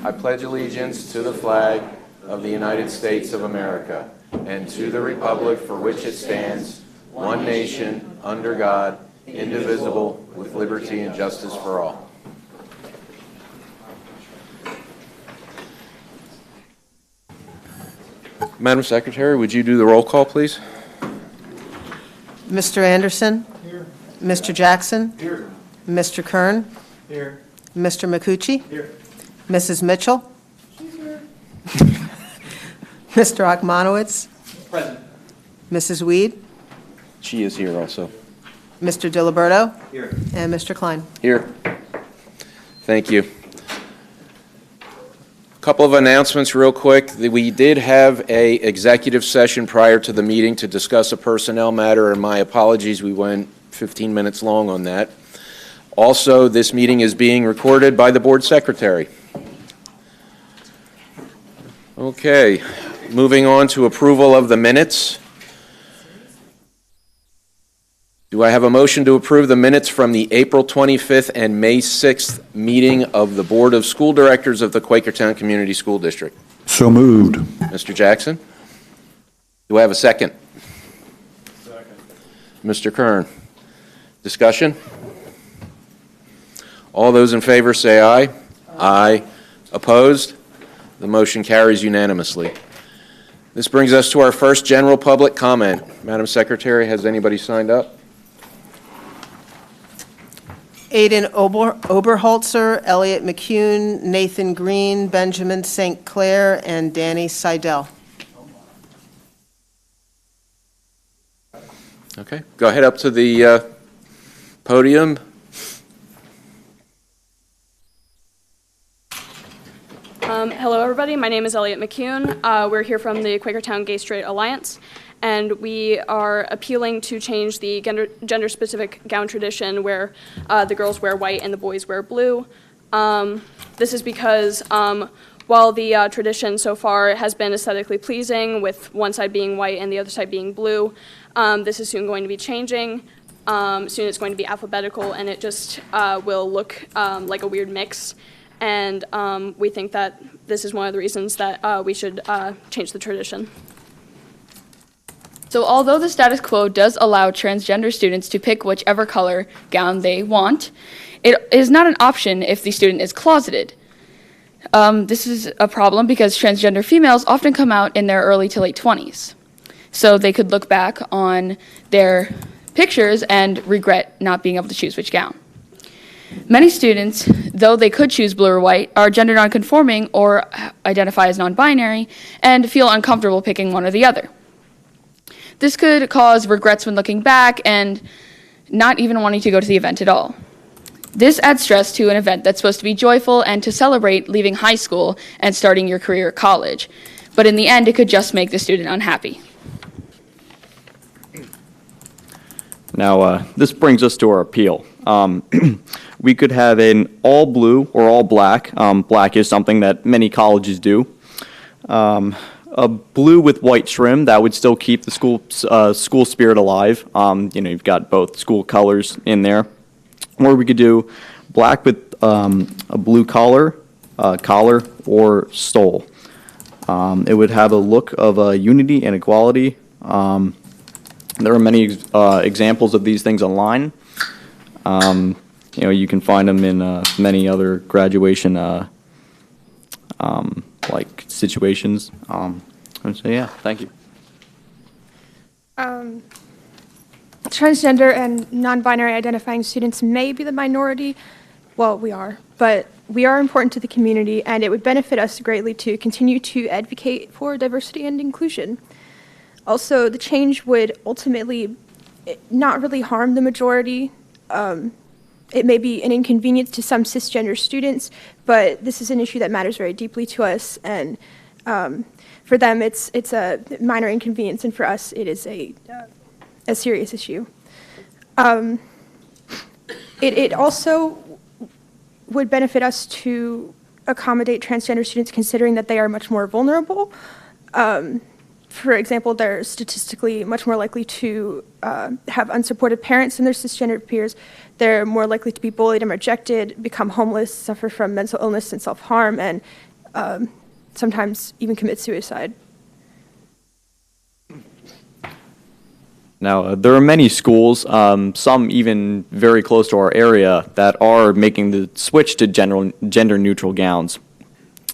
I pledge allegiance to the flag of the United States of America and to the republic for which it stands, one nation, under God, indivisible, with liberty and justice for all. Madam Secretary, would you do the roll call, please? Mr. Anderson? Here. Mr. Jackson? Here. Mr. Kern? Here. Mr. McCucci? Here. Mrs. Mitchell? She's here. Mr. Akmanowitz? Present. Mrs. Weed? She is here also. Mr. Diliberto? Here. And Mr. Klein. Here. Thank you. Couple of announcements real quick. We did have an executive session prior to the meeting to discuss a personnel matter, and my apologies, we went 15 minutes long on that. Also, this meeting is being recorded by the board secretary. Okay, moving on to approval of the minutes. Do I have a motion to approve the minutes from the April 25th and May 6th meeting of the Board of School Directors of the Quakertown Community School District? So moved. Mr. Jackson? Do I have a second? Second. Mr. Kern? Discussion? All those in favor say aye. Aye. Opposed? The motion carries unanimously. This brings us to our first general public comment. Madam Secretary, has anybody signed up? Aiden Oberholzer, Elliot McCune, Nathan Green, Benjamin St. Clair, and Danny Seidel. Okay, go ahead up to the podium. Hello, everybody. My name is Elliot McCune. We're here from the Quakertown Gay Straight Alliance, and we are appealing to change the gender-specific gown tradition where the girls wear white and the boys wear blue. This is because while the tradition so far has been aesthetically pleasing, with one side being white and the other side being blue, this is soon going to be changing. Soon it's going to be alphabetical, and it just will look like a weird mix. And we think that this is one of the reasons that we should change the tradition. So although the status quo does allow transgender students to pick whichever color gown they want, it is not an option if the student is closeted. This is a problem because transgender females often come out in their early to late 20s. So they could look back on their pictures and regret not being able to choose which gown. Many students, though they could choose blue or white, are gender nonconforming or identify as non-binary and feel uncomfortable picking one or the other. This could cause regrets when looking back and not even wanting to go to the event at all. This adds stress to an event that's supposed to be joyful and to celebrate leaving high school and starting your career at college. But in the end, it could just make the student unhappy. Now, this brings us to our appeal. We could have an all blue or all black. Black is something that many colleges do. A blue with white trim, that would still keep the school spirit alive. You've got both school colors in there. Or we could do black with a blue collar or stole. It would have a look of unity and equality. There are many examples of these things online. You can find them in many other graduation like situations. So yeah, thank you. Transgender and non-binary identifying students may be the minority. Well, we are, but we are important to the community, and it would benefit us greatly to continue to advocate for diversity and inclusion. Also, the change would ultimately not really harm the majority. It may be an inconvenience to some cisgender students, but this is an issue that matters very deeply to us, and for them it's a minor inconvenience, and for us it is a serious issue. It also would benefit us to accommodate transgender students, considering that they are much more vulnerable. For example, they're statistically much more likely to have unsupported parents than their cisgender peers. They're more likely to be bullied and rejected, become homeless, suffer from mental illness and self-harm, and sometimes even commit suicide. Now, there are many schools, some even very close to our area, that are making the switch to gender-neutral gowns,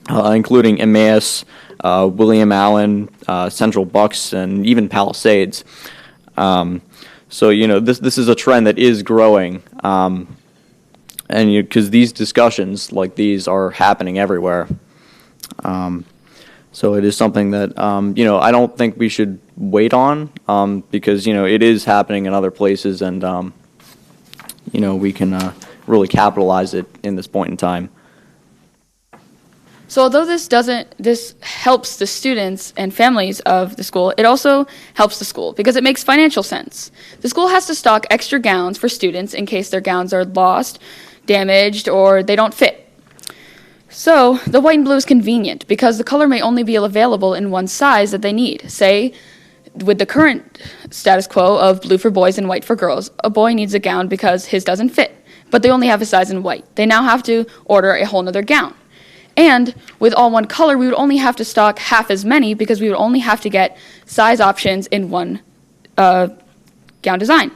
including Emmaus, William Allen, Central Bucks, and even Palisades. So, this is a trend that is growing, and because these discussions like these are happening everywhere. So it is something that, I don't think we should wait on, because, it is happening in other places, and, we can really capitalize it in this point in time. So although this helps the students and families of the school, it also helps the school because it makes financial sense. The school has to stock extra gowns for students in case their gowns are lost, damaged, or they don't fit. So the white and blue is convenient because the color may only be available in one size that they need. Say, with the current status quo of blue for boys and white for girls, a boy needs a gown because his doesn't fit, but they only have a size in white. They now have to order a whole nother gown. And with all one color, we would only have to stock half as many because we would only have to get size options in one gown design.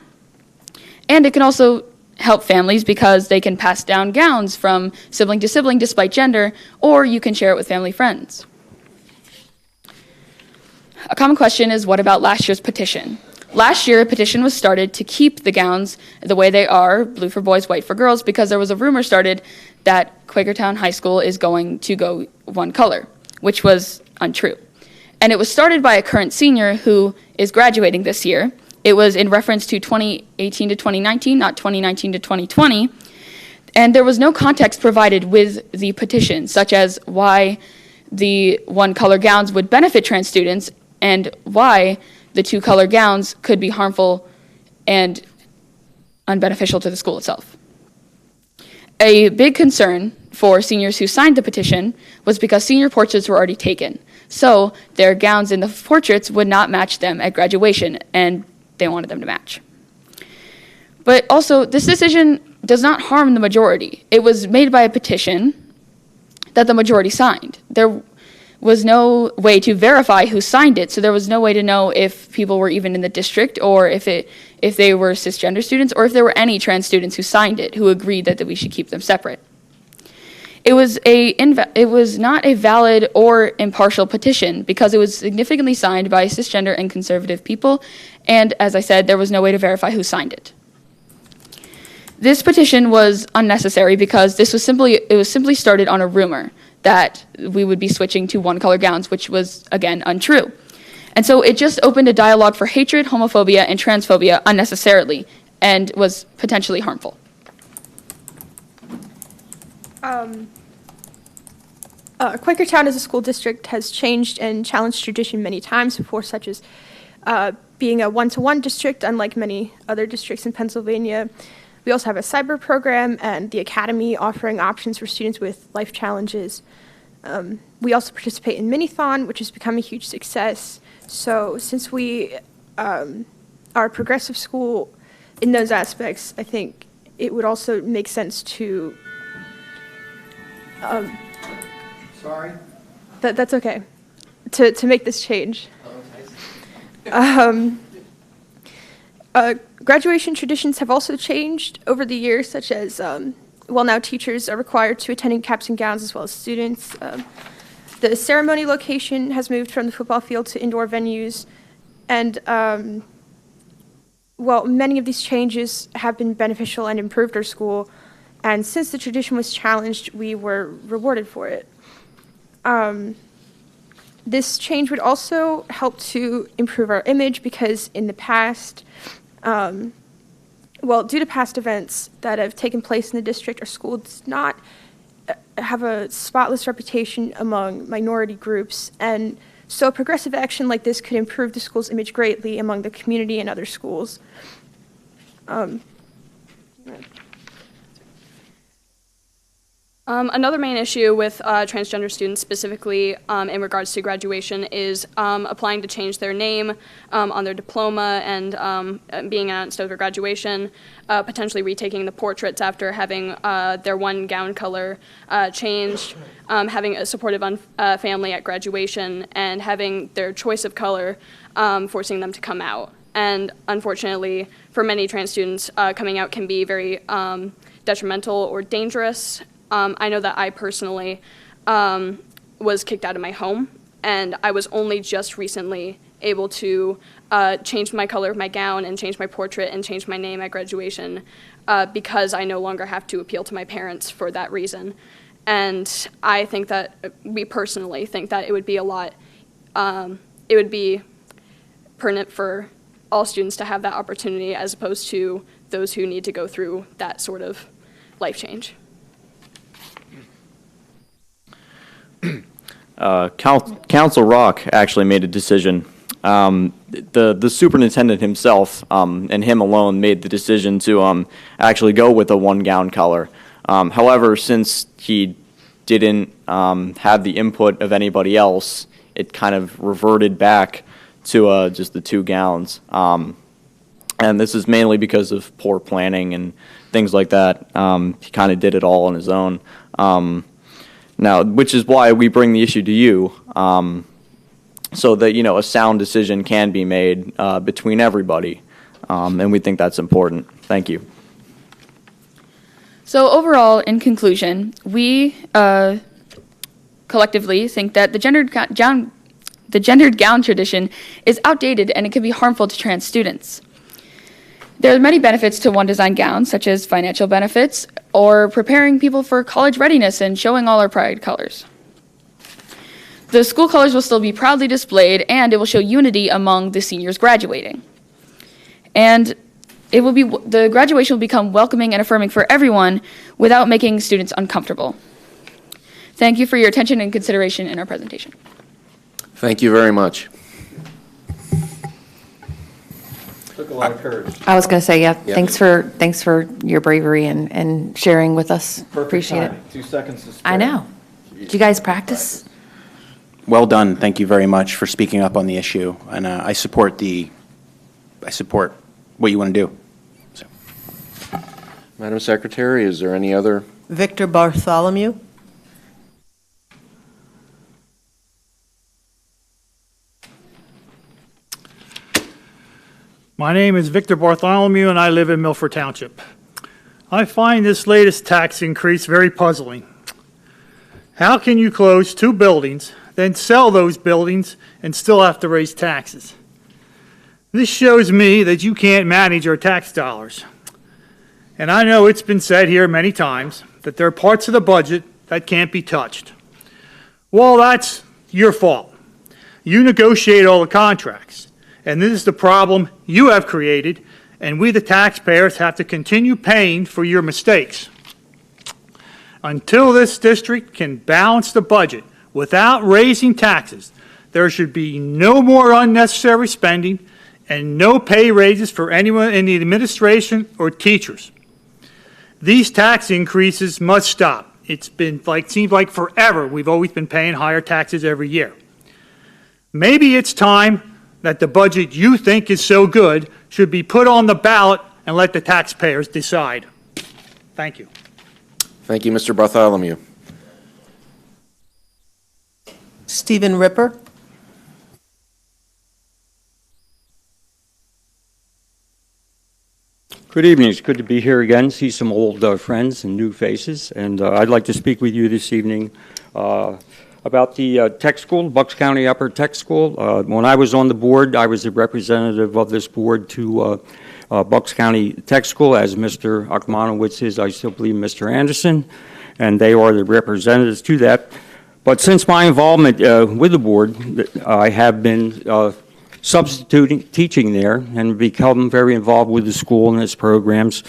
And it can also help families because they can pass down gowns from sibling to sibling despite gender, or you can share it with family friends. A common question is, what about last year's petition? Last year, a petition was started to keep the gowns the way they are, blue for boys, white for girls, because there was a rumor started that Quakertown High School is going to go one color, which was untrue. And it was started by a current senior who is graduating this year. It was in reference to 2018 to 2019, not 2019 to 2020. And there was no context provided with the petition, such as why the one-color gowns would benefit trans students and why the two-color gowns could be harmful and unbeneficial to the school itself. A big concern for seniors who signed the petition was because senior portraits were already taken. So their gowns in the portraits would not match them at graduation, and they wanted them to match. But also, this decision does not harm the majority. It was made by a petition that the majority signed. There was no way to verify who signed it, so there was no way to know if people were even in the district or if they were cisgender students or if there were any trans students who signed it who agreed that we should keep them separate. It was not a valid or impartial petition because it was significantly signed by cisgender and conservative people, and as I said, there was no way to verify who signed it. This petition was unnecessary because it was simply started on a rumor that we would be switching to one-color gowns, which was, again, untrue. And so it just opened a dialogue for hatred, homophobia, and transphobia unnecessarily and was potentially harmful. Quakertown as a school district has changed and challenged tradition many times before, such as being a one-to-one district, unlike many other districts in Pennsylvania. We also have a cyber program and the academy offering options for students with life challenges. We also participate in Minithon, which has become a huge success. So since we are a progressive school in those aspects, I think it would also make sense to Sorry? That's okay. To make this change. Graduation traditions have also changed over the years, such as, now teachers are required to attend in caps and gowns as well as students. The ceremony location has moved from the football field to indoor venues, and, many of these changes have been beneficial and improved our school, and since the tradition was challenged, we were rewarded for it. This change would also help to improve our image because in the past, due to past events that have taken place in the district, our school does not have a spotless reputation among minority groups, and so progressive action like this could improve the school's image greatly among the community and other schools. Another main issue with transgender students specifically in regards to graduation is applying to change their name on their diploma and being announced over graduation, potentially retaking the portraits after having their one gown color changed, having a supportive family at graduation, and having their choice of color forcing them to come out. And unfortunately, for many trans students, coming out can be very detrimental or dangerous. I know that I personally was kicked out of my home, and I was only just recently able to change my color of my gown and change my portrait and change my name at graduation because I no longer have to appeal to my parents for that reason. And I think that, we personally think that it would be it would be pertinent for all students to have that opportunity as opposed to those who need to go through that sort of life change. Council Rock actually made a decision. The superintendent himself and him alone made the decision to actually go with a one gown color. However, since he didn't have the input of anybody else, it kind of reverted back to just the two gowns. And this is mainly because of poor planning and things like that. He kind of did it all on his own. Now, which is why we bring the issue to you, so that, a sound decision can be made between everybody, and we think that's important. Thank you. So overall, in conclusion, we collectively think that the gendered gown tradition is outdated and it can be harmful to trans students. There are many benefits to one design gown, such as financial benefits or preparing people for college readiness and showing all our pride colors. The school colors will still be proudly displayed, and it will show unity among the seniors graduating. And the graduation will become welcoming and affirming for everyone without making students uncomfortable. Thank you for your attention and consideration in our presentation. Thank you very much. Took a lot of courage. I was going to say, yeah, Yeah. thanks for your bravery and sharing with us. Perfect Appreciate it. timing. 2 seconds to spare. I know. Did you guys practice? Well done. Thank you very much for speaking up on the issue, and I support what you want to do. So. Madam Secretary, is there any other? Victor Bartholomew. My name is Victor Bartholomew, and I live in Milford Township. I find this latest tax increase very puzzling. How can you close 2 buildings, then sell those buildings, and still have to raise taxes? This shows me that you can't manage our tax dollars. And I know it's been said here many times that there are parts of the budget that can't be touched. Well, that's your fault. You negotiate all the contracts. And this is the problem you have created, and we, the taxpayers, have to continue paying for your mistakes. Until this district can balance the budget without raising taxes, there should be no more unnecessary spending and no pay raises for anyone in the administration or teachers. These tax increases must stop. It's been seems like forever we've always been paying higher taxes every year. Maybe it's time that the budget you think is so good should be put on the ballot and let the taxpayers decide. Thank you. Thank you, Mr. Bartholomew. Stephen Ripper. Good evening. It's good to be here again, see some old friends and new faces. And I'd like to speak with you this evening about the tech school, Bucks County Upper Tech School. When I was on the board, I was a representative of this board to Bucks County Tech School, as Mr. Akmanowitz is, I still believe, Mr. Anderson, and they are the representatives to that. But since my involvement with the board, I have been substituting teaching there and become very involved with the school and its programs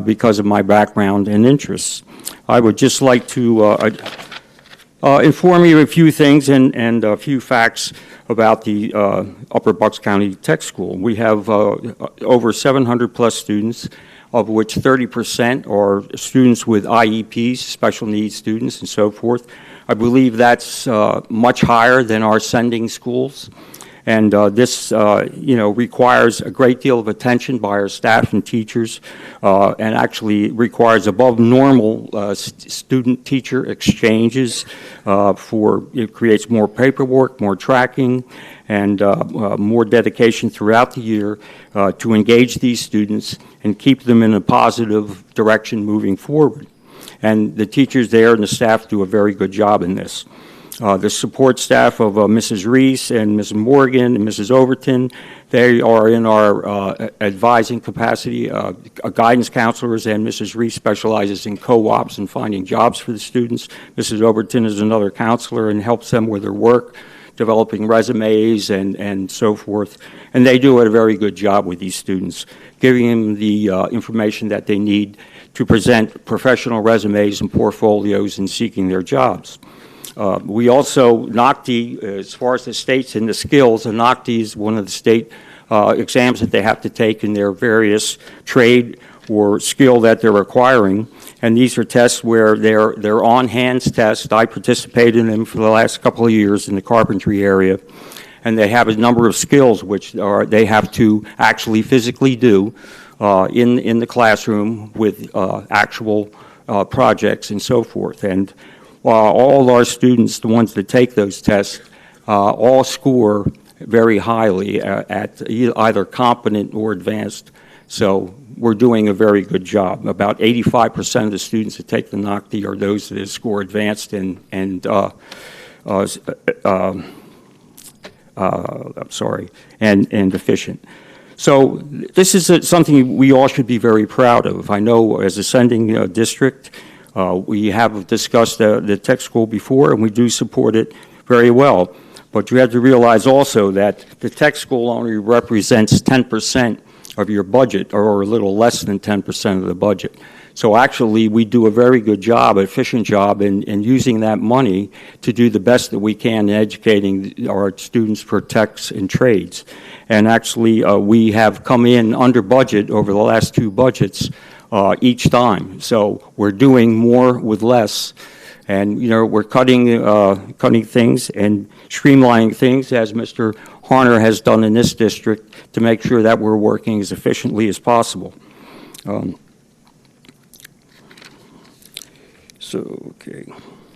because of my background and interests. I would just like to inform you of a few things and a few facts about the Upper Bucks County Tech School. We have over 700 plus students. of which 30% are students with IEPs, special needs students, and so forth. I believe that's much higher than our sending schools. And this, requires a great deal of attention by our staff and teachers, and actually requires above normal student-teacher exchanges. It creates more paperwork, more tracking, and more dedication throughout the year to engage these students and keep them in a positive direction moving forward. And the teachers there and the staff do a very good job in this. The support staff of Mrs. Reese and Mrs. Morgan and Mrs. Overton, they are in our advising capacity, guidance counselors, and Mrs. Reese specializes in co-ops and finding jobs for the students. Mrs. Overton is another counselor and helps them with their work, developing resumes and so forth. And they do a very good job with these students, giving them the information that they need to present professional resumes and portfolios in seeking their jobs. We also, NOCTI, as far as the states and the skills, and NOCTI is one of the state exams that they have to take in their various trade or skill that they're acquiring. And these are tests where they're on-hands tests. I participated in them for the last couple of years in the carpentry area. And they have a number of skills which they have to actually physically do in the classroom with actual projects and so forth. And all our students, the ones that take those tests, all score very highly at either competent or advanced. So we're doing a very good job. About 85% of the students that take the NOCTI are those that score advanced and efficient. So this is something we all should be very proud of. I know as a sending district, we have discussed the tech school before, and we do support it very well. But you have to realize also that the tech school only represents 10% of your budget, or a little less than 10% of the budget. So actually, we do a very good job, efficient job, in using that money to do the best that we can in educating our students for techs and trades. And actually, we have come in under budget over the last two budgets each time. So we're doing more with less. And, we're cutting things and streamlining things, as Mr. Harner has done in this district, to make sure that we're working as efficiently as possible. Okay.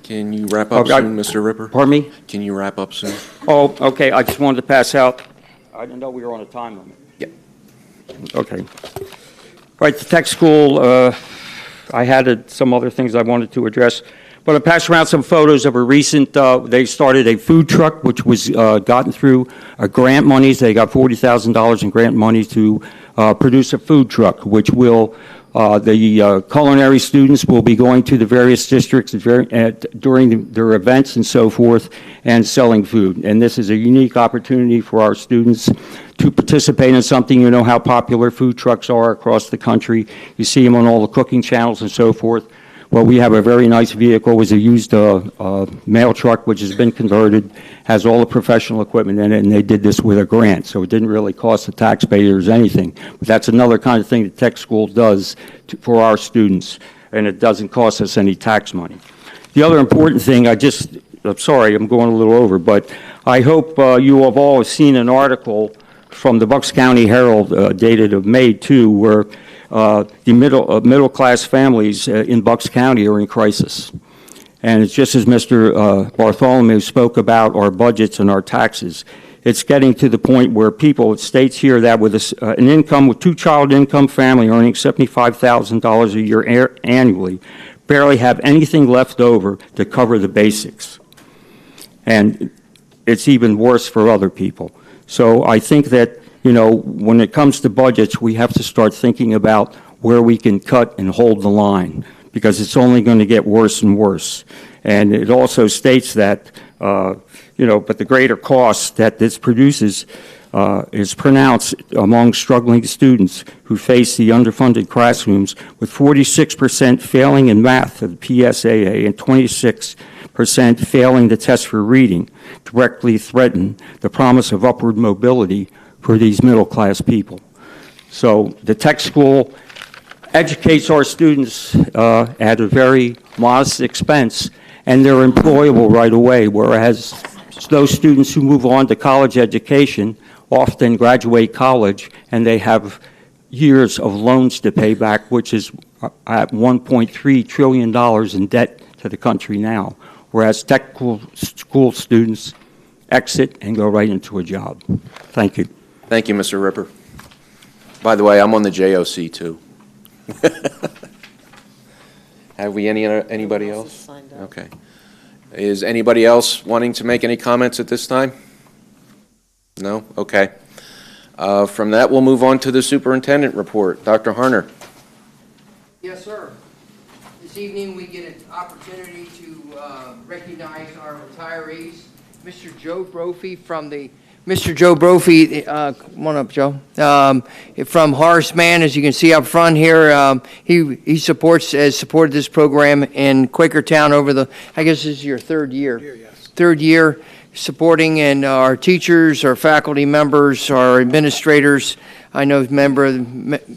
Can you wrap up soon, Mr. Ripper? Pardon me? Can you wrap up soon? Oh, okay. I just wanted to pass out. I didn't know we were on a time limit. Yep. Okay. Right, the tech school, I had some other things I wanted to address. But I passed around some photos of a recent, they started a food truck, which was gotten through grant monies. They got $40,000 in grant money to produce a food truck, which will, the culinary students will be going to the various districts during their events and so forth and selling food. And this is a unique opportunity for our students to participate in something. You know how popular food trucks are across the country. You see them on all the cooking channels and so forth. Well, we have a very nice vehicle. It was a used mail truck, which has been converted, has all the professional equipment in it, and they did this with a grant, so it didn't really cost the taxpayers anything. But that's another kind of thing the tech school does for our students, and it doesn't cost us any tax money. The other important thing, I'm sorry, I'm going a little over, but I hope you have all seen an article from the Bucks County Herald dated of May 2, where the middle-class families in Bucks County are in crisis. And it's just as Mr. Bartholomew spoke about our budgets and our taxes. It's getting to the point where people, it states here that with an income, with two-child income family earning $75,000 a year annually, barely have anything left over to cover the basics. And it's even worse for other people. So I think that when it comes to budgets, we have to start thinking about where we can cut and hold the line, because it's only going to get worse and worse. And it also states that, but the greater cost that this produces is pronounced among struggling students who face the underfunded classrooms, with 46% failing in math of the PSAA and 26% failing the test for reading, directly threaten the promise of upward mobility for these middle-class people. So the tech school educates our students at a very modest expense, and they're employable right away, whereas those students who move on to college education often graduate college and they have years of loans to pay back, which is at $1.3 trillion in debt to the country now, whereas technical school students exit and go right into a job. Thank you. Thank you, Mr. Ripper. By the way, I'm on the JOC too. Have we anybody else? Okay. Is anybody else wanting to make any comments at this time? No? Okay. From that, we'll move on to the superintendent report. Dr. Harner. Yes, sir. This evening, we get an opportunity to recognize our retirees. Mr. Joe Brophy, come on up, Joe. From Horace Mann, as you can see up front here, he has supported this program in Quakertown over the, I guess this is your third year. Third year supporting, and our teachers, our faculty members, our administrators. I know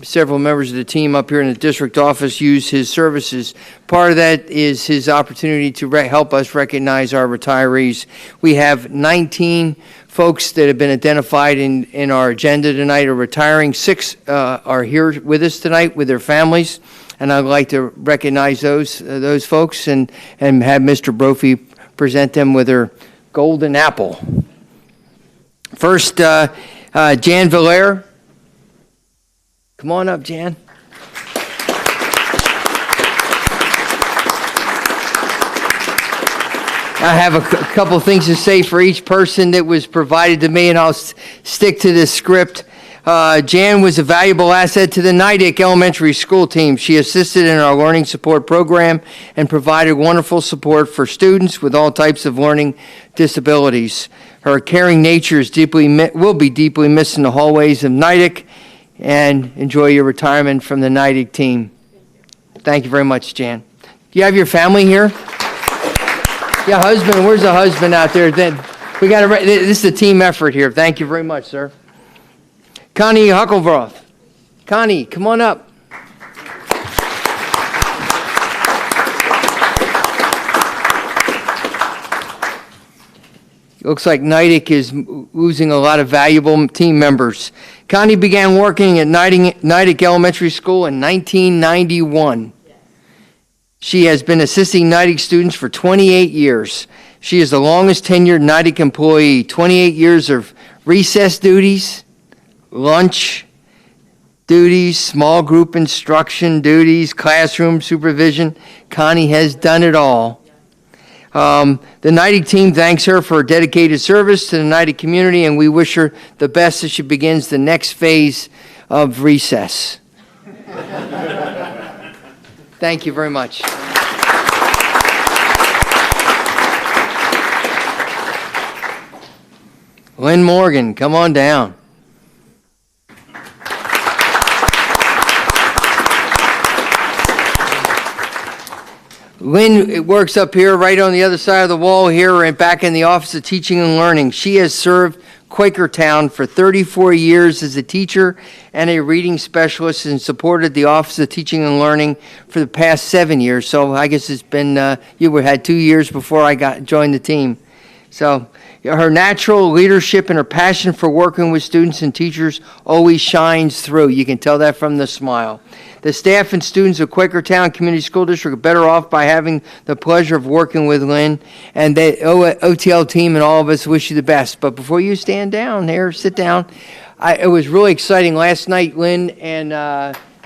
several members of the team up here in the district office use his services. Part of that is his opportunity to help us recognize our retirees. We have 19 folks that have been identified in our agenda tonight are retiring. 6 are here with us tonight with their families, and I'd like to recognize those folks and have Mr. Brophy present them with their golden apple. First, Jan Valaire. Come on up, Jan. I have a couple of things to say for each person that was provided to me, and I'll stick to this script. Jan was a valuable asset to the Nidec Elementary School team. She assisted in our learning support program and provided wonderful support for students with all types of learning disabilities. Her caring nature will be deeply missed in the hallways of Nidec, and enjoy your retirement from the Nidec team. Thank you very much, Jan. Do you have your family here? Yeah, husband. Where's the husband out there? We got to. This is a team effort here. Thank you very much, sir. Connie Huckelbroth. Connie, come on up. Looks like Nidec is losing a lot of valuable team members. Connie began working at Nidec Elementary School in 1991. She has been assisting Nidec students for 28 years. She is the longest tenured Nidec employee. 28 years of recess duties, lunch duties, small group instruction duties, classroom supervision. Connie has done it all. The Nidec team thanks her for her dedicated service to the Nidec community, and we wish her the best as she begins the next phase of recess. Thank you very much. Lynn Morgan, come on down. Lynn works up here right on the other side of the wall here and back in the Office of Teaching and Learning. She has served Quakertown for 34 years as a teacher and a reading specialist and supported the Office of Teaching and Learning for the past 7 years. So I guess it's been, you had 2 years before I joined the team. So her natural leadership and her passion for working with students and teachers always shines through. You can tell that from the smile. The staff and students of Quakertown Community School District are better off by having the pleasure of working with Lynn, and the OTL team and all of us wish you the best. But before you stand down here, sit down. It was really exciting. Last night, Lynn and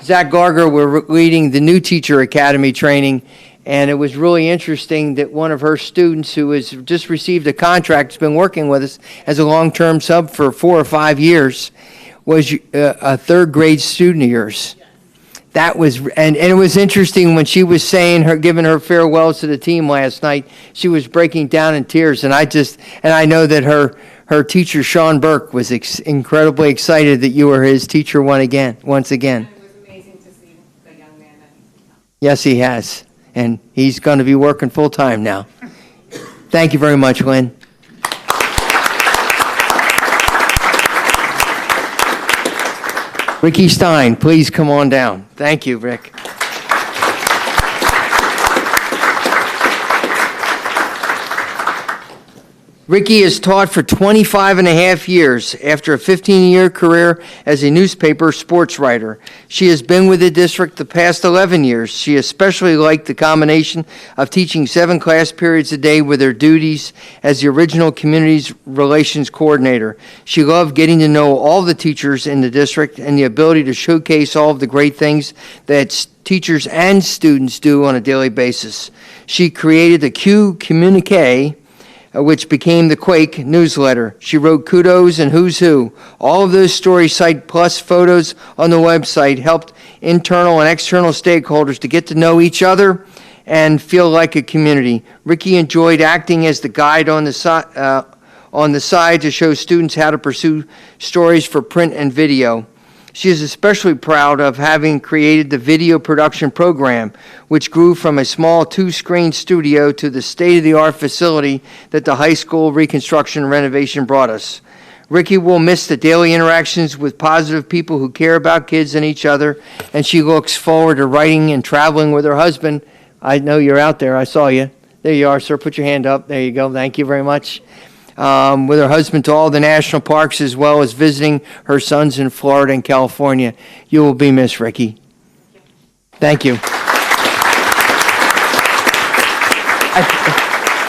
Zach Garger were leading the new teacher academy training, and it was really interesting that one of her students who has just received a contract, has been working with us as a long-term sub for 4 or 5 years, was a third grade student of yours. That was, and it was interesting when she was giving her farewells to the team last night, she was breaking down in tears, and I know that her teacher, Sean Burke, was incredibly excited that you were his teacher once again. It was amazing to see the young man. Yes, he has, and he's going to be working full-time now. Thank you very much, Lynn. Ricky Stein, please come on down. Thank you, Rick. Ricky has taught for 25 and a half years after a 15-year career as a newspaper sports writer. She has been with the district the past 11 years. She especially liked the combination of teaching 7 class periods a day with her duties as the original communities relations coordinator. She loved getting to know all the teachers in the district and the ability to showcase all of the great things that teachers and students do on a daily basis. She created the Q Communique, which became the Quake newsletter. She wrote Kudos and Who's Who. All of those stories cite plus photos on the website helped internal and external stakeholders to get to know each other and feel like a community. Ricky enjoyed acting as the guide on the side to show students how to pursue stories for print and video. She is especially proud of having created the video production program, which grew from a small 2-screen studio to the state-of-the-art facility that the high school reconstruction renovation brought us. Ricky will miss the daily interactions with positive people who care about kids and each other, and she looks forward to writing and traveling with her husband. I know you're out there. I saw you. There you are, sir. Put your hand up. There you go. Thank you very much. With her husband to all the national parks, as well as visiting her sons in Florida and California. You will be missed, Ricky. Thank you.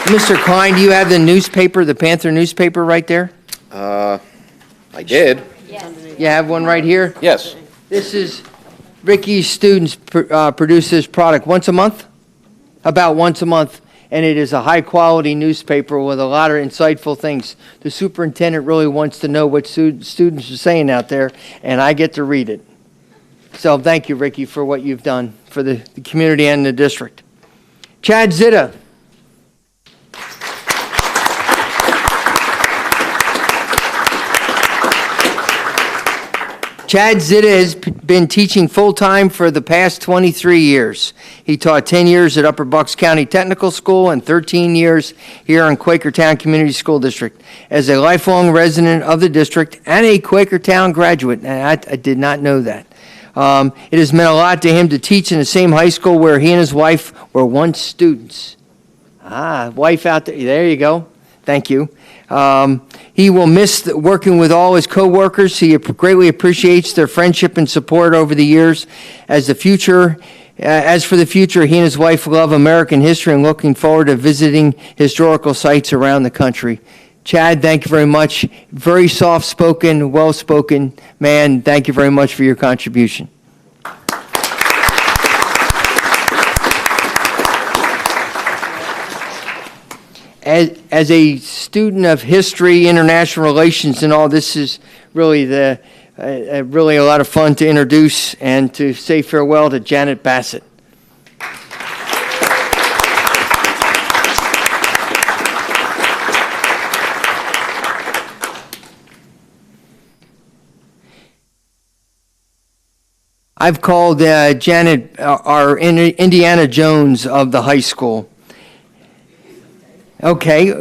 Mr. Klein, do you have the newspaper, the Panther newspaper right there? I did. You have one right here? Yes. This is Ricky's students produce this product once a month, about once a month. And it is a high-quality newspaper with a lot of insightful things. The superintendent really wants to know what students are saying out there, and I get to read it. So thank you, Ricky, for what you've done for the community and the district. Chad Zitta. Chad Zitta has been teaching full-time for the past 23 years. He taught 10 years at Upper Bucks County Technical School and 13 years here in Quakertown Community School District. As a lifelong resident of the district and a Quakertown graduate, and I did not know that. It has meant a lot to him to teach in the same high school where he and his wife were once students. Wife out there. There you go. Thank you. He will miss working with all his co-workers. He greatly appreciates their friendship and support over the years. As for the future, he and his wife love American history and looking forward to visiting historical sites around the country. Chad, thank you very much. Very soft-spoken, well-spoken man. Thank you very much for your contribution. As a student of history, international relations, and all, this is really really a lot of fun to introduce and to say farewell to Janet Bassett. I've called Janet our Indiana Jones of the high school. Okay.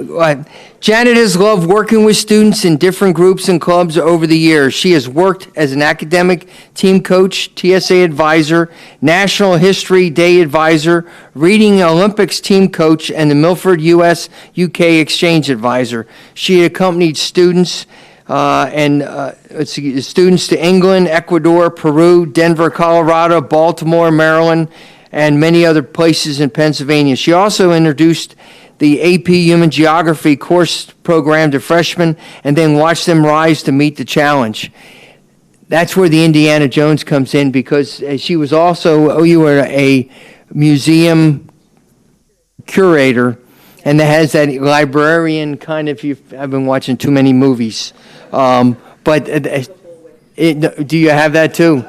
Janet has loved working with students in different groups and clubs over the years. She has worked as an academic team coach, TSA advisor, National History Day advisor, Reading Olympics team coach, and the Milford US-UK exchange advisor. She accompanied students students to England, Ecuador, Peru, Denver, Colorado, Baltimore, Maryland, and many other places in Pennsylvania. She also introduced the AP Human Geography course program to freshmen and then watched them rise to meet the challenge. That's where the Indiana Jones comes in, because she was also, you were a museum curator, and that has that librarian kind of, I've been watching too many movies. Do you have that too?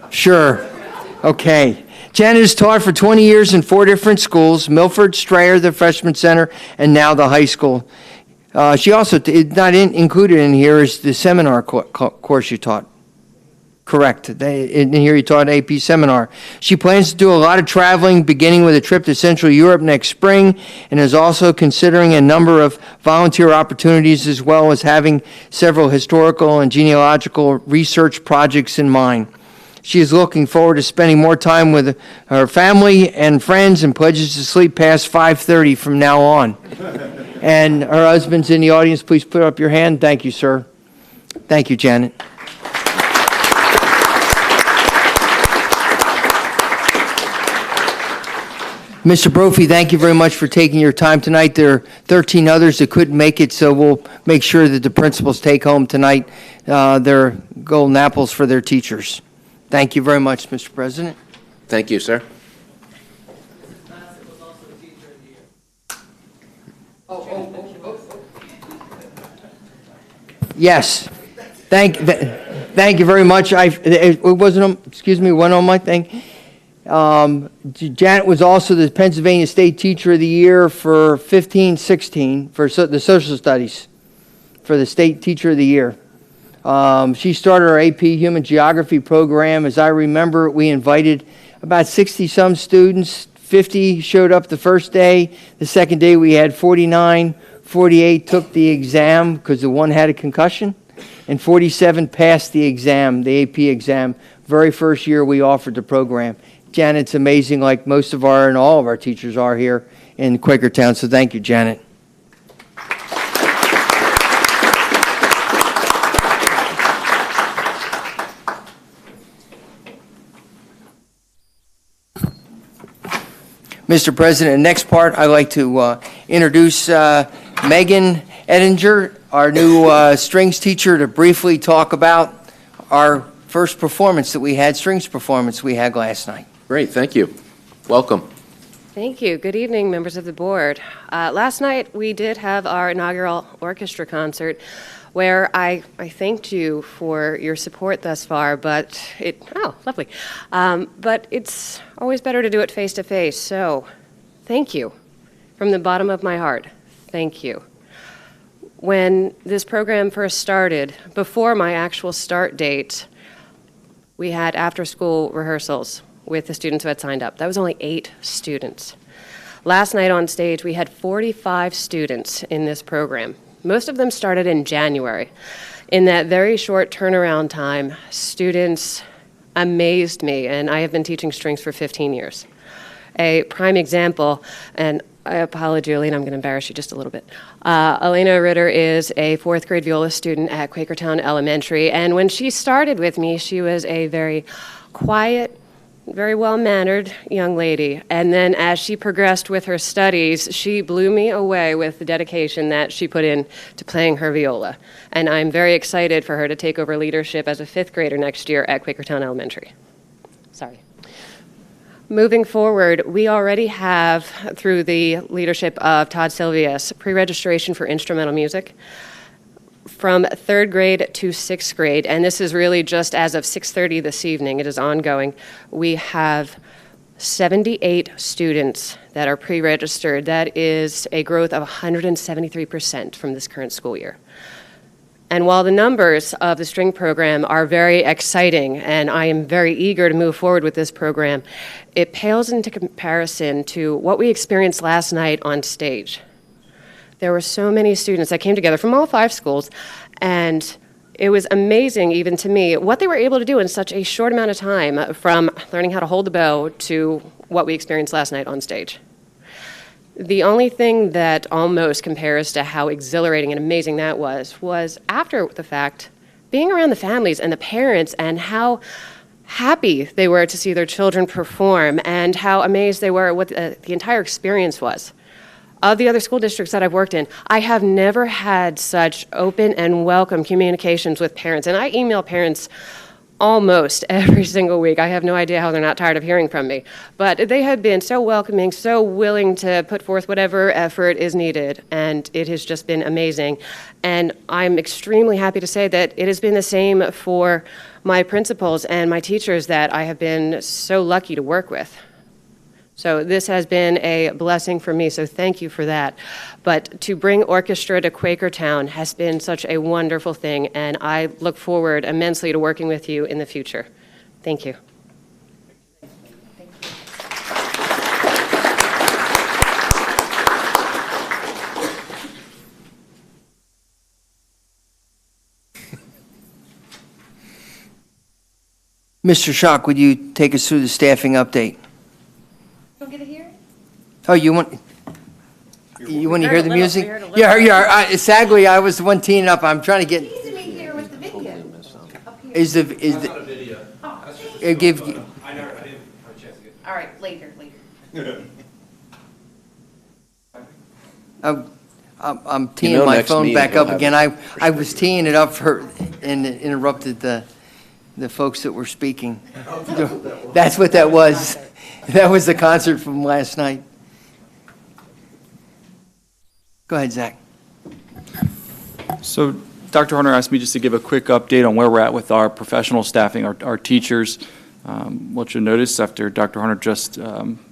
Sure. Okay. Janet has taught for 20 years in 4 different schools: Milford, Strayer, the freshman center, and now the high school. She also, not included in here, is the seminar course you taught. Correct. And here you taught AP seminar. She plans to do a lot of traveling, beginning with a trip to Central Europe next spring, and is also considering a number of volunteer opportunities, as well as having several historical and genealogical research projects in mind. She is looking forward to spending more time with her family and friends, and pledges to sleep past 5:30 from now on. And her husband's in the audience. Please put up your hand. Thank you, sir. Thank you, Janet. Mr. Brophy, thank you very much for taking your time tonight. There are 13 others that couldn't make it, so we'll make sure that the principals take home tonight their golden apples for their teachers. Thank you very much, Mr. President. Thank you, sir. Yes. Thank you very much. It wasn't, excuse me, one on my thing. Janet was also the Pennsylvania State Teacher of the Year for 15-16 for the social studies for the State Teacher of the Year. She started our AP Human Geography program. As I remember, we invited about 60-some students. 50 showed up the first day. The second day we had 49. 48 took the exam because the one had a concussion. And 47 passed the exam, the AP exam, very first year we offered the program. Janet's amazing, like most of our and all of our teachers are here in Quakertown, so thank you, Janet. Mr. President, next part, I'd like to introduce Megan Edinger, our new strings teacher, to briefly talk about our first performance that we had, strings performance we had last night. Great, thank you. Welcome. Thank you. Good evening, members of the board. Last night, we did have our inaugural orchestra concert where I thanked you for your support thus far, but lovely. But it's always better to do it face to face, so thank you from the bottom of my heart. Thank you. When this program first started, before my actual start date, we had after-school rehearsals with the students who had signed up. That was only 8 students. Last night on stage, we had 45 students in this program. Most of them started in January. In that very short turnaround time, students amazed me, and I have been teaching strings for 15 years. A prime example, and I apologize, Alina, I'm going to embarrass you just a little bit. Elena Ritter is a 4th grade viola student at Quakertown Elementary, and when she started with me, she was a very quiet, very well-mannered young lady. And then as she progressed with her studies, she blew me away with the dedication that she put in to playing her viola. And I'm very excited for her to take over leadership as a 5th grader next year at Quakertown Elementary. Sorry. Moving forward, we already have, through the leadership of Todd Silvius, pre-registration for instrumental music from 3rd grade to 6th grade, and this is really just as of 6:30 this evening. It is ongoing. We have 78 students that are pre-registered. That is a growth of 173% from this current school year. And while the numbers of the string program are very exciting, and I am very eager to move forward with this program, it pales into comparison to what we experienced last night on stage. There were so many students that came together from all 5 schools, and it was amazing, even to me, what they were able to do in such a short amount of time, from learning how to hold the bow to what we experienced last night on stage. The only thing that almost compares to how exhilarating and amazing that was after the fact, being around the families and the parents and how happy they were to see their children perform and how amazed they were at what the entire experience was. Of the other school districts that I've worked in, I have never had such open and welcome communications with parents. And I email parents almost every single week. I have no idea how they're not tired of hearing from me. But they have been so welcoming, so willing to put forth whatever effort is needed. And it has just been amazing. And I'm extremely happy to say that it has been the same for my principals and my teachers that I have been so lucky to work with. So this has been a blessing for me, so thank you for that. But to bring orchestra to Quakertown has been such a wonderful thing, and I look forward immensely to working with you in the future. Thank you. Mr. Schock, would you take us through the staffing update? Don't get to hear it? Oh, you want to hear the music? Yeah, sadly, I was the one teeing up. I'm trying to get. Teasing me here with the video. Is the give? All right, later. I'm teeing my phone back up again. I was teeing it up for and interrupted the folks that were speaking. That's what that was. That was the concert from last night. Go ahead, Zach. So Dr. Horner asked me just to give a quick update on where we're at with our professional staffing, our teachers. What you'll notice after Dr. Horner just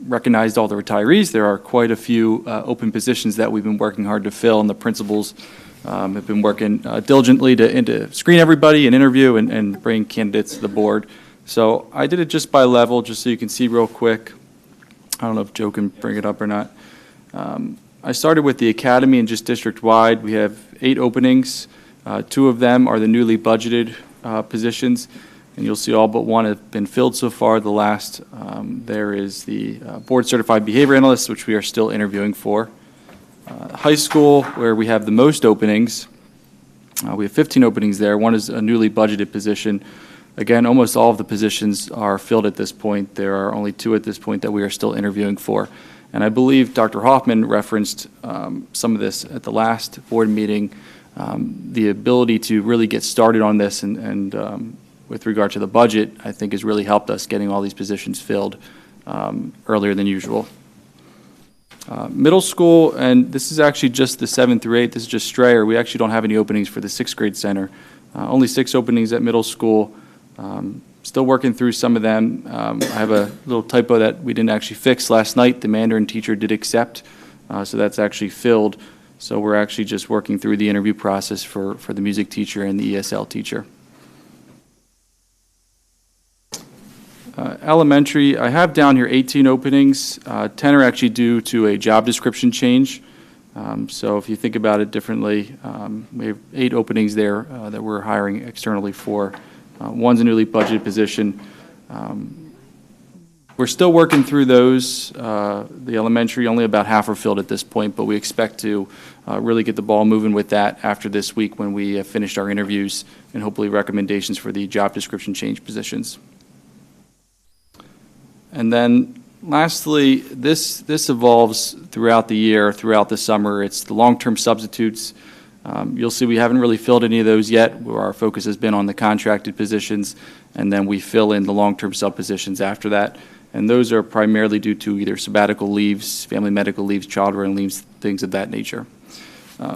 recognized all the retirees, there are quite a few open positions that we've been working hard to fill, and the principals have been working diligently to screen everybody and interview and bring candidates to the board. So I did it just by level, just so you can see real quick. I don't know if Joe can bring it up or not. I started with the academy and just district-wide. We have 8 openings. 2 of them are the newly budgeted positions, and you'll see all but 1 have been filled so far. The last, there is the board-certified behavior analyst, which we are still interviewing for. High school, where we have the most openings, we have 15 openings there. 1 is a newly budgeted position. Again, almost all of the positions are filled at this point. There are only 2 at this point that we are still interviewing for. And I believe Dr. Hoffman referenced some of this at the last board meeting, the ability to really get started on this and with regard to the budget, I think has really helped us getting all these positions filled earlier than usual. Middle school, and this is actually just the 7th through 8th, this is just Strayer. We actually don't have any openings for the 6th grade center. Only 6 openings at middle school. Still working through some of them. I have a little typo that we didn't actually fix last night. The Mandarin teacher did accept, so that's actually filled. So we're actually just working through the interview process for the music teacher and the ESL teacher. Elementary, I have down here 18 openings. 10 are actually due to a job description change. So if you think about it differently, we have 8 openings there that we're hiring externally for. 1's a newly budgeted position. We're still working through those. The elementary, only about half are filled at this point, but we expect to really get the ball moving with that after this week when we have finished our interviews and hopefully recommendations for the job description change positions. And then lastly, this evolves throughout the year, throughout the summer. It's the long-term substitutes. You'll see we haven't really filled any of those yet. Our focus has been on the contracted positions, and then we fill in the long-term sub positions after that. And those are primarily due to either sabbatical leaves, family medical leaves, child-rearing leaves, things of that nature.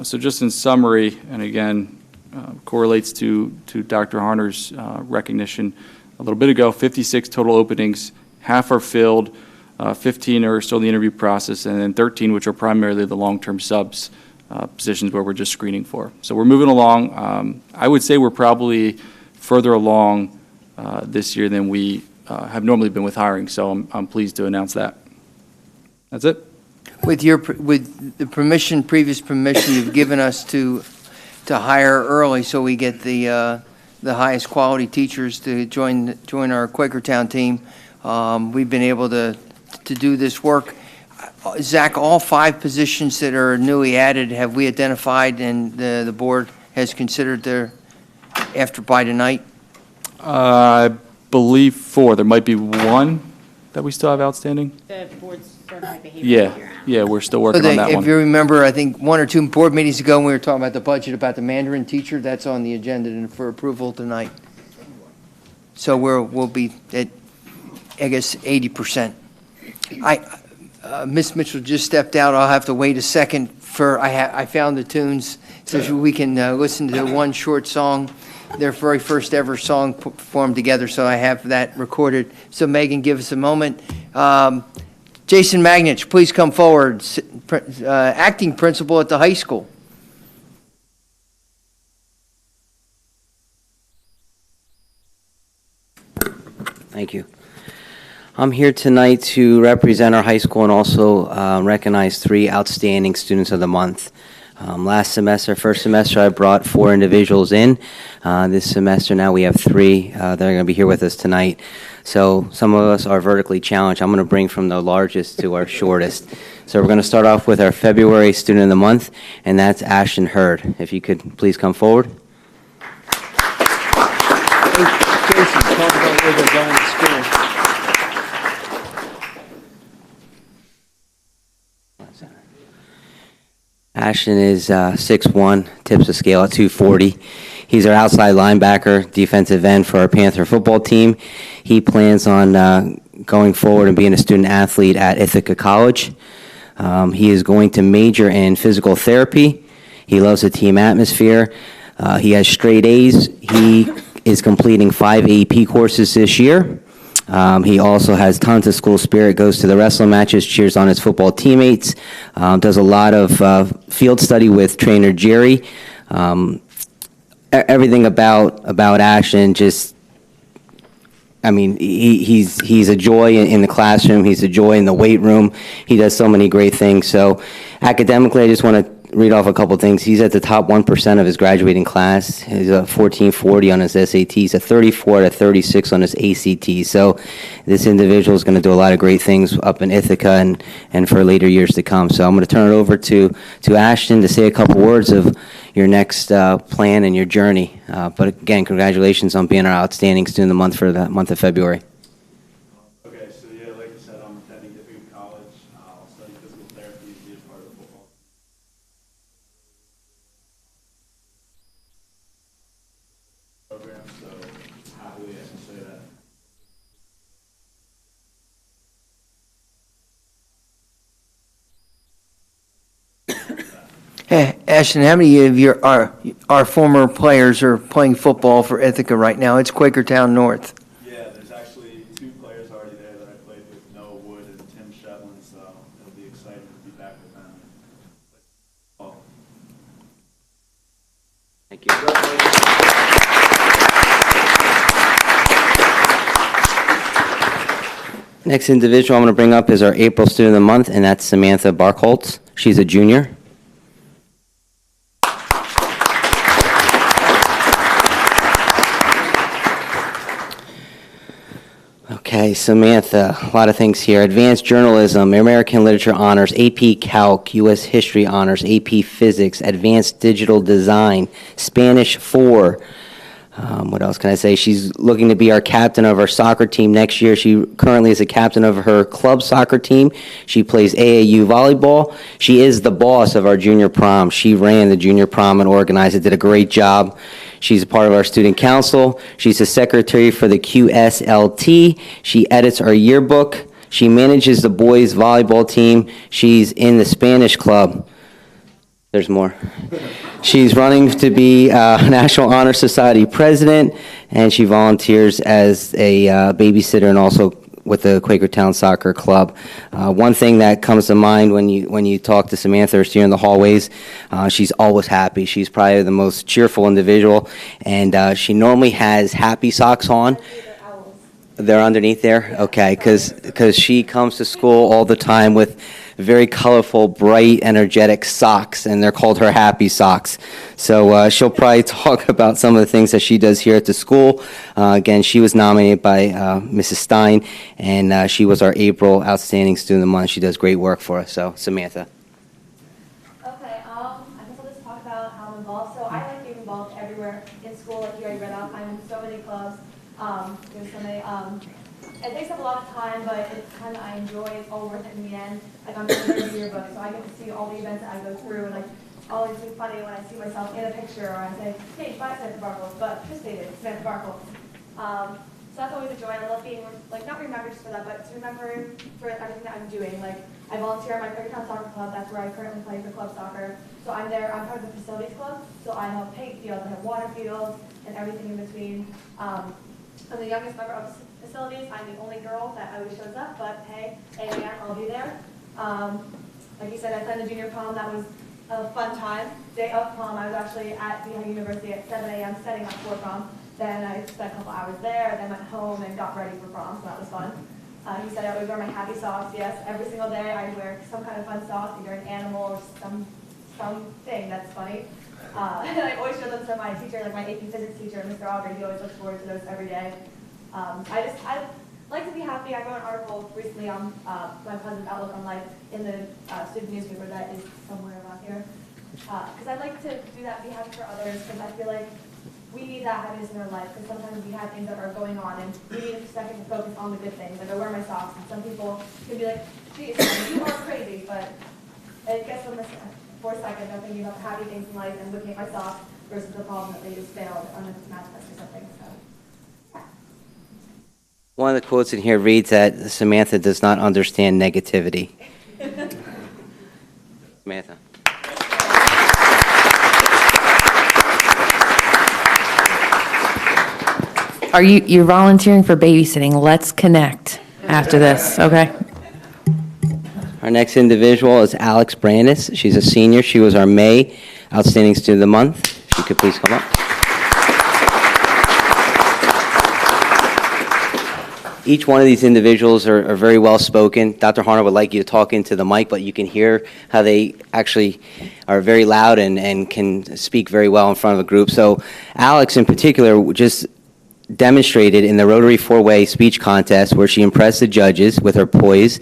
So just in summary, and again, correlates to Dr. Harner's recognition a little bit ago, 56 total openings, half are filled, 15 are still in the interview process, and then 13, which are primarily the long-term subs positions where we're just screening for. So we're moving along. I would say we're probably further along this year than we have normally been with hiring, so I'm pleased to announce that. That's it. With the previous permission you've given us to hire early so we get the highest quality teachers to join our Quakertown team, we've been able to do this work. Zach, all 5 positions that are newly added, have we identified and the board has considered after by tonight? I believe 4. There might be 1 that we still have outstanding. The board's certified behavior. Yeah, we're still working on that one. If you remember, I think 1 or 2 board meetings ago, when we were talking about the budget, about the Mandarin teacher, that's on the agenda for approval tonight. So we'll be at, I guess, 80%. Ms. Mitchell just stepped out. I'll have to wait a second for, I found the tunes so we can listen to one short song, their very first ever song performed together, so I have that recorded. So Megan, give us a moment. Jason Magnich, please come forward, acting principal at the high school. Thank you. I'm here tonight to represent our high school and also recognize 3 outstanding students of the month. First semester, I brought 4 individuals in. This semester now we have 3 that are going to be here with us tonight. So some of us are vertically challenged. I'm going to bring from the largest to our shortest. So we're going to start off with our February student of the month, and that's Ashton Hurd. If you could please come forward. Jason, talk about where they're going to school. Ashton is 6'1", tips the scale at 240. He's our outside linebacker, defensive end for our Panther football team. He plans on going forward and being a student athlete at Ithaca College. He is going to major in physical therapy. He loves the team atmosphere. He has straight A's. He is completing 5 AP courses this year. He also has tons of school spirit, goes to the wrestling matches, cheers on his football teammates, does a lot of field study with trainer Jerry. Everything about Ashton, just, I mean, he's a joy in the classroom. He's a joy in the weight room. He does so many great things. So academically, I just want to read off a couple things. He's at the top 1% of his graduating class. He's a 1440 on his SATs, a 34 out of 36 on his ACT. So this individual is going to do a lot of great things up in Ithaca and for later years to come. So I'm going to turn it over to Ashton to say a couple words of your next plan and your journey. But again, congratulations on being our outstanding student of the month for the month of February. Okay, so yeah, like you said, I'm attending Ithaca College. I'll study physical therapy, be a part of the football program, so happily I can say that. Hey, Ashton, how many of our former players are playing football for Ithaca right now? It's Quakertown North. Yeah, there's actually 2 players already there that I played with, Noah Wood and Tim Shetland, so it'll be exciting to be back with them. Oh. Thank you. Next individual I'm going to bring up is our April student of the month, and that's Samantha Barkholtz. She's a junior. Okay, Samantha, a lot of things here. Advanced Journalism, American Literature Honors, AP Calc, U.S. History Honors, AP Physics, Advanced Digital Design, Spanish 4. What else can I say? She's looking to be our captain of our soccer team next year. She currently is a captain of her club soccer team. She plays AAU volleyball. She is the boss of our junior prom. She ran the junior prom and organized it, did a great job. She's a part of our student council. She's a secretary for the QSLT. She edits our yearbook. She manages the boys volleyball team. She's in the Spanish club. There's more. She's running to be National Honor Society president, and she volunteers as a babysitter and also with the Quakertown Soccer Club. One thing that comes to mind when you talk to Samantha or see her in the hallways, she's always happy. She's probably the most cheerful individual, and she normally has happy socks on. They're underneath there? Okay, because she comes to school all the time with very colorful, bright, energetic socks, and they're called her happy socks. So she'll probably talk about some of the things that she does here at the school. Again, she was nominated by Mrs. Stein, and she was our April Outstanding Student of the Month. She does great work for us. So, Samantha. Okay, I guess I'll just talk about how I'm involved. So I like being involved everywhere in school, like you already read off. I'm in so many clubs. There's so many, it takes up a lot of time, but it's kind of, I enjoy it. It's all worth it in the end. Like I'm in the yearbook, so I get to see all the events that I go through, and like, always it's funny when I see myself in a picture, or I say, hey, bye Samantha Barkle, but participated, Samantha Barkle. So that's always a joy. I love being, like, not remembered just for that, but to remember for everything that I'm doing. Like, I volunteer at my Quakertown Soccer Club. That's where I currently play for club soccer. So I'm there. I'm part of the facilities club. So I help paint fields, I have water fields, and everything in between. I'm the youngest member of facilities. I'm the only girl that always shows up, but hey, 8 a.m. I'll be there. Like you said, I planned the junior prom. That was a fun time. Day of prom, I was actually at Lehigh University at 7 a.m. setting up for prom. Then I spent a couple hours there, then went home and got ready for prom, so that was fun. He said I would wear my happy socks. Yes, every single day I wear some kind of fun socks, either an animal or something that's funny. And I always show them to my teacher, like my AP physics teacher, Mr. Auger. He always looks forward to those every day. I like to be happy. I wrote an article recently on my positive outlook on life in the student newspaper that is somewhere around here. Because I'd like to do that, be happy for others, because I feel like we need that happiness in our life, because sometimes we have things that are going on, and we need a second to focus on the good things. Like I wear my socks, and some people can be like, geez, you are crazy, but I guess for a second I'm thinking about the happy things in life and looking at my socks versus the problem that they just failed on a math test or something. So. One of the quotes in here reads that Samantha does not understand negativity. Samantha. You're volunteering for babysitting. Let's connect after this, okay? Our next individual is Alex Brandis. She's a senior. She was our May Outstanding Student of the Month. If you could please come up. Each one of these individuals are very well spoken. Dr. Harner would like you to talk into the mic, but you can hear how they actually are very loud and can speak very well in front of a group. So Alex in particular just demonstrated in the Rotary Four-Way Speech Contest where she impressed the judges with her poise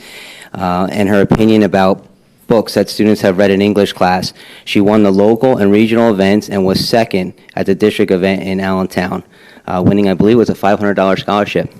and her opinion about books that students have read in English class. She won the local and regional events and was second at the district event in Allentown, winning, I believe, was a $500 scholarship.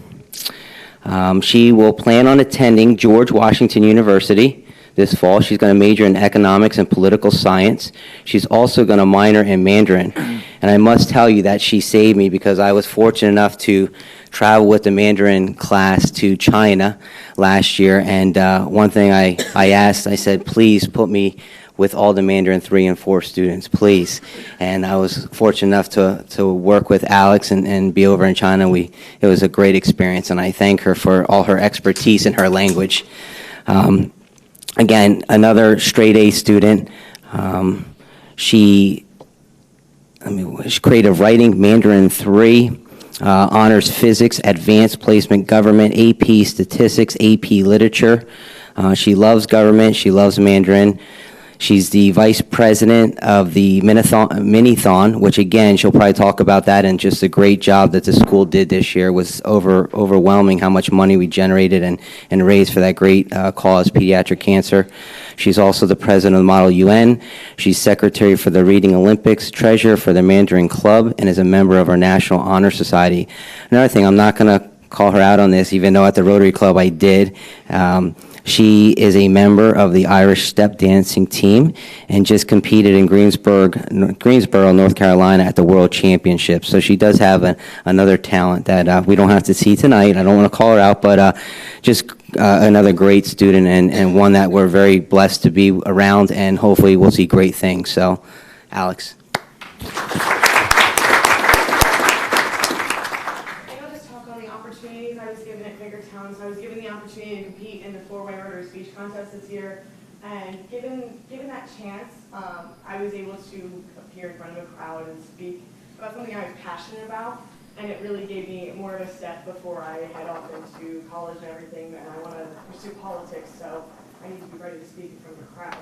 She will plan on attending George Washington University this fall. She's going to major in economics and political science. She's also going to minor in Mandarin. And I must tell you that she saved me because I was fortunate enough to travel with the Mandarin class to China last year. And one thing I asked, I said, please put me with all the Mandarin 3 and 4 students, please. And I was fortunate enough to work with Alex and be over in China. It was a great experience, and I thank her for all her expertise in her language. Again, another straight A student. She creative writing, Mandarin 3, honors physics, advanced placement government, AP statistics, AP literature. She loves government. She loves Mandarin. She's the vice president of the Minithon, which again, she'll probably talk about that, and just a great job that the school did this year. Was overwhelming how much money we generated and raised for that great cause, pediatric cancer. She's also the president of the Model UN. She's secretary for the Reading Olympics, treasurer for the Mandarin Club, and is a member of our National Honor Society. Another thing, I'm not going to call her out on this, even though at the Rotary Club I did. She is a member of the Irish step dancing team and just competed in Greensboro, North Carolina at the World Championships. So she does have another talent that we don't have to see tonight. I don't want to call her out, but just another great student and one that we're very blessed to be around, and hopefully we'll see great things. So, Alex. So I was given the opportunity to compete in the four-way Rotary speech contest this year, and given that chance, I was able to appear in front of a crowd and speak about something I was passionate about, and it really gave me more of a step before I head off into college and everything, and I want to pursue politics, so I need to be ready to speak in front of a crowd.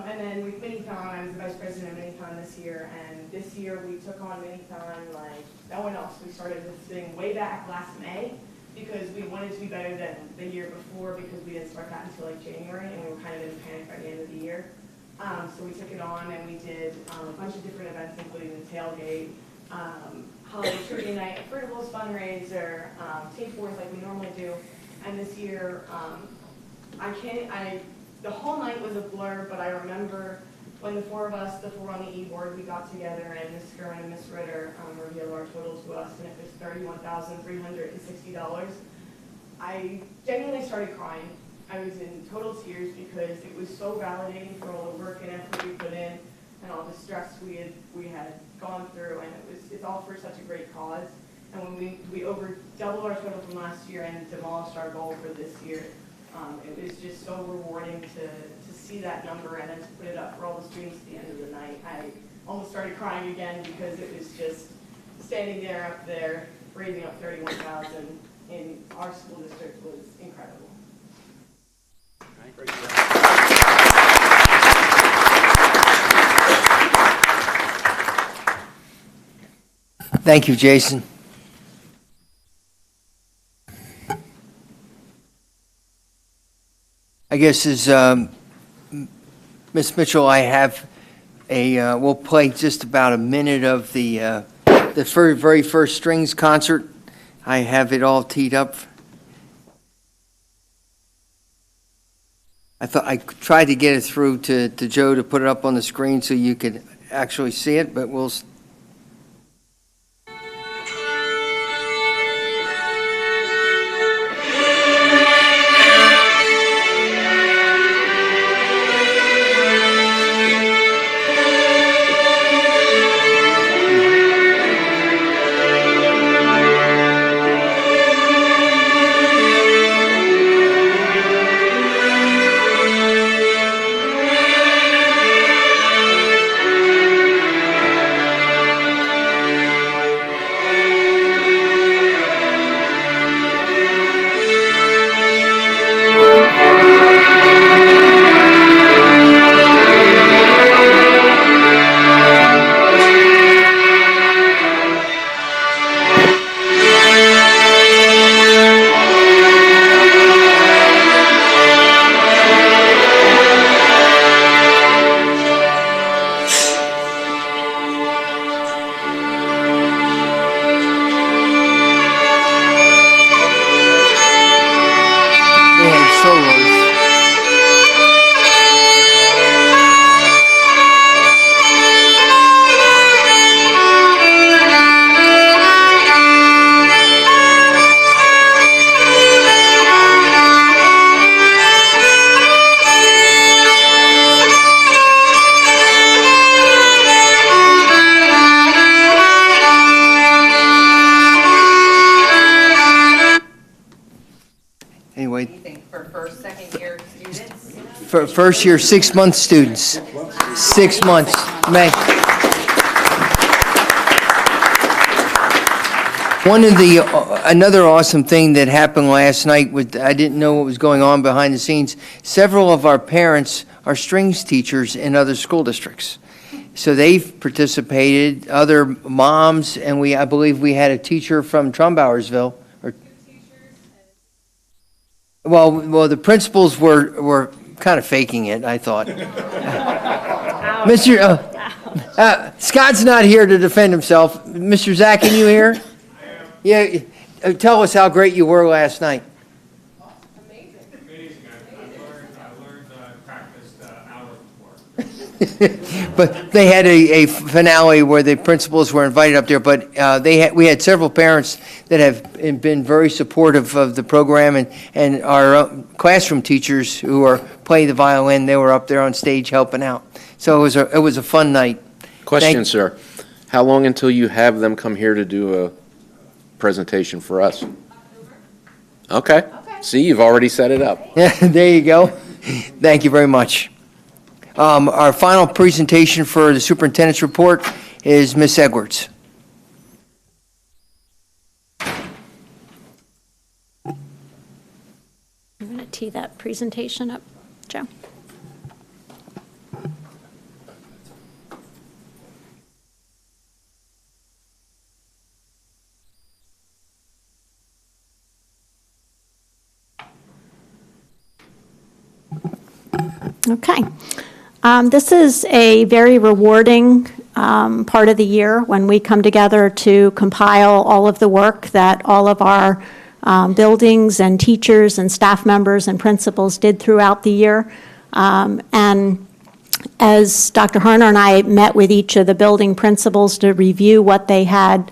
And then with Minithon, I was the vice president of Minithon this year, and this year we took on Minithon like no one else. We started this thing way back last May, because we wanted to be better than the year before, because we didn't start that until like January, and we were kind of in panic by the end of the year. So we took it on, and we did a bunch of different events, including the tailgate, holiday trivia night, Fruitables fundraiser, tape wars like we normally do. And this year, the whole night was a blur, but I remember when the four of us, the four on the e-board, we got together, and Ms. Gerwin and Ms. Ritter revealed our total to us, and it was $31,360. I genuinely started crying. I was in total tears because it was so validating for all the work and effort we put in and all the stress we had gone through, and it's all for such a great cause. And when we over doubled our total from last year and demolished our goal for this year, it was just so rewarding to see that number and then to put it up for all the students at the end of the night. I almost started crying again because it was just standing there up there, raising up 31,000 in our school district was incredible. Thank you, Jason. I guess as Ms. Mitchell, I have we'll play just about a minute of the very first strings concert. I have it all teed up. I tried to get it through to Joe to put it up on the screen so you could actually see it, but we'll. For first year, 6 month students. 6 months. Another awesome thing that happened last night was I didn't know what was going on behind the scenes. Several of our parents are strings teachers in other school districts. So they've participated, other moms, and I believe we had a teacher from Trumbowersville. Well, the principals were kind of faking it, I thought. Scott's not here to defend himself. Mr. Zach, can you hear? Yeah. Tell us how great you were last night. Amazing. I learned practiced hours before. But they had a finale where the principals were invited up there. But we had several parents that have been very supportive of the program, and our classroom teachers who are playing the violin, they were up there on stage helping out. So it was a fun night. Question, sir. How long until you have them come here to do a presentation for us? Okay. See, you've already set it up. Yeah, there you go. Thank you very much. Our final presentation for the superintendent's report is Ms. Edwards. I'm going to tee that presentation up, Joe. Okay. This is a very rewarding part of the year when we come together to compile all of the work that all of our buildings and teachers and staff members and principals did throughout the year. And as Dr. Harner and I met with each of the building principals to review what they had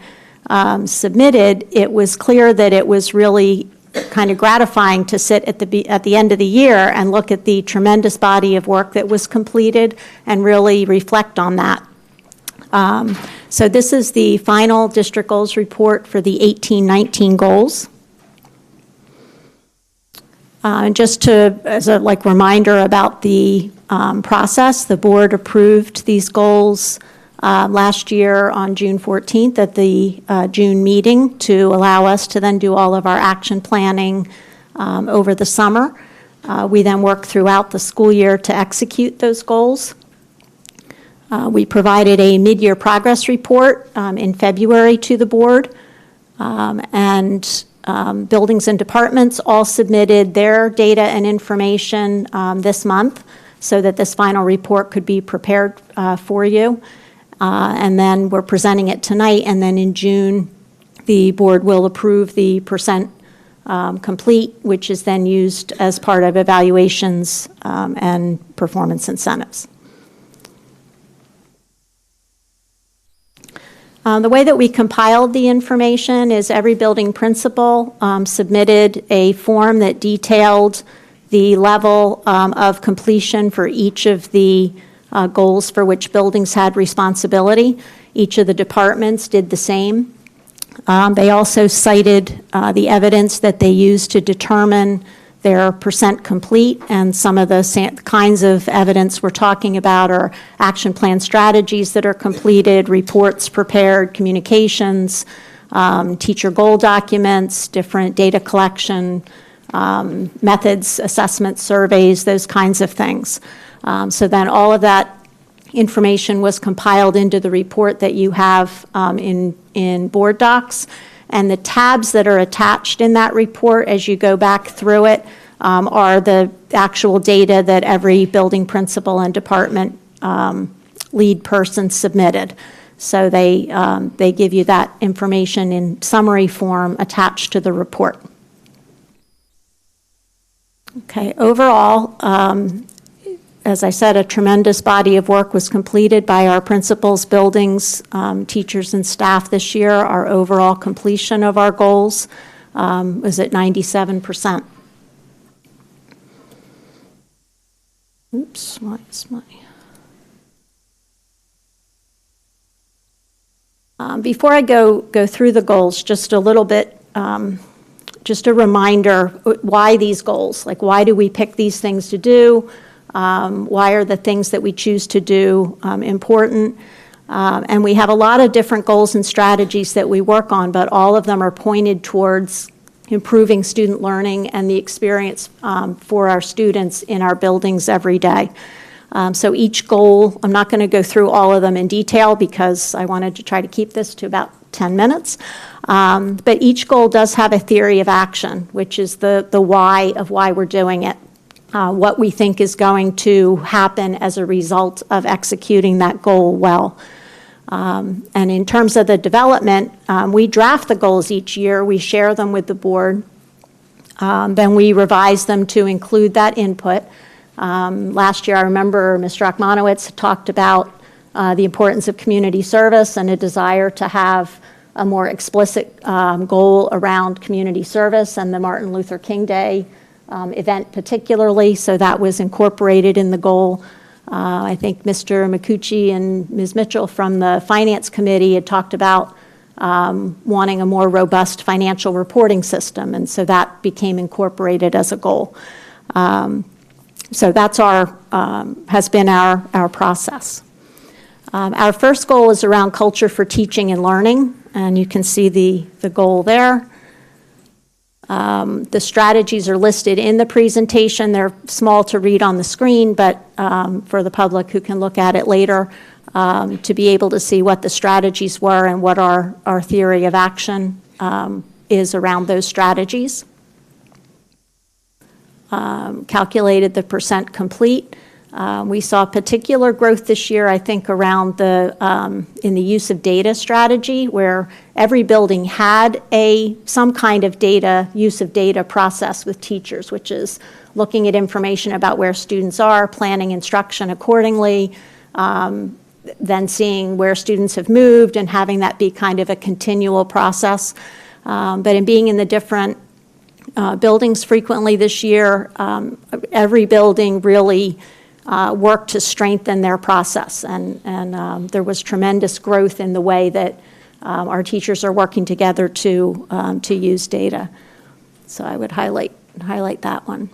submitted, it was clear that it was really kind of gratifying to sit at the end of the year and look at the tremendous body of work that was completed and really reflect on that. So this is the final district goals report for the 18-19 goals. Just to, as a reminder about the process, the board approved these goals last year on June 14th at the June meeting to allow us to then do all of our action planning over the summer. We then work throughout the school year to execute those goals. We provided a mid-year progress report in February to the board, and buildings and departments all submitted their data and information this month so that this final report could be prepared for you. And then we're presenting it tonight, and then in June, the board will approve the percent complete, which is then used as part of evaluations and performance incentives. The way that we compiled the information is every building principal submitted a form that detailed the level of completion for each of the goals for which buildings had responsibility. Each of the departments did the same. They also cited the evidence that they used to determine their percent complete, and some of the kinds of evidence we're talking about are action plan strategies that are completed, reports prepared, communications, teacher goal documents, different data collection methods, assessment surveys, those kinds of things. So then all of that information was compiled into the report that you have in board docs. And the tabs that are attached in that report as you go back through it are the actual data that every building principal and department lead person submitted. So they give you that information in summary form attached to the report. Okay, overall, as I said, a tremendous body of work was completed by our principals, buildings, teachers, and staff this year. Our overall completion of our goals was at 97%. Oops, what's my... Before I go through the goals, just a little bit, just a reminder, why these goals? Like, why do we pick these things to do? Why are the things that we choose to do important? And we have a lot of different goals and strategies that we work on, but all of them are pointed towards improving student learning and the experience for our students in our buildings every day. So each goal, I'm not going to go through all of them in detail because I wanted to try to keep this to about 10 minutes. But each goal does have a theory of action, which is the why of why we're doing it. What we think is going to happen as a result of executing that goal well. And in terms of the development, we draft the goals each year, we share them with the board, then we revise them to include that input. Last year, I remember Mr. Achmanowitz talked about the importance of community service and a desire to have a more explicit goal around community service and the Martin Luther King Day event particularly, so that was incorporated in the goal. I think Mr. McCucci and Ms. Mitchell from the Finance Committee had talked about wanting a more robust financial reporting system, and so that became incorporated as a goal. So that's has been our process. Our first goal is around culture for teaching and learning, and you can see the goal there. The strategies are listed in the presentation. They're small to read on the screen, but for the public who can look at it later, to be able to see what the strategies were and what our theory of action is around those strategies. Calculated the percent complete. We saw particular growth this year, I think, around in the use of data strategy, where every building had some kind of use of data process with teachers, which is looking at information about where students are, planning instruction accordingly, then seeing where students have moved and having that be kind of a continual process. But in being in the different buildings frequently this year, every building really work to strengthen their process. And there was tremendous growth in the way that our teachers are working together to use data. So I would highlight that one.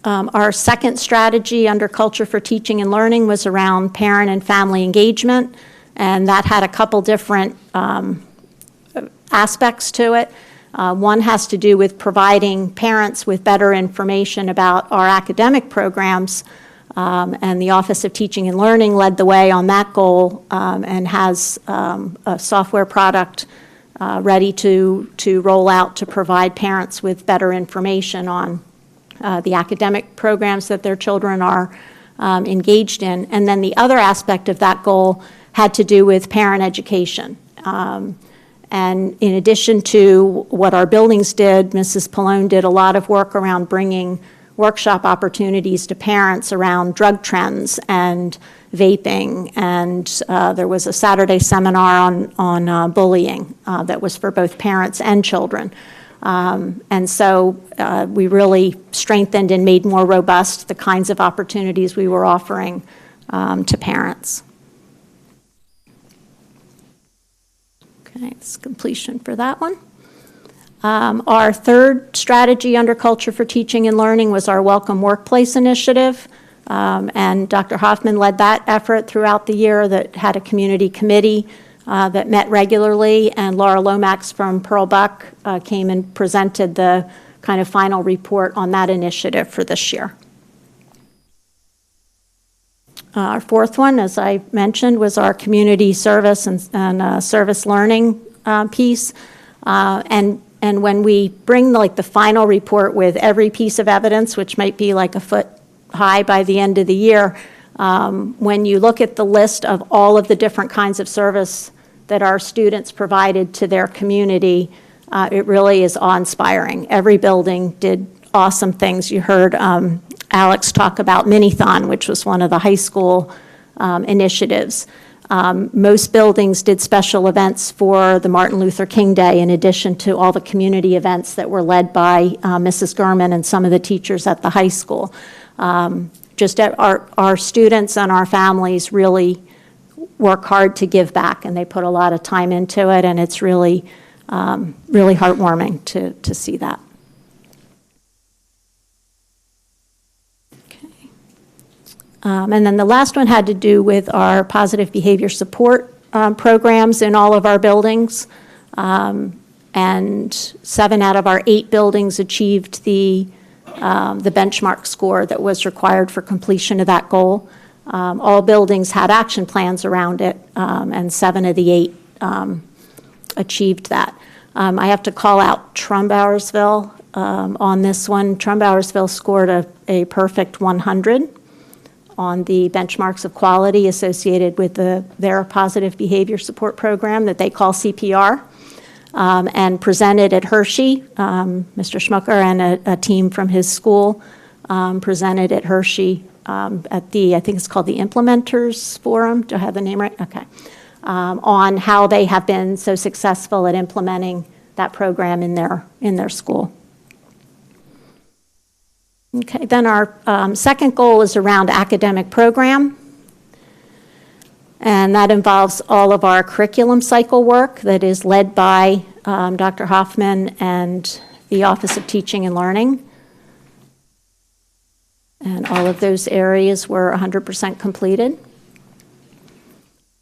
Our second strategy under Culture for Teaching and Learning was around parent and family engagement, and that had a couple different aspects to it. One has to do with providing parents with better information about our academic programs, and the Office of Teaching and Learning led the way on that goal and has a software product ready to roll out to provide parents with better information on the academic programs that their children are engaged in. And then the other aspect of that goal had to do with parent education. And in addition to what our buildings did, Mrs. Pallone did a lot of work around bringing workshop opportunities to parents around drug trends and vaping, and there was a Saturday seminar on bullying that was for both parents and children. And so we really strengthened and made more robust the kinds of opportunities we were offering to parents. Okay, it's completion for that one. Our third strategy under Culture for Teaching and Learning was our Welcome Workplace initiative. And Dr. Hoffman led that effort throughout the year that had a community committee that met regularly, and Laura Lomax from Pearl Buck came and presented the kind of final report on that initiative for this year. Our fourth one, as I mentioned, was our community service and service learning piece. And when we bring the final report with every piece of evidence, which might be like a foot high by the end of the year, when you look at the list of all of the different kinds of service that our students provided to their community, it really is awe-inspiring. Every building did awesome things. You heard Alex talk about Minithon, which was one of the high school initiatives. Most buildings did special events for the Martin Luther King Day, in addition to all the community events that were led by Mrs. Gurman and some of the teachers at the high school. Just our students and our families really work hard to give back, and they put a lot of time into it, and it's really, really heartwarming to see that. And then the last one had to do with our positive behavior support programs in all of our buildings. And 7 out of our 8 buildings achieved the benchmark score that was required for completion of that goal. All buildings had action plans around it, and 7 of the 8 achieved that. I have to call out Trumbowersville on this one. Trumbowersville scored a perfect 100 on the benchmarks of quality associated with their positive behavior support program that they call CPR, and presented at Hershey. Mr. Schmucker and a team from his school presented at Hershey at I think it's called the Implementers Forum. Do I have the name right? Okay. On how they have been so successful at implementing that program in their school. Okay, then our second goal is around academic program, and that involves all of our curriculum cycle work that is led by Dr. Hoffman and the Office of Teaching and Learning. And all of those areas were 100% completed.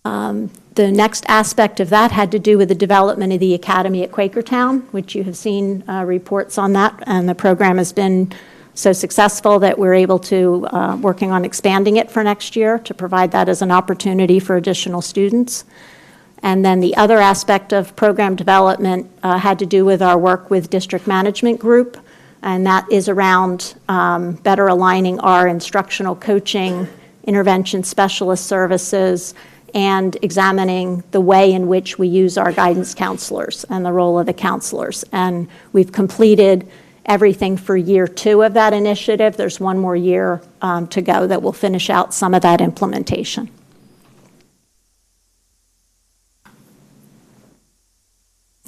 The next aspect of that had to do with the development of the Academy at Quakertown, which you have seen reports on that, and the program has been so successful that we're able to, working on expanding it for next year to provide that as an opportunity for additional students. And then the other aspect of program development had to do with our work with District Management Group, and that is around better aligning our instructional coaching, intervention specialist services, and examining the way in which we use our guidance counselors and the role of the counselors. And we've completed everything for year 2 of that initiative. There's one more year to go that will finish out some of that implementation.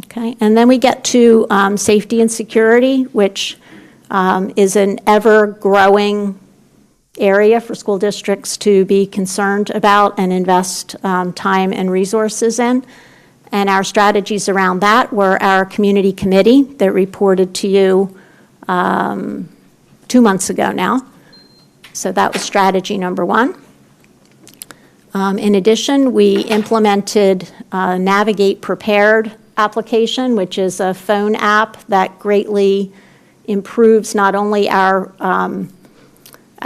Okay, and then we get to safety and security, which is an ever-growing area for school districts to be concerned about and invest time and resources in. And our strategies around that were our community committee that reported to you 2 months ago now. So that was strategy number one. In addition, we implemented Navigate Prepared application, which is a phone app that greatly improves not only our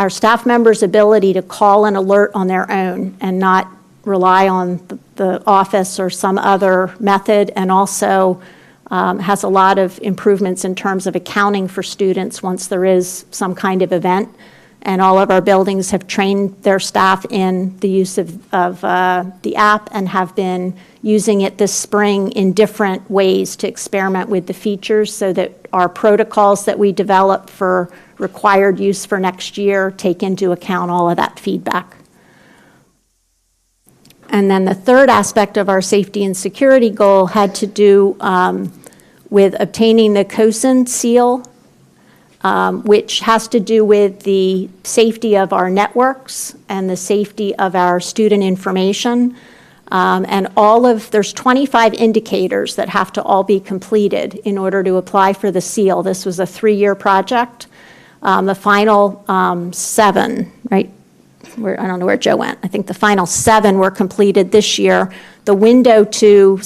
staff members' ability to call an alert on their own and not rely on the office or some other method, and also has a lot of improvements in terms of accounting for students once there is some kind of event. And all of our buildings have trained their staff in the use of the app and have been using it this spring in different ways to experiment with the features so that our protocols that we develop for required use for next year take into account all of that feedback. And then the third aspect of our safety and security goal had to do with obtaining the COSIN seal, which has to do with the safety of our networks and the safety of our student information. And there's 25 indicators that have to all be completed in order to apply for the seal. This was a 3-year project. The final 7, right? I don't know where Joe went. I think the final 7 were completed this year. The window to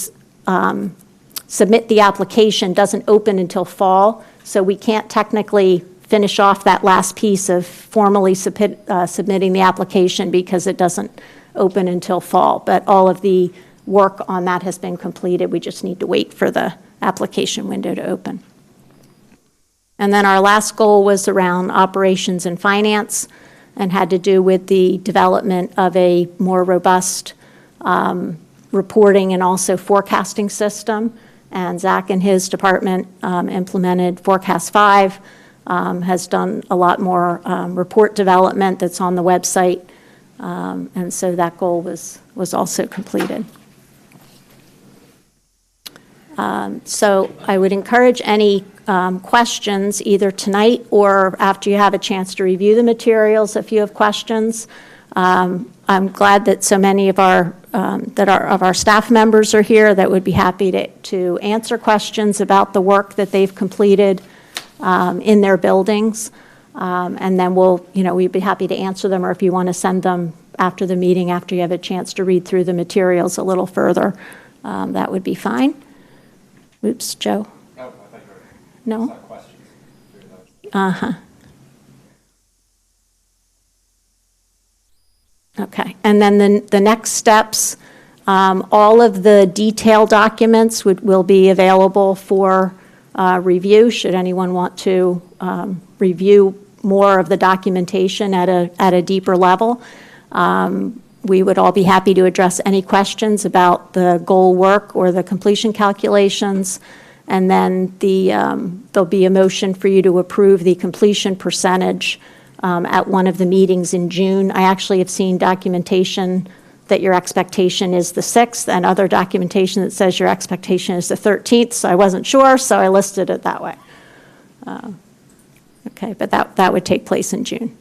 submit the application doesn't open until fall, so we can't technically finish off that last piece of formally submitting the application because it doesn't open until fall. But all of the work on that has been completed. We just need to wait for the application window to open. And then our last goal was around operations and finance and had to do with the development of a more robust reporting and also forecasting system. And Zach and his department implemented Forecast 5, has done a lot more report development that's on the website. And so that goal was also completed. So I would encourage any questions either tonight or after you have a chance to review the materials if you have questions. I'm glad that so many of our staff members are here that would be happy to answer questions about the work that they've completed in their buildings. And then we'd be happy to answer them, or if you want to send them after the meeting, after you have a chance to read through the materials a little further, that would be fine. Oops, Joe? Oh, I thought you were. No? Questions. Uh-huh. Okay, and then the next steps, all of the detailed documents will be available for review, should anyone want to review more of the documentation at a deeper level. We would all be happy to address any questions about the goal work or the completion calculations. And then there'll be a motion for you to approve the completion percentage at one of the meetings in June. I actually have seen documentation that your expectation is the 6th and other documentation that says your expectation is the 13th, so I wasn't sure, so I listed it that way. Okay, but that would take place in June.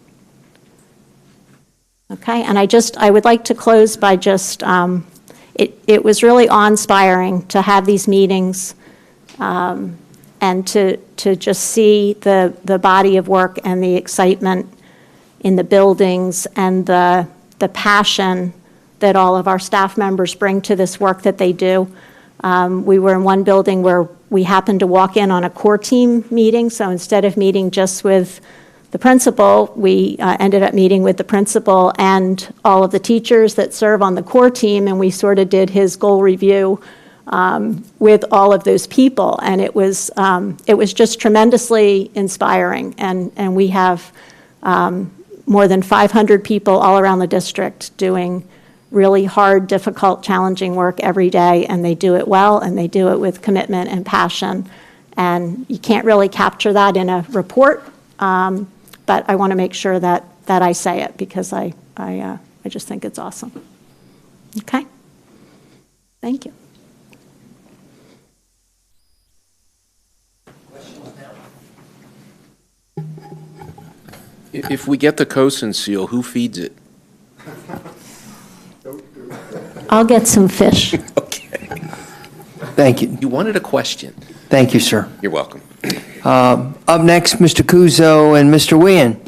Okay, and I would like to close by just, it was really awe-inspiring to have these meetings and to just see the body of work and the excitement in the buildings and the passion that all of our staff members bring to this work that they do. We were in one building where we happened to walk in on a core team meeting, so instead of meeting just with the principal, we ended up meeting with the principal and all of the teachers that serve on the core team, and we sort of did his goal review with all of those people, and it was just tremendously inspiring. And we have more than 500 people all around the district doing really hard, difficult, challenging work every day, and they do it well, and they do it with commitment and passion. And you can't really capture that in a report, but I want to make sure that I say it because I just think it's awesome. Okay? Thank you. If we get the cosin seal, who feeds it? I'll get some fish. Thank you. You wanted a question. Thank you, sir. You're welcome. Up next, Mr. Kuzo and Mr. Wien.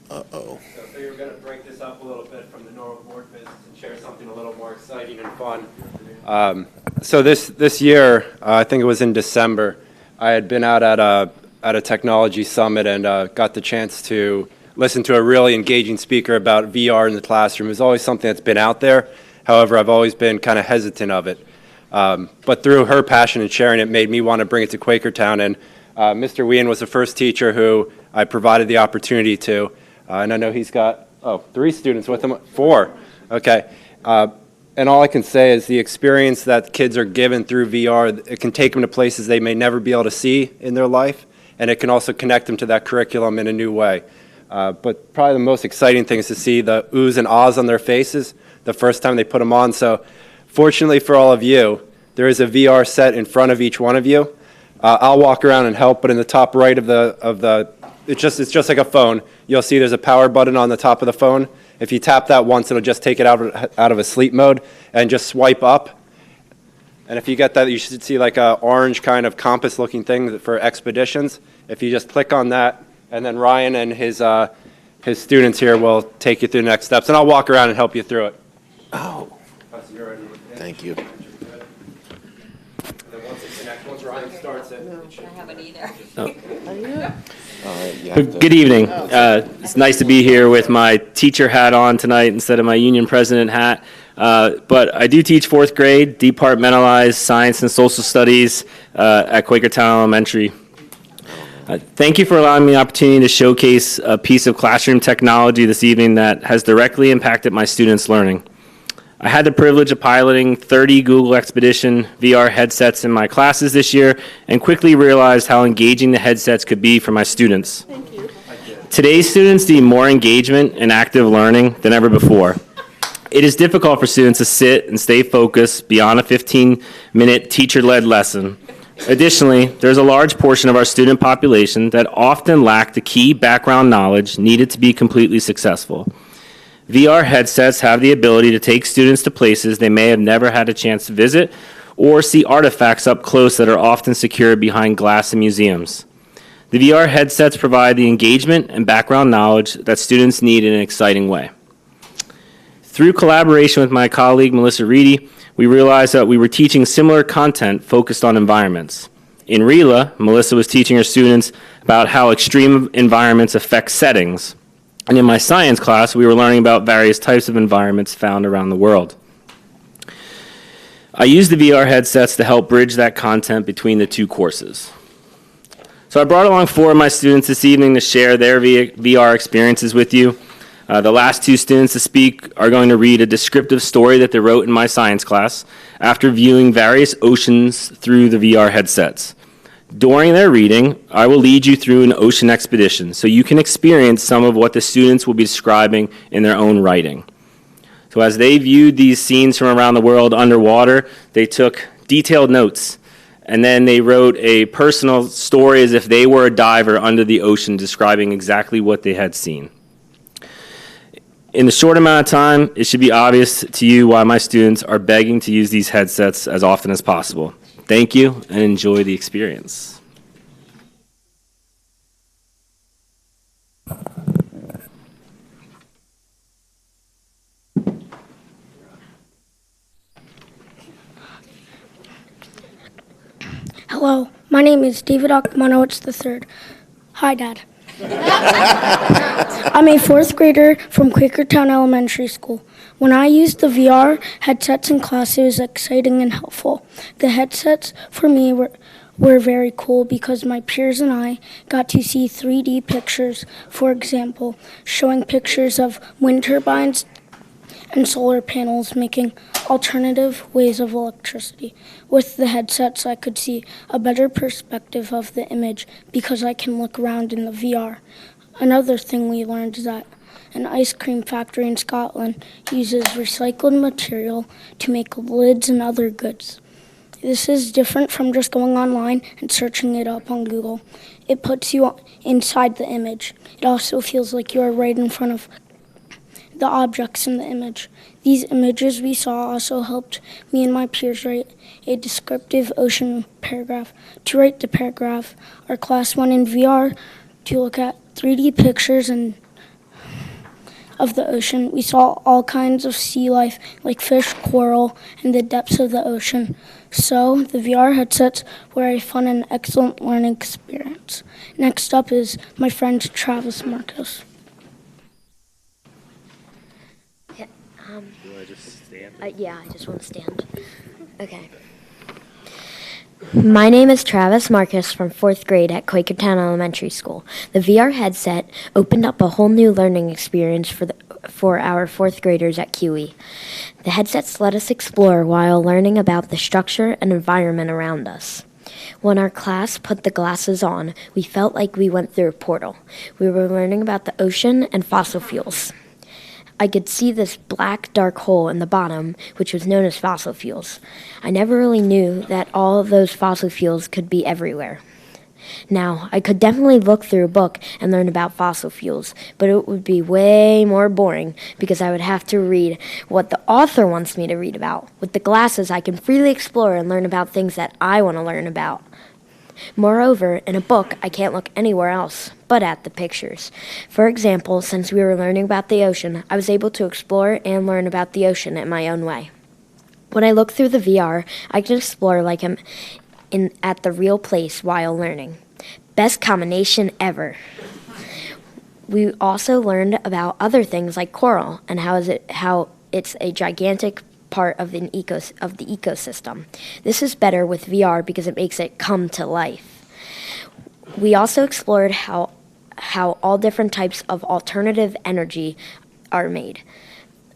Uh-oh. So I figure we're going to break this up a little bit from the normal board business and share something a little more exciting and fun. So this year, I think it was in December, I had been out at a technology summit and got the chance to listen to a really engaging speaker about VR in the classroom. It's always something that's been out there. However, I've always been kind of hesitant of it. But through her passion and sharing it made me want to bring it to Quakertown. And Mr. Wien was the first teacher who I provided the opportunity to. And I know he's got, 3 students with him, 4. Okay. And all I can say is the experience that kids are given through VR, it can take them to places they may never be able to see in their life. And it can also connect them to that curriculum in a new way. But probably the most exciting thing is to see the oohs and ahs on their faces the first time they put them on. So fortunately for all of you, there is a VR set in front of each one of you. I'll walk around and help, but in the top right of the it's just like a phone. You'll see there's a power button on the top of the phone. If you tap that once, it'll just take it out of a sleep mode and just swipe up. And if you get that, you should see like a orange kind of compass-looking thing for expeditions. If you just click on that, and then Ryan and his students here will take you through the next steps, and I'll walk around and help you through it. Oh. Thank you. And then once Ryan starts it, I haven't either. Good evening. It's nice to be here with my teacher hat on tonight instead of my union president hat. But I do teach 4th grade, departmentalized science and social studies at Quakertown Elementary. Thank you for allowing me the opportunity to showcase a piece of classroom technology this evening that has directly impacted my students' learning. I had the privilege of piloting 30 Google Expedition VR headsets in my classes this year and quickly realized how engaging the headsets could be for my students. Thank you. Today's students need more engagement and active learning than ever before. It is difficult for students to sit and stay focused beyond a 15-minute teacher-led lesson. Additionally, there's a large portion of our student population that often lack the key background knowledge needed to be completely successful. VR headsets have the ability to take students to places they may have never had a chance to visit or see artifacts up close that are often secured behind glass in museums. The VR headsets provide the engagement and background knowledge that students need in an exciting way. Through collaboration with my colleague Melissa Reedy, we realized that we were teaching similar content focused on environments. In RELA, Melissa was teaching her students about how extreme environments affect settings. And in my science class, we were learning about various types of environments found around the world. I used the VR headsets to help bridge that content between the 2 courses. So I brought along 4 of my students this evening to share their VR experiences with you. The last 2 students to speak are going to read a descriptive story that they wrote in my science class after viewing various oceans through the VR headsets. During their reading, I will lead you through an ocean expedition so you can experience some of what the students will be describing in their own writing. So as they viewed these scenes from around the world underwater, they took detailed notes, and then they wrote a personal story as if they were a diver under the ocean describing exactly what they had seen. In the short amount of time, it should be obvious to you why my students are begging to use these headsets as often as possible. Thank you, and enjoy the experience. Hello, my name is David Akmanowicz III. Hi, Dad. I'm a 4th grader from Quakertown Elementary School. When I used the VR headsets in class, it was exciting and helpful. The headsets for me were very cool because my peers and I got to see 3D pictures, for example, showing pictures of wind turbines and solar panels making alternative ways of electricity. With the headsets, I could see a better perspective of the image because I can look around in the VR. Another thing we learned is that an ice cream factory in Scotland uses recycled material to make lids and other goods. This is different from just going online and searching it up on Google. It puts you inside the image. It also feels like you are right in front of the objects in the image. These images we saw also helped me and my peers write a descriptive ocean paragraph. To write the paragraph, our class went in VR to look at 3D pictures of the ocean. We saw all kinds of sea life like fish, coral, and the depths of the ocean. So the VR headsets were a fun and excellent learning experience. Next up is my friend Travis Marcos. Yeah, I just want to stand. Okay. My name is Travis Marcus from 4th grade at Quakertown Elementary School. The VR headset opened up a whole new learning experience for our 4th graders at QE. The headsets let us explore while learning about the structure and environment around us. When our class put the glasses on, we felt like we went through a portal. We were learning about the ocean and fossil fuels. I could see this black, dark hole in the bottom, which was known as fossil fuels. I never really knew that all of those fossil fuels could be everywhere. Now, I could definitely look through a book and learn about fossil fuels, but it would be way more boring because I would have to read what the author wants me to read about. With the glasses, I can freely explore and learn about things that I want to learn about. Moreover, in a book, I can't look anywhere else but at the pictures. For example, since we were learning about the ocean, I was able to explore and learn about the ocean in my own way. When I look through the VR, I can explore like I'm at the real place while learning. Best combination ever. We also learned about other things like coral and how it's a gigantic part of the ecosystem. This is better with VR because it makes it come to life. We also explored how all different types of alternative energy are made.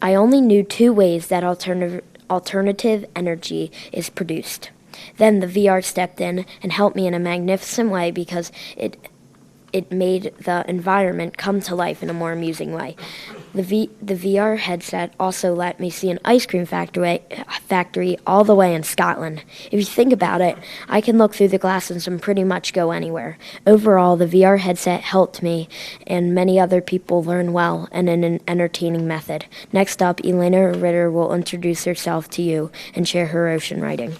I only knew 2 ways that alternative energy is produced. Then the VR stepped in and helped me in a magnificent way because it made the environment come to life in a more amusing way. The VR headset also let me see an ice cream factory all the way in Scotland. If you think about it, I can look through the glasses and pretty much go anywhere. Overall, the VR headset helped me and many other people learn well and in an entertaining method. Next up, Elena Ritter will introduce herself to you and share her ocean writing.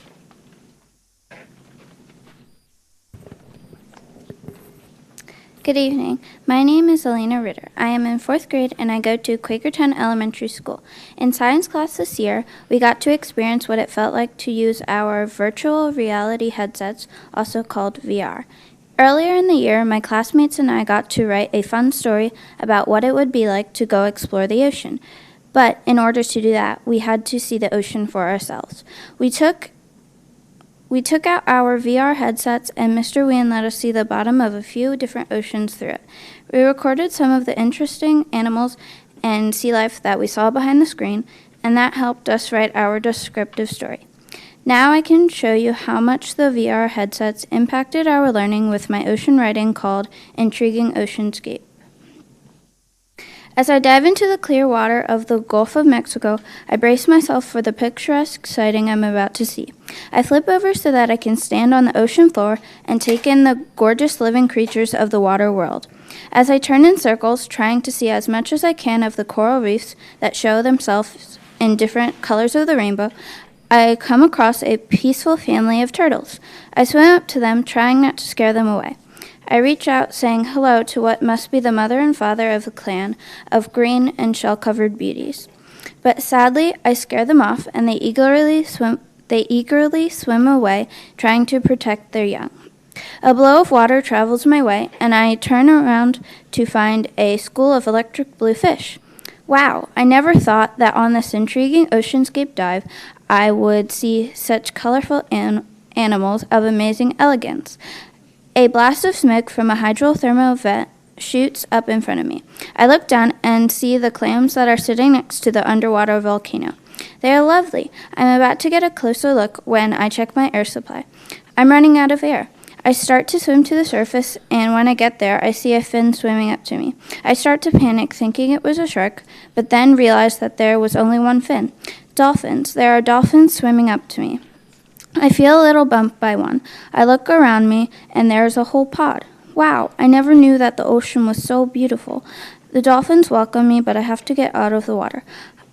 Good evening. My name is Elena Ritter. I am in 4th grade and I go to Quakertown Elementary School. In science class this year, we got to experience what it felt like to use our virtual reality headsets, also called VR. Earlier in the year, my classmates and I got to write a fun story about what it would be like to go explore the ocean. But in order to do that, we had to see the ocean for ourselves. We took out our VR headsets and Mr. Wien let us see the bottom of a few different oceans through it. We recorded some of the interesting animals and sea life that we saw behind the screen, and that helped us write our descriptive story. Now I can show you how much the VR headsets impacted our learning with my ocean writing called Intriguing Oceanscape. As I dive into the clear water of the Gulf of Mexico, I brace myself for the picturesque sighting I'm about to see. I flip over so that I can stand on the ocean floor and take in the gorgeous living creatures of the water world. As I turn in circles, trying to see as much as I can of the coral reefs that show themselves in different colors of the rainbow, I come across a peaceful family of turtles. I swim up to them, trying not to scare them away. I reach out, saying hello to what must be the mother and father of a clan of green and shell-covered beauties. But sadly, I scare them off, and they eagerly swim away, trying to protect their young. A blow of water travels my way, and I turn around to find a school of electric blue fish. Wow, I never thought that on this intriguing oceanscape dive, I would see such colorful animals of amazing elegance. A blast of smoke from a hydrothermal vent shoots up in front of me. I look down and see the clams that are sitting next to the underwater volcano. They are lovely. I'm about to get a closer look when I check my air supply. I'm running out of air. I start to swim to the surface, and when I get there, I see a fin swimming up to me. I start to panic, thinking it was a shark, but then realize that there was only one fin. Dolphins. There are dolphins swimming up to me. I feel a little bumped by one. I look around me, and there's a whole pod. Wow, I never knew that the ocean was so beautiful. The dolphins welcome me, but I have to get out of the water.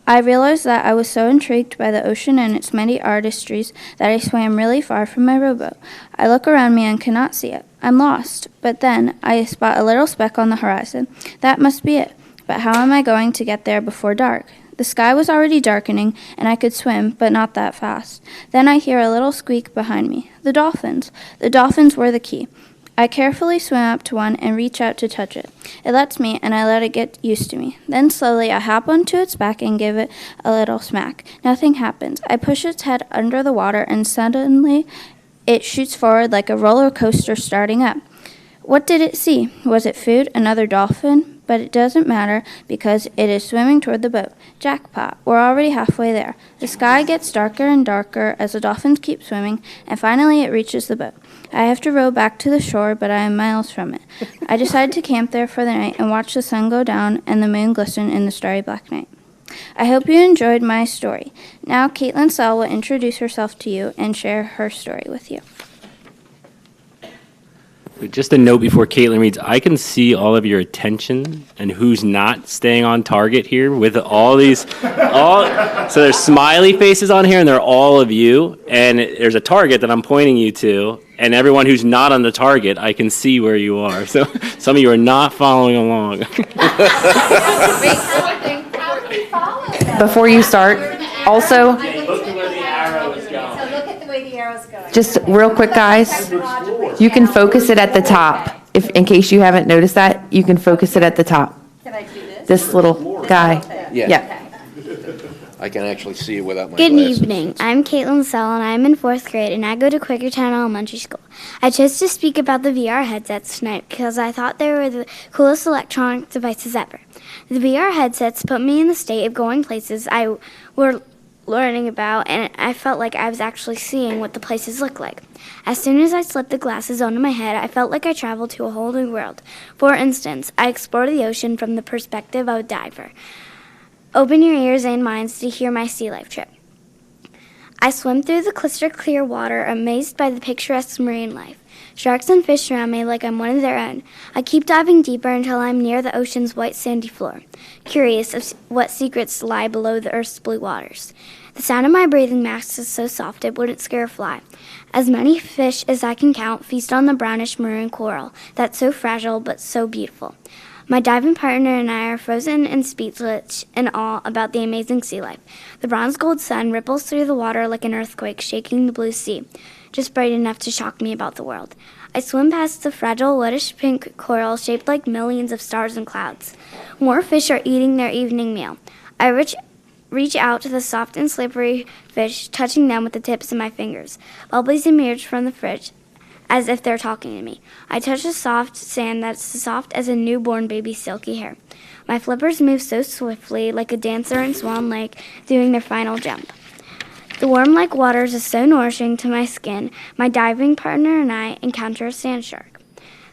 I realized that I was so intrigued by the ocean and its many artistries that I swam really far from my rowboat. I look around me and cannot see it. I'm lost. But then I spot a little speck on the horizon. That must be it. But how am I going to get there before dark? The sky was already darkening, and I could swim, but not that fast. Then I hear a little squeak behind me. The dolphins. The dolphins were the key. I carefully swim up to one and reach out to touch it. It lets me, and I let it get used to me. Then slowly I hop onto its back and give it a little smack. Nothing happens. I push its head under the water, and suddenly it shoots forward like a roller coaster starting up. What did it see? Was it food? Another dolphin? But it doesn't matter because it is swimming toward the boat. Jackpot. We're already halfway there. The sky gets darker and darker as the dolphins keep swimming, and finally it reaches the boat. I have to row back to the shore, but I am miles from it. I decide to camp there for the night and watch the sun go down and the moon glisten in the starry black night. I hope you enjoyed my story. Now Caitlin Sell will introduce herself to you and share her story with you. Just a note before Caitlin reads, I can see all of your attention and who's not staying on target here with all these, so there's smiley faces on here and they're all of you, and there's a target that I'm pointing you to, and everyone who's not on the target, I can see where you are. So some of you are not following along. Before you start, also, just real quick, guys, you can focus it at the top. If, in case you haven't noticed that, you can focus it at the top. Can I do this? This little guy. Yeah. I can actually see it without my Good glasses. evening. I'm Caitlin Sell, and I'm in 4th grade, and I go to Quakertown Elementary School. I chose to speak about the VR headsets tonight because I thought they were the coolest electronic devices ever. The VR headsets put me in the state of going places I were learning about, and I felt like I was actually seeing what the places look like. As soon as I slipped the glasses onto my head, I felt like I traveled to a whole new world. For instance, I explored the ocean from the perspective of a diver. Open your ears and minds to hear my sea life trip. I swim through the crystal clear water, amazed by the picturesque marine life. Sharks and fish surround me like I'm one of their own. I keep diving deeper until I'm near the ocean's white sandy floor, curious of what secrets lie below the earth's blue waters. The sound of my breathing mask is so soft it wouldn't scare a fly. As many fish as I can count feast on the brownish maroon coral that's so fragile but so beautiful. My diving partner and I are frozen and speechless in awe about the amazing sea life. The bronze gold sun ripples through the water like an earthquake shaking the blue sea, just bright enough to shock me about the world. I swim past the fragile reddish pink coral shaped like millions of stars and clouds. More fish are eating their evening meal. I reach out to the soft and slippery fish, touching them with the tips of my fingers. Bubbles emerge from the fridge as if they're talking to me. I touch the soft sand that's as soft as a newborn baby's silky hair. My flippers move so swiftly, like a dancer in Swan Lake doing their final jump. The warm-like waters is so nourishing to my skin. My diving partner and I encounter a sand shark.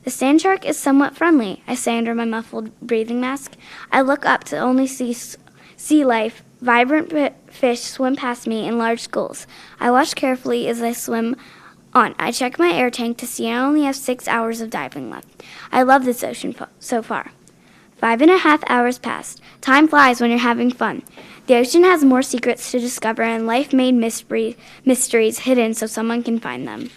The sand shark is somewhat friendly, I say under my muffled breathing mask. I look up to only see sea life. Vibrant fish swim past me in large schools. I watch carefully as I swim on. I check my air tank to see I only have 6 hours of diving left. I love this ocean so far. 5.5 hours passed. Time flies when you're having fun. The ocean has more secrets to discover and life-made mysteries hidden so someone can find them.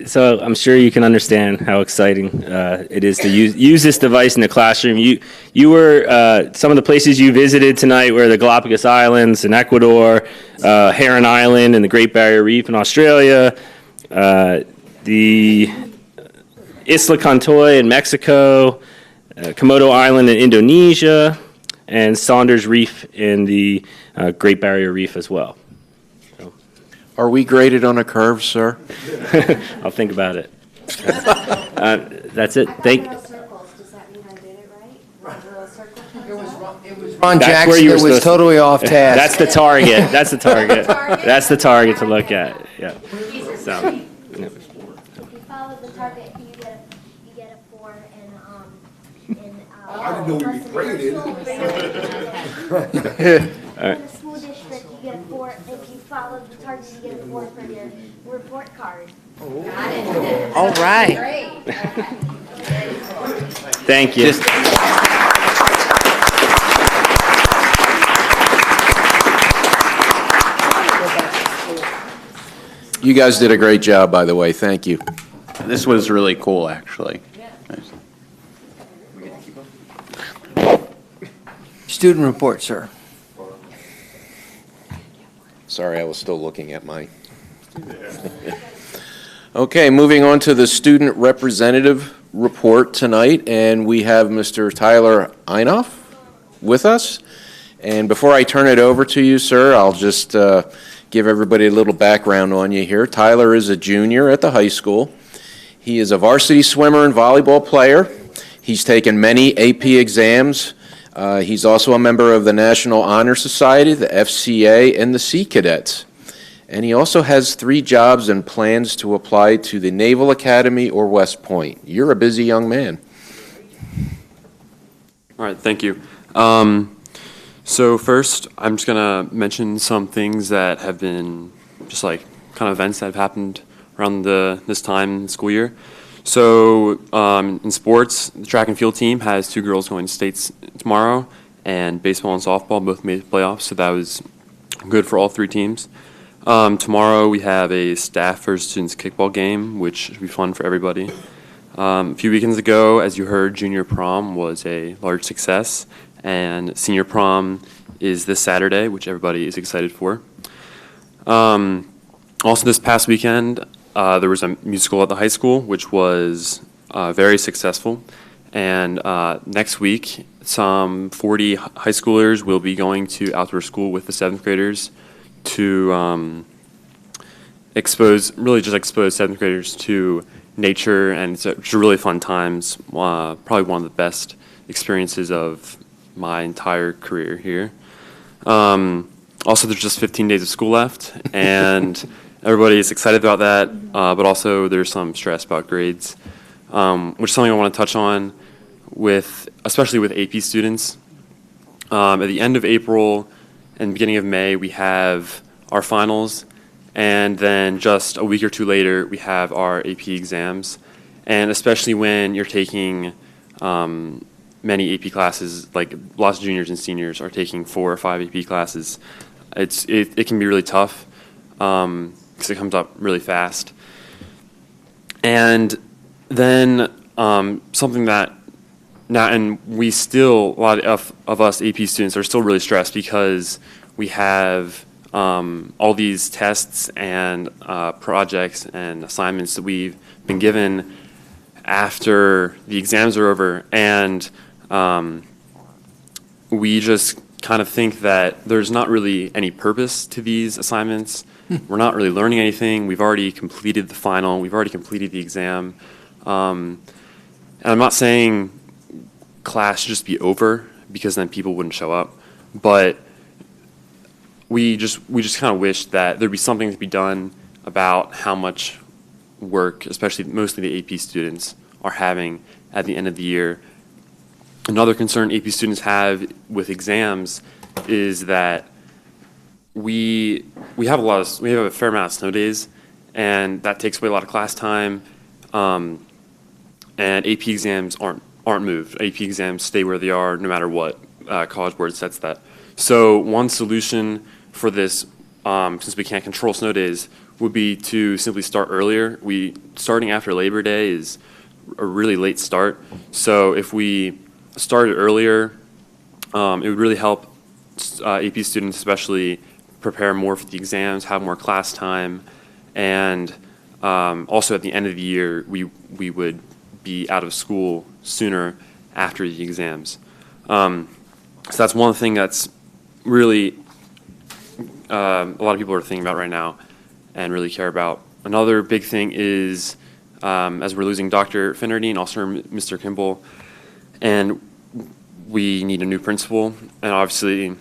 So I'm sure you can understand how exciting it is to use this device in the classroom. You were some of the places you visited tonight were the Galapagos Islands in Ecuador, Heron Island and the Great Barrier Reef in Australia, the Isla Contoy in Mexico, Komodo Island in Indonesia, and Saunders Reef in the Great Barrier Reef as well. Are we graded on a curve, sir? I'll think about it. That's it. Thank. Ron That's Jackson, where you were it was supposed to- totally off task. That's the target. That's the target. That's the target to look at. Yeah. So. Yeah. If you follow the target, you get a 4, and I didn't know we were graded. In the school district, you get a 4. If you follow the target, you get a 4 for your report card. All right. Thank you. You guys did a great job, by the way. Thank you. This was really cool, actually. Student report, sir. Sorry, I was still looking at my... Okay, moving on to the student representative report tonight, and we have Mr. Tyler Einoff with us. And before I turn it over to you, sir, I'll just give everybody a little background on you here. Tyler is a junior at the high school. He is a varsity swimmer and volleyball player. He's taken many AP exams. He's also a member of the National Honor Society, the FCA, and the Sea Cadets. And he also has 3 jobs and plans to apply to the Naval Academy or West Point. You're a busy young man. All right, thank you. So first, I'm just going to mention some things that have been just like kind of events that have happened around this time in the school year. So in sports, the track and field team has 2 girls going to states tomorrow, and baseball and softball both made the playoffs, so that was good for all 3 teams. Tomorrow we have a staff versus students kickball game, which should be fun for everybody. A few weekends ago, as you heard, junior prom was a large success, and senior prom is this Saturday, which everybody is excited for. Also this past weekend, there was a musical at the high school, which was very successful. And next week, some 40 high schoolers will be going to outdoor school with the 7th graders to expose 7th graders to nature, and it's a really fun times. Probably one of the best experiences of my entire career here. Also, there's just 15 days of school left, and everybody is excited about that, but also there's some stress about grades, which is something I want to touch on especially with AP students. At the end of April and beginning of May, we have our finals, and then just a week or 2 later, we have our AP exams. And especially when you're taking many AP classes, like lots of juniors and seniors are taking 4 or 5 AP classes, it can be really tough because it comes up really fast. And then something that now, and we still, a lot of us AP students are still really stressed because we have all these tests and projects and assignments that we've been given after the exams are over, and we just kind of think that there's not really any purpose to these assignments. We're not really learning anything. We've already completed the final. We've already completed the exam. And I'm not saying class should just be over because then people wouldn't show up, but we just kind of wish that there'd be something to be done about how much work, especially mostly the AP students, are having at the end of the year. Another concern AP students have with exams is that we have a fair amount of snow days, and that takes away a lot of class time. And AP exams aren't moved. AP exams stay where they are no matter what. College Board sets that. So one solution for this, since we can't control snow days, would be to simply start earlier. Starting after Labor Day is a really late start. So if we started earlier, it would really help AP students especially prepare more for the exams, have more class time, and also at the end of the year, we would be out of school sooner after the exams. So that's one thing that's really a lot of people are thinking about right now and really care about. Another big thing is as we're losing Dr. Finnerty and also Mr. Kimball, and we need a new principal, and obviously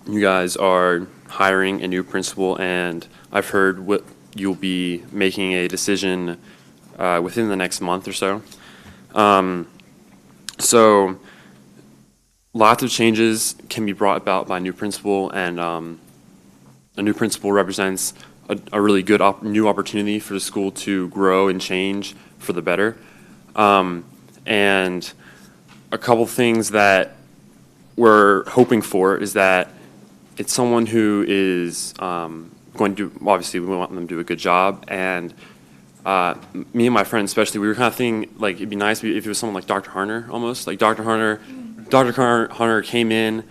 you guys are hiring a new principal, and I've heard what you'll be making a decision within the next month or so. So lots of changes can be brought about by a new principal, and a new principal represents a really good new opportunity for the school to grow and change for the better. And a couple things that we're hoping for is that it's someone who is going to, obviously we want them to do a good job, and me and my friends especially, we were kind of thinking like it'd be nice if it was someone like Dr. Harner almost. Like Dr. Harner came in,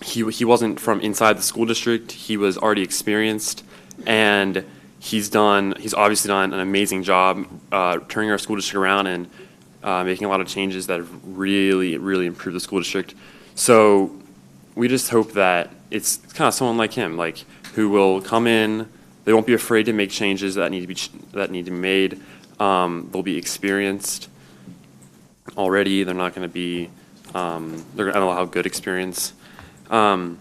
he wasn't from inside the school district, he was already experienced, and he's obviously done an amazing job turning our school district around and making a lot of changes that have really, really improved the school district. So we just hope that it's kind of someone like him, like who will come in. They won't be afraid to make changes that need to be made. They'll be experienced already. They're not going to be. They're going to have good experience, and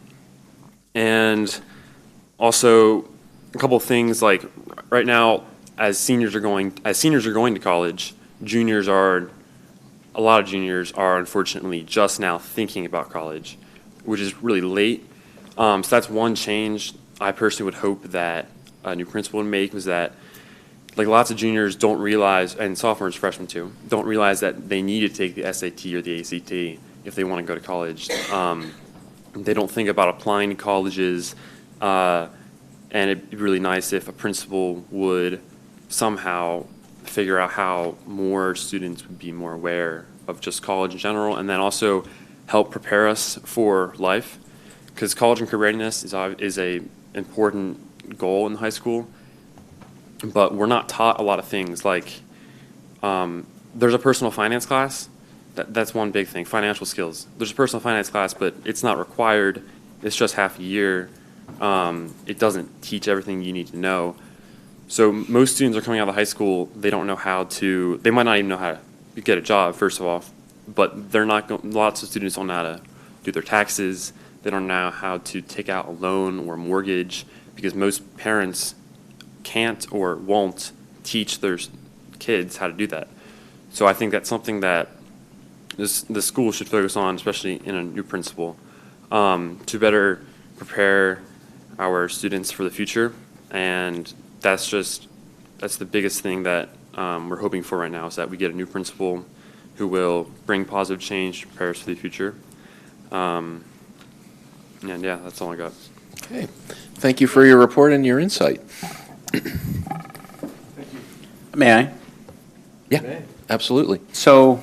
also a couple of things like right now, as seniors are going to college, a lot of juniors are unfortunately just now thinking about college, which is really late. So that's one change I personally would hope that a new principal would make, was that like lots of juniors don't realize, and sophomores, freshmen too, don't realize that they need to take the SAT or the ACT if they want to go to college. They don't think about applying to colleges, and it'd be really nice if a principal would somehow figure out how more students would be more aware of just college in general, and then also help prepare us for life, because college and career readiness is a important goal in high school, but we're not taught a lot of things. Like there's a personal finance class. That's one big thing, financial skills. There's a personal finance class, but it's not required. It's just half a year. It doesn't teach everything you need to know. So most students are coming out of high school, they don't know how to, they might not even know how to get a job, first of all, but lots of students don't know how to do their taxes. They don't know how to take out a loan or a mortgage, because most parents can't or won't teach their kids how to do that. So I think that's something that the school should focus on, especially in a new principal, to better prepare our students for the future. And that's the biggest thing that we're hoping for right now, is that we get a new principal who will bring positive change to prepare us for the future. And yeah, that's all I got. Okay. Thank you for your report and your insight. May I? Yeah, absolutely. So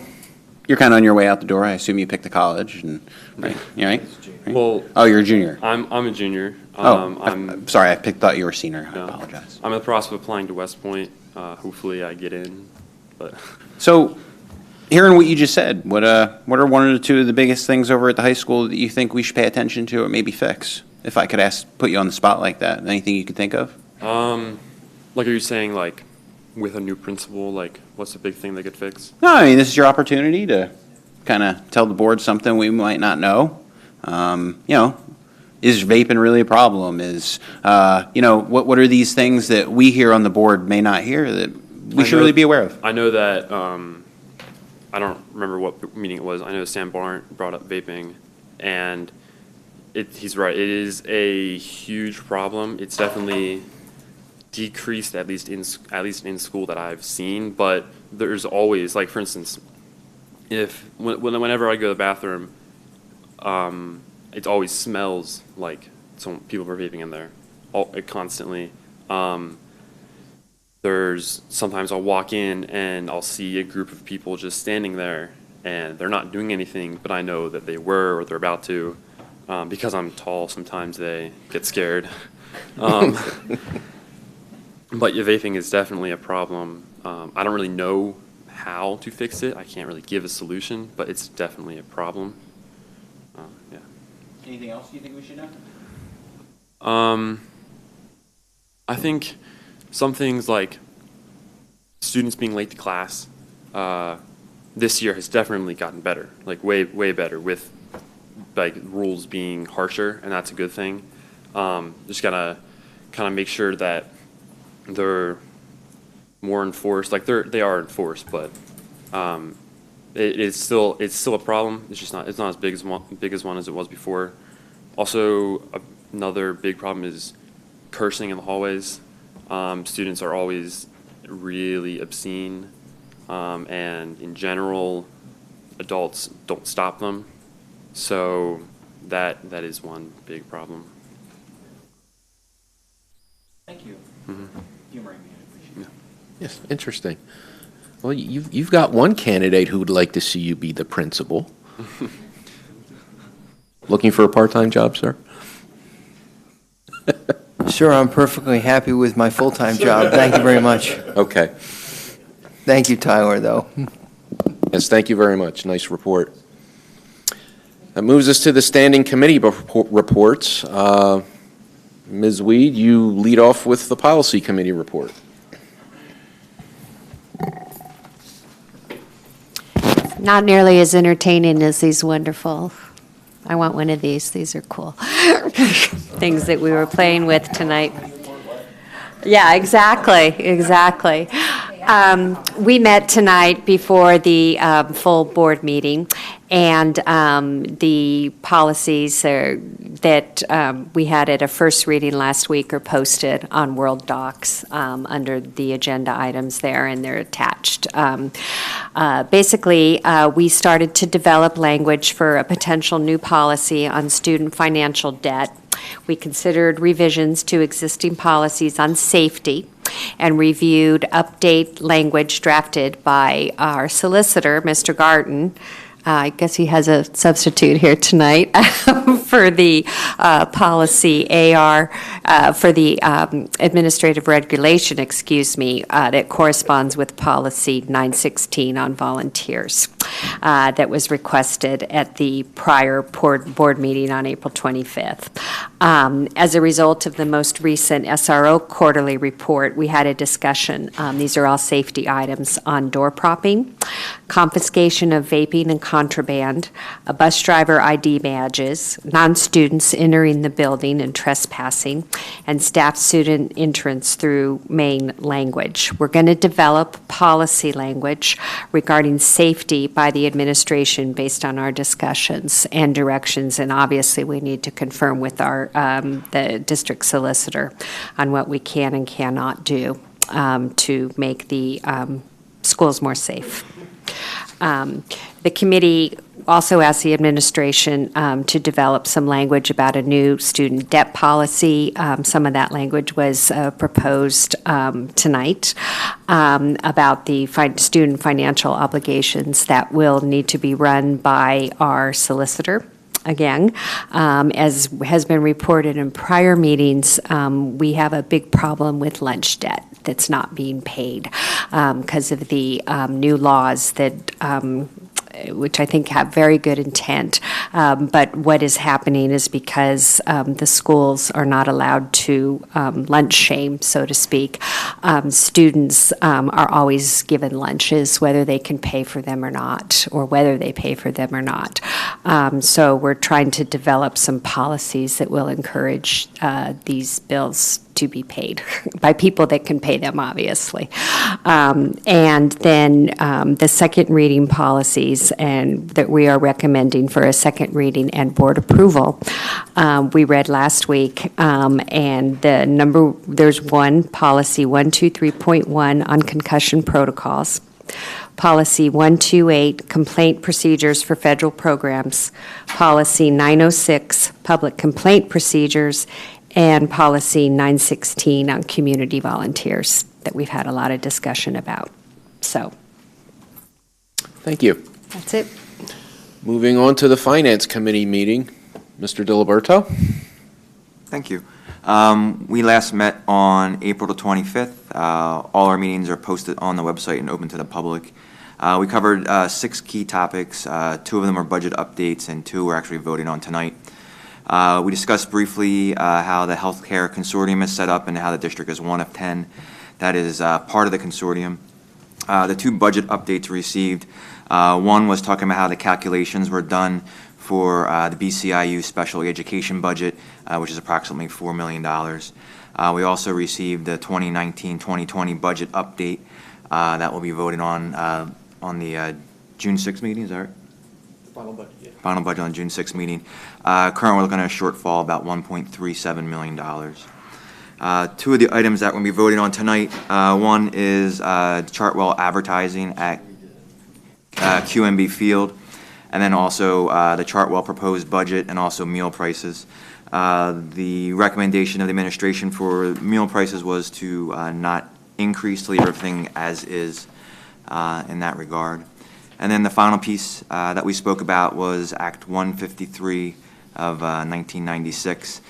you're kind of on your way out the door. I assume you picked a college, and right? You right? Well, oh, you're a junior. I'm a junior. I'm sorry. I thought you were a senior. I apologize. I'm in the process of applying to West Point. Hopefully, I get in. But so, hearing what you just said, what are one or two of the biggest things over at the high school that you think we should pay attention to or maybe fix? If I could put you on the spot like that, anything you could think of? Like, are you saying like with a new principal, like what's the big thing they could fix? No, I mean, this is your opportunity to kind of tell the board something we might not know. Is vaping really a problem? What are these things that we here on the board may not hear that we should really be aware of? I know that, I don't remember what meeting it was. I know Sam Barnt brought up vaping, and he's right. It is a huge problem. It's definitely decreased, at least in school that I've seen. But there's always, like, for instance, whenever I go to the bathroom, it always smells like some people are vaping in there, constantly. Sometimes I'll walk in and I'll see a group of people just standing there, and they're not doing anything, but I know that they were or they're about to. Because I'm tall, sometimes they get scared. But vaping is definitely a problem. I don't really know how to fix it. I can't really give a solution, but it's definitely a problem. Yeah. Anything else you think we should know? I think some things like students being late to class this year has definitely gotten better, like way better, with like rules being harsher, and that's a good thing. Just gotta kind of make sure that they're more enforced. Like they are enforced, but it's still a problem. It's not as big as one as it was before. Also, another big problem is cursing in the hallways. Students are always really obscene, and in general, adults don't stop them. So that is one big problem. Thank you. Humoring me, I appreciate it. Yes, interesting. Well, you've got one candidate who would like to see you be the principal. Looking for a part-time job, sir? Sure, I'm perfectly happy with my full-time job. Thank you very much. Okay. Thank you, Tyler, though. Yes, thank you very much. Nice report. That moves us to the standing committee reports. Ms. Weed, you lead off with the policy committee report. Not nearly as entertaining as these wonderful, I want one of these. These are cool things that we were playing with tonight. Yeah, exactly. We met tonight before the full board meeting, and the policies that we had at a first reading last week are posted on World Docs under the agenda items there, and they're attached. Basically, we started to develop language for a potential new policy on student financial debt. We considered revisions to existing policies on safety and reviewed update language drafted by our solicitor, Mr. Garten. I guess he has a substitute here tonight for the policy AR, for the administrative regulation, that corresponds with policy 916 on volunteers that was requested at the prior board meeting on April 25th. As a result of the most recent SRO quarterly report, we had a discussion. These are all safety items on door propping, confiscation of vaping and contraband, a bus driver ID badges, non-students entering the building and trespassing, and staff student entrance through main language. We're going to develop policy language regarding safety by the administration based on our discussions and directions, and obviously we need to confirm with our the district solicitor on what we can and cannot do to make the schools more safe. The committee also asked the administration to develop some language about a new student debt policy. Some of that language was proposed tonight about the student financial obligations that will need to be run by our solicitor. Again, as has been reported in prior meetings, we have a big problem with lunch debt that's not being paid because of the new laws that which I think have very good intent. But what is happening is because the schools are not allowed to lunch shame, so to speak, students are always given lunches, whether they can pay for them or not, or whether they pay for them or not. So we're trying to develop some policies that will encourage these bills to be paid by people that can pay them, obviously. And then the second reading policies and that we are recommending for a second reading and board approval, we read last week, and there's one, policy 123.1 on concussion protocols, policy 128, complaint procedures for federal programs, policy 906, public complaint procedures, and policy 916 on community volunteers that we've had a lot of discussion about. So, thank you. That's it. Moving on to the Finance Committee meeting, Mr. DiLiberto. Thank you. We last met on April the 25th. All our meetings are posted on the website and open to the public. We covered 6 key topics. 2 of them are budget updates, and 2 we're actually voting on tonight. We discussed briefly how the healthcare consortium is set up and how the district is one of 10 that is part of the consortium. The 2 budget updates received, one was talking about how the calculations were done for the BCIU special education budget, which is approximately $4 million. We also received the 2019-2020 budget update that will be voted on the June 6th meeting, is that right? Final budget, yeah. Final budget on June 6th meeting. Currently, we're looking at a shortfall about $1.37 million. Two of the items that we'll be voting on tonight, one is Chartwell advertising at QMB Field, and then also the Chartwell proposed budget and also meal prices. The recommendation of the administration for meal prices was to not increase, to leave everything as is in that regard. And then the final piece that we spoke about was Act 153 of 1996,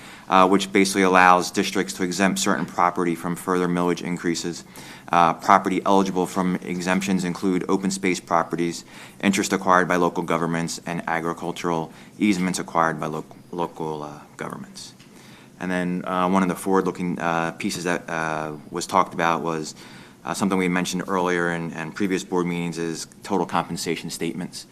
which basically allows districts to exempt certain property from further millage increases. Property eligible from exemptions include open space properties, interest acquired by local governments, and agricultural easements acquired by local governments. And then one of the forward-looking pieces that was talked about was something we mentioned earlier in previous board meetings is total compensation statements.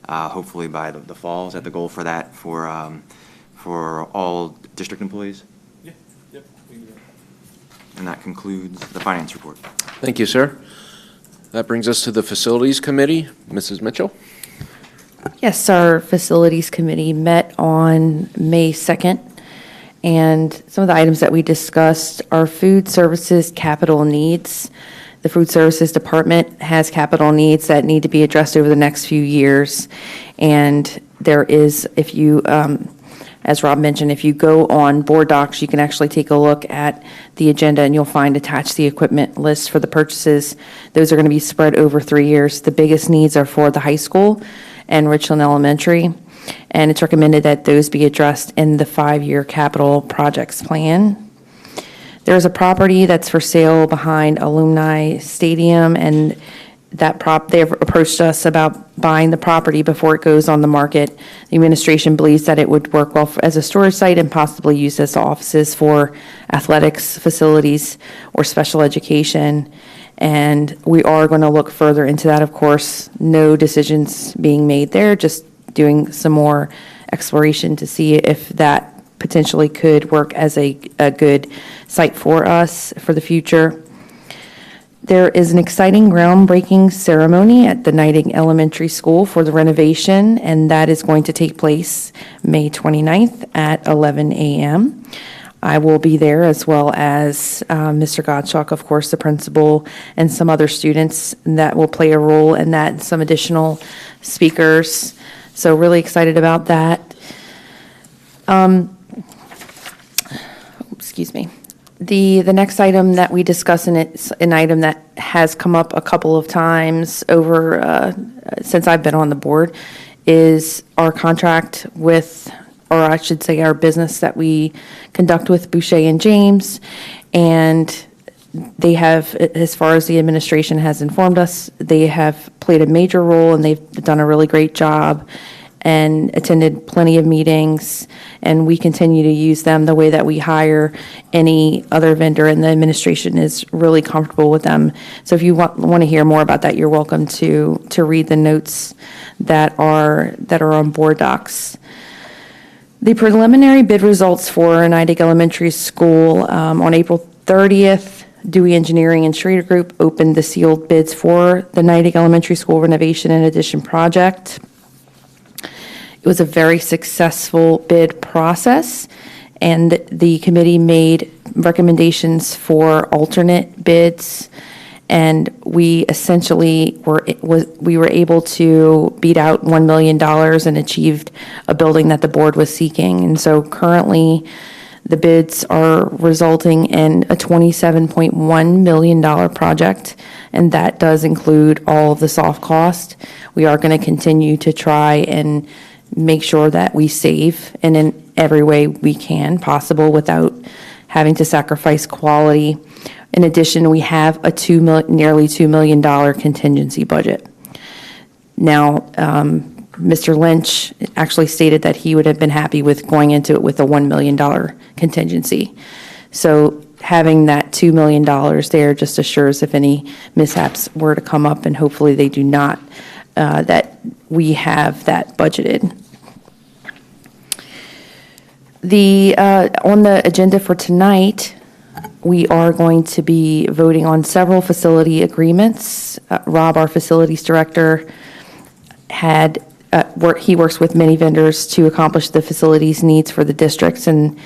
Hopefully by the fall, is that the goal for that for all district employees? Yeah, yep. We can do that. And that concludes the finance report. Thank you, sir. That brings us to the Facilities Committee. Mrs. Mitchell? Yes, our Facilities Committee met on May 2nd, and some of the items that we discussed are food services capital needs. The Food Services Department has capital needs that need to be addressed over the next few years, and there is, if you, as Rob mentioned, if you go on board docs, you can actually take a look at the agenda and you'll find attached the equipment list for the purchases. Those are going to be spread over 3 years. The biggest needs are for the high school and Richland Elementary, and it's recommended that those be addressed in the 5-year capital projects plan. There's a property that's for sale behind Alumni Stadium, and they've approached us about buying the property before it goes on the market. The administration believes that it would work well as a storage site and possibly used as offices for athletics facilities or special education. And we are going to look further into that, of course. No decisions being made there, just doing some more exploration to see if that potentially could work as a good site for us for the future. There is an exciting groundbreaking ceremony at the Neidig Elementary School for the renovation, and that is going to take place May 29th at 11 a.m. I will be there, as well as Mr. Gottschalk, of course, the principal, and some other students that will play a role in that, and some additional speakers. So really excited about that. Excuse me. The next item that we discuss, and it's an item that has come up a couple of times over since I've been on the board, is our contract with, or I should say our business that we conduct with Boucher and James. And they have, as far as the administration has informed us, they have played a major role and they've done a really great job and attended plenty of meetings, and we continue to use them the way that we hire any other vendor, and the administration is really comfortable with them. So if you want to hear more about that, you're welcome to read the notes that are on board docs. The preliminary bid results for Neidig Elementary School on April 30th, Dewey Engineering and Schrader Group opened the sealed bids for the Neidig Elementary School renovation and addition project. It was a very successful bid process, and the committee made recommendations for alternate bids, and we essentially were able to beat out $1 million and achieved a building that the board was seeking. And so currently, the bids are resulting in a $27.1 million project, and that does include all of the soft cost. We are going to continue to try and make sure that we save in every way we can possible without having to sacrifice quality. In addition, we have a nearly $2 million contingency budget. Now, Mr. Lynch actually stated that he would have been happy with going into it with a $1 million contingency. So having that $2 million there just assures if any mishaps were to come up, and hopefully they do not, that we have that budgeted. On the agenda for tonight, we are going to be voting on several facility agreements. Rob, our facilities director, he works with many vendors to accomplish the facilities needs for the districts, and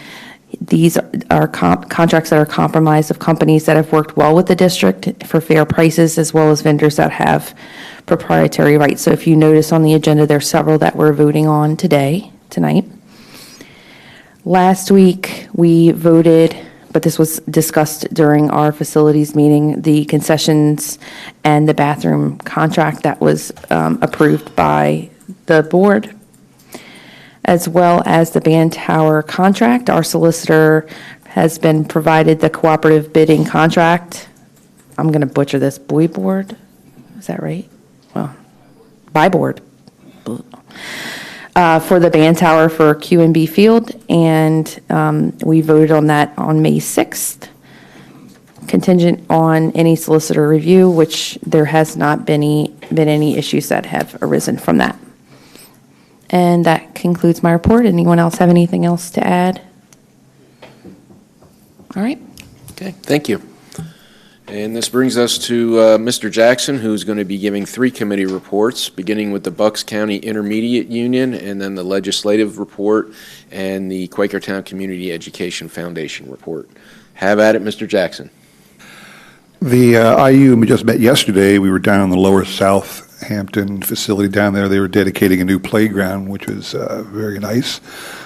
these are contracts that are compromised of companies that have worked well with the district for fair prices, as well as vendors that have proprietary rights. So if you notice on the agenda, there's several that we're voting on tonight. Last week, we voted, but this was discussed during our facilities meeting, the concessions and the bathroom contract that was approved by the board, as well as the band tower contract. Our solicitor has been provided the cooperative bidding contract. I'm going to butcher this, Boy Board, is that right? Well, by board. For the band tower for QMB Field, and we voted on that on May 6th, contingent on any solicitor review, which there has not been any issues that have arisen from that. And that concludes my report. Anyone else have anything else to add? All right. Okay, thank you. And this brings us to Mr. Jackson, who's going to be giving 3 committee reports, beginning with the Bucks County Intermediate Union, and then the legislative report, and the Quakertown Community Education Foundation report. Have at it, Mr. Jackson. The IU we just met yesterday. We were down in the lower Southampton facility down there. They were dedicating a new playground, which was very nice.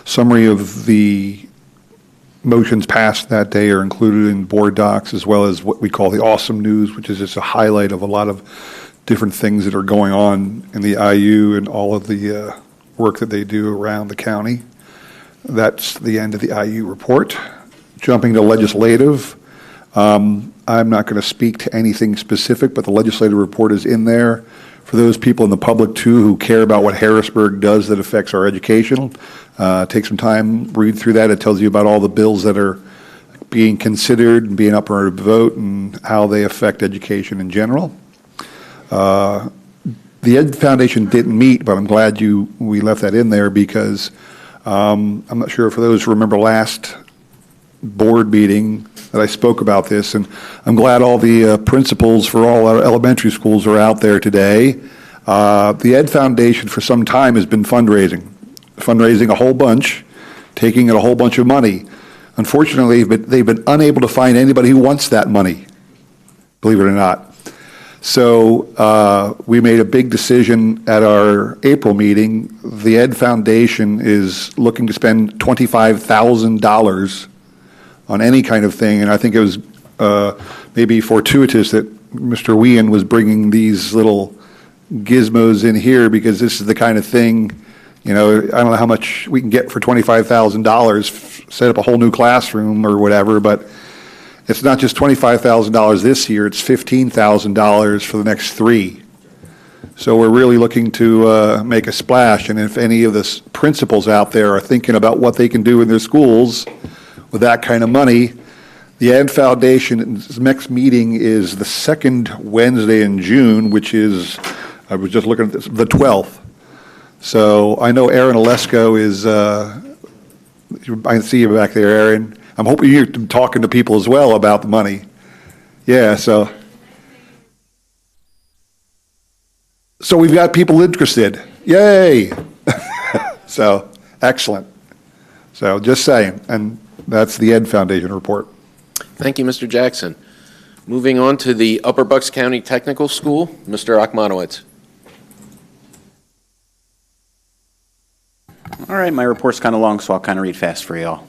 Summary of the motions passed that day are included in board docs, as well as what we call the awesome news, which is just a highlight of a lot of different things that are going on in the IU and all of the work that they do around the county. That's the end of the IU report. Jumping to legislative, I'm not going to speak to anything specific, but the legislative report is in there. For those people in the public, too, who care about what Harrisburg does that affects our education, take some time, read through that. It tells you about all the bills that are being considered and being up for a vote and how they affect education in general. The Ed Foundation didn't meet, but I'm glad we left that in there because I'm not sure for those who remember last board meeting that I spoke about this, and I'm glad all the principals for all our elementary schools are out there today. The Ed Foundation for some time has been fundraising a whole bunch, taking in a whole bunch of money. Unfortunately, they've been unable to find anybody who wants that money, believe it or not. So we made a big decision at our April meeting. The Ed Foundation is looking to spend $25,000 on any kind of thing, and I think it was maybe fortuitous that Mr. Wien was bringing these little gizmos in here, because this is the kind of thing, I don't know how much we can get for $25,000, set up a whole new classroom or whatever, but it's not just $25,000 this year, it's $15,000 for the next 3. So we're really looking to make a splash, and if any of the principals out there are thinking about what they can do in their schools with that kind of money, the Ed Foundation's next meeting is the second Wednesday in June, which is, I was just looking at this, the 12th. So I know Aaron Olesko is, I see you back there, Aaron. I'm hoping you're talking to people as well about the money. Yeah, so we've got people interested. Yay! So, excellent. So just saying, and that's the Ed Foundation report. Thank you, Mr. Jackson. Moving on to the Upper Bucks County Technical School, Mr. Achmanowitz. All right, my report's kind of long, so I'll kind of read fast for y'all.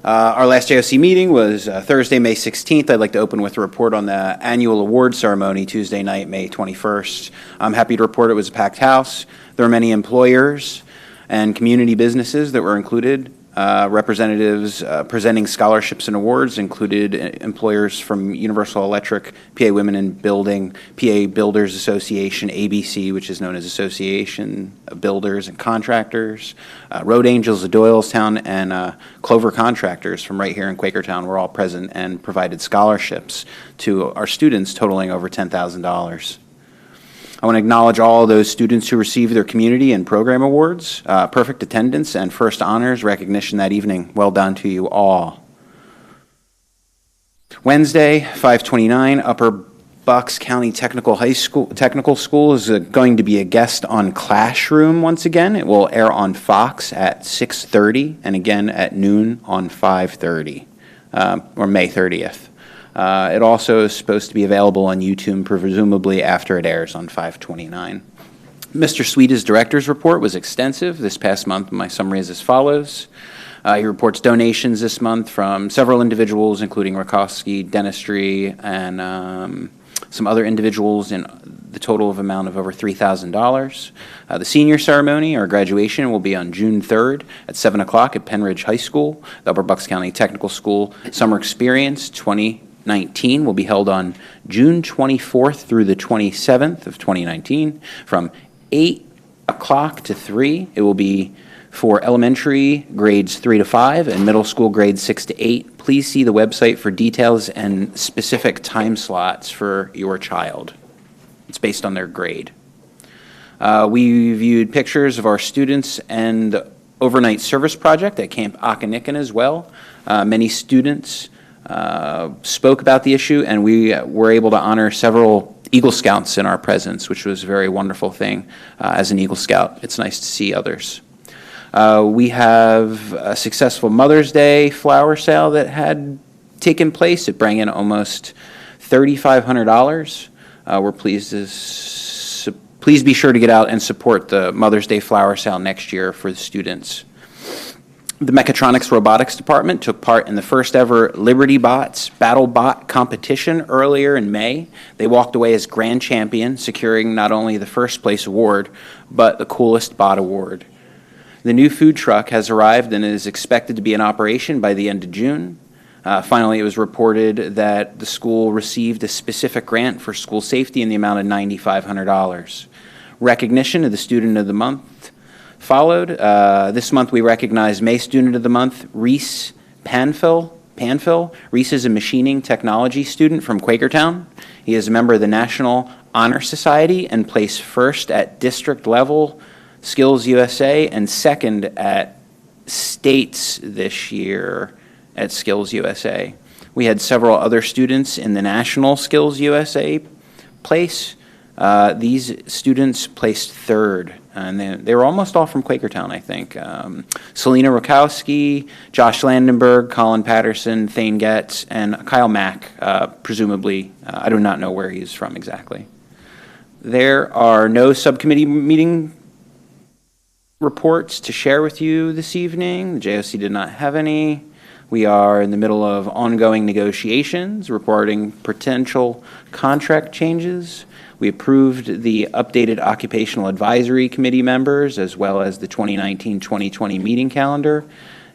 Our last JOC meeting was Thursday, May 16th. I'd like to open with a report on the annual award ceremony, Tuesday night, May 21st. I'm happy to report it was a packed house. There were many employers and community businesses that were included. Representatives presenting scholarships and awards included employers from Universal Electric, PA Women in Building, PA Builders Association, ABC, which is known as Association of Builders and Contractors, Road Angels of Doylestown, and Clover Contractors from right here in Quakertown were all present and provided scholarships to our students totaling over $10,000. I want to acknowledge all those students who received their community and program awards, perfect attendance, and first honors recognition that evening. Well done to you all. Wednesday, 5/29, Upper Bucks County Technical School is going to be a guest on Classroom once again. It will air on Fox at 6:30 and again at noon on 5:30, or May 30th. It also is supposed to be available on YouTube, presumably after it airs on 5/29. Mr. Sweeta's director's report was extensive. This past month, my summary is as follows. He reports donations this month from several individuals, including Rakowski Dentistry and some other individuals in the total of amount of over $3,000. The senior ceremony, or graduation, will be on June 3rd at 7 o'clock at Penridge High School. The Upper Bucks County Technical School Summer Experience 2019 will be held on June 24th through the 27th of 2019 from 8 o'clock to 3. It will be for elementary grades 3 to 5 and middle school grades 6 to 8. Please see the website for details and specific time slots for your child. It's based on their grade. We viewed pictures of our students and the overnight service project at Camp Akanikan as well. Many students spoke about the issue, and we were able to honor several Eagle Scouts in our presence, which was a very wonderful thing. As an Eagle Scout, it's nice to see others. We have a successful Mother's Day flower sale that had taken place. It brought in almost $3,500. We're pleased to please be sure to get out and support the Mother's Day flower sale next year for the students. The Mechatronics Robotics Department took part in the first ever Liberty Bots Battle Bot competition earlier in May. They walked away as grand champion, securing not only the first place award, but the Coolest Bot Award. The new food truck has arrived and is expected to be in operation by the end of June. Finally, it was reported that the school received a specific grant for school safety in the amount of $9,500. Recognition of the Student of the Month followed. This month we recognized May Student of the Month, Reese Panfil. Reese is a machining technology student from Quakertown. He is a member of the National Honor Society and placed first at district level Skills USA and second at states this year at Skills USA. We had several other students in the National Skills USA place. These students placed third, and they were almost all from Quakertown, I think. Selena Rakowski, Josh Landenberg, Colin Patterson, Thane Getz, and Kyle Mack, presumably. I do not know where he is from exactly. There are no subcommittee meeting reports to share with you this evening. The JOC did not have any. We are in the middle of ongoing negotiations, reporting potential contract changes. We approved the updated Occupational Advisory Committee members, as well as the 2019-2020 meeting calendar.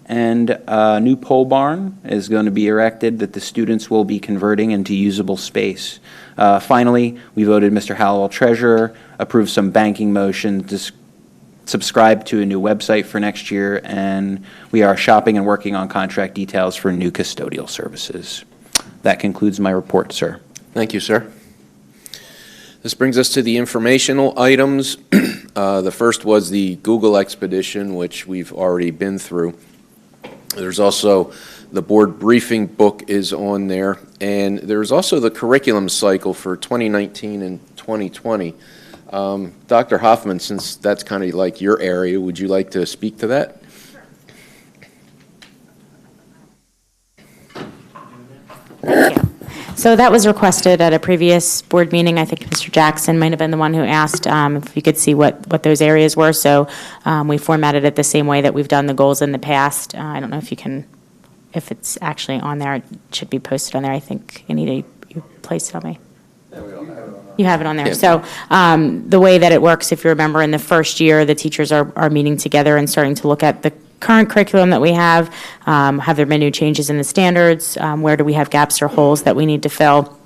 And a new pole barn is going to be erected that the students will be converting into usable space. Finally, we voted Mr. Howell treasurer, approved some banking motions, subscribe to a new website for next year, and we are shopping and working on contract details for new custodial services. That concludes my report, sir. Thank you, sir. This brings us to the informational items. The first was the Google expedition, which we've already been through. There's also the board briefing book is on there, and there's also the curriculum cycle for 2019 and 2020. Dr. Hoffman, since that's kind of like your area, would you like to speak to that? Thank you. So that was requested at a previous board meeting. I think Mr. Jackson might have been the one who asked if you could see what those areas were. So we formatted it the same way that we've done the goals in the past. I don't know if you can, if it's actually on there. It should be posted on there. I think you placed it on me. You have it on there. So the way that it works, if you remember, in the first year, the teachers are meeting together and starting to look at the current curriculum that we have. Have there been new changes in the standards? Where do we have gaps or holes that we need to fill?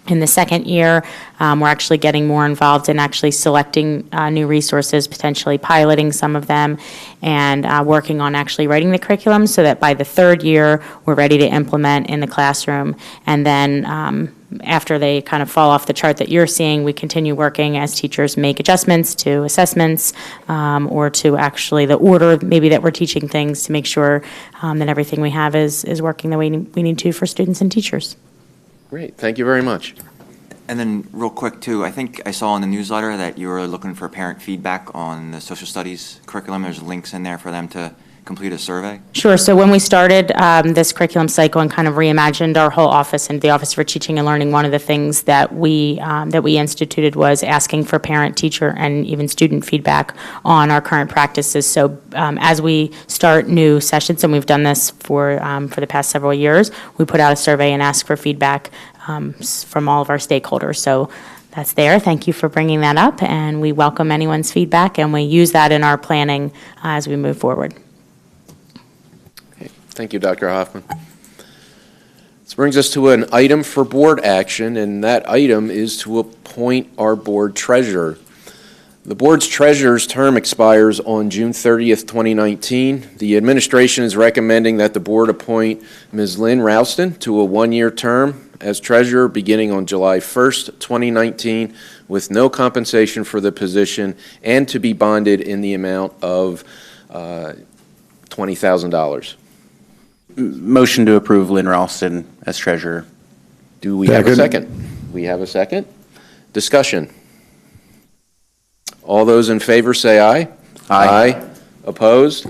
In the second year, we're actually getting more involved in actually selecting new resources, potentially piloting some of them, and working on actually writing the curriculum so that by the third year, we're ready to implement in the classroom. And then after they kind of fall off the chart that you're seeing, we continue working as teachers make adjustments to assessments or to actually the order maybe that we're teaching things to make sure that everything we have is working the way we need to for students and teachers. Great. Thank you very much. And then real quick too, I think I saw in the newsletter that you were looking for parent feedback on the social studies curriculum. There's links in there for them to complete a survey. Sure. So when we started this curriculum cycle and kind of reimagined our whole office and the Office for Teaching and Learning, one of the things that we instituted was asking for parent, teacher, and even student feedback on our current practices. So as we start new sessions, and we've done this for the past several years, we put out a survey and ask for feedback from all of our stakeholders. So that's there. Thank you for bringing that up, and we welcome anyone's feedback, and we use that in our planning as we move forward. Thank you, Dr. Hoffman. This brings us to an item for board action, and that item is to appoint our board treasurer. The board's treasurer's term expires on June 30th, 2019. The administration is recommending that the board appoint Ms. Lynn Ralston to a one-year term as treasurer beginning on July 1st, 2019, with no compensation for the position and to be bonded in the amount of $20,000. Motion to approve Lynn Ralston as treasurer. Do we have a second? We have a second. Discussion. All those in favor say aye. Aye. Opposed?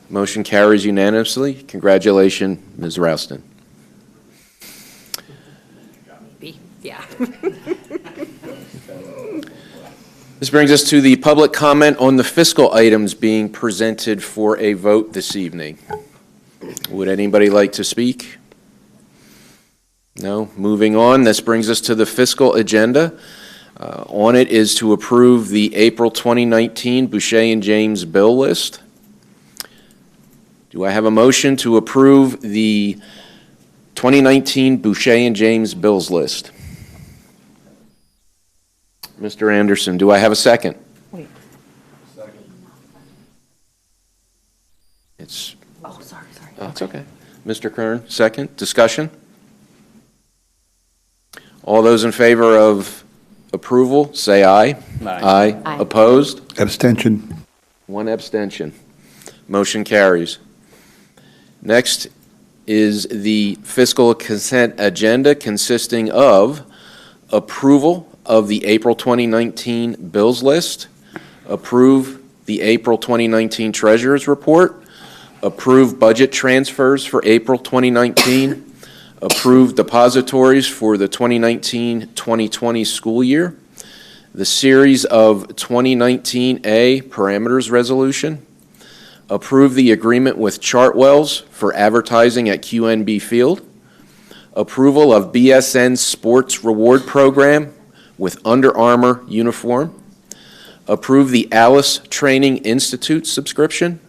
Motion carries unanimously. Congratulations, Ms. Ralston. Yeah. This brings us to the public comment on the fiscal items being presented for a vote this evening. Would anybody like to speak? No? Moving on, this brings us to the fiscal agenda. On it is to approve the April 2019 Boucher and James bill list. Do I have a motion to approve the 2019 Boucher and James bills list? Mr. Anderson, do I have a second? Wait. Second. It's Oh, sorry. Oh, it's okay. Mr. Kern, second. Discussion? All those in favor of approval, say aye. Aye. Aye. Opposed? Abstention. One abstention. Motion carries. Next is the fiscal consent agenda consisting of approval of the April 2019 bills list, approve the April 2019 treasurer's report, approve budget transfers for April 2019, approve depositories for the 2019-2020 school year, the series of 2019A parameters resolution, approve the agreement with Chartwells for advertising at QNB Field, approval of BSN Sports Reward Program with Under Armour uniform, approve the Alice Training Institute subscription,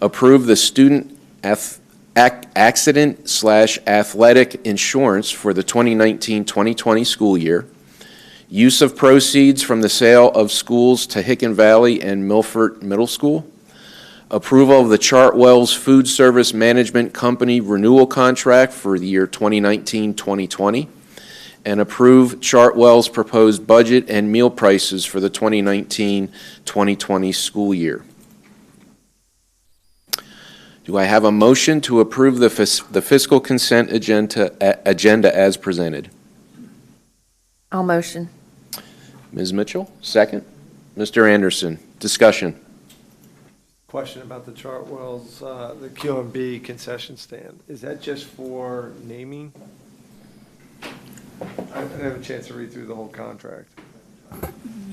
approve the student accident/athletic insurance for the 2019-2020 school year, use of proceeds from the sale of schools to Hicken Valley and Milford Middle School, approval of the Chartwells Food Service Management Company renewal contract for the year 2019-2020, and approve Chartwell's proposed budget and meal prices for the 2019-2020 school year. Do I have a motion to approve the fiscal consent agenda as presented? I'll motion. Ms. Mitchell, second. Mr. Anderson, discussion. Question about the Chartwells, the QMB concession stand. Is that just for naming? I didn't have a chance to read through the whole contract.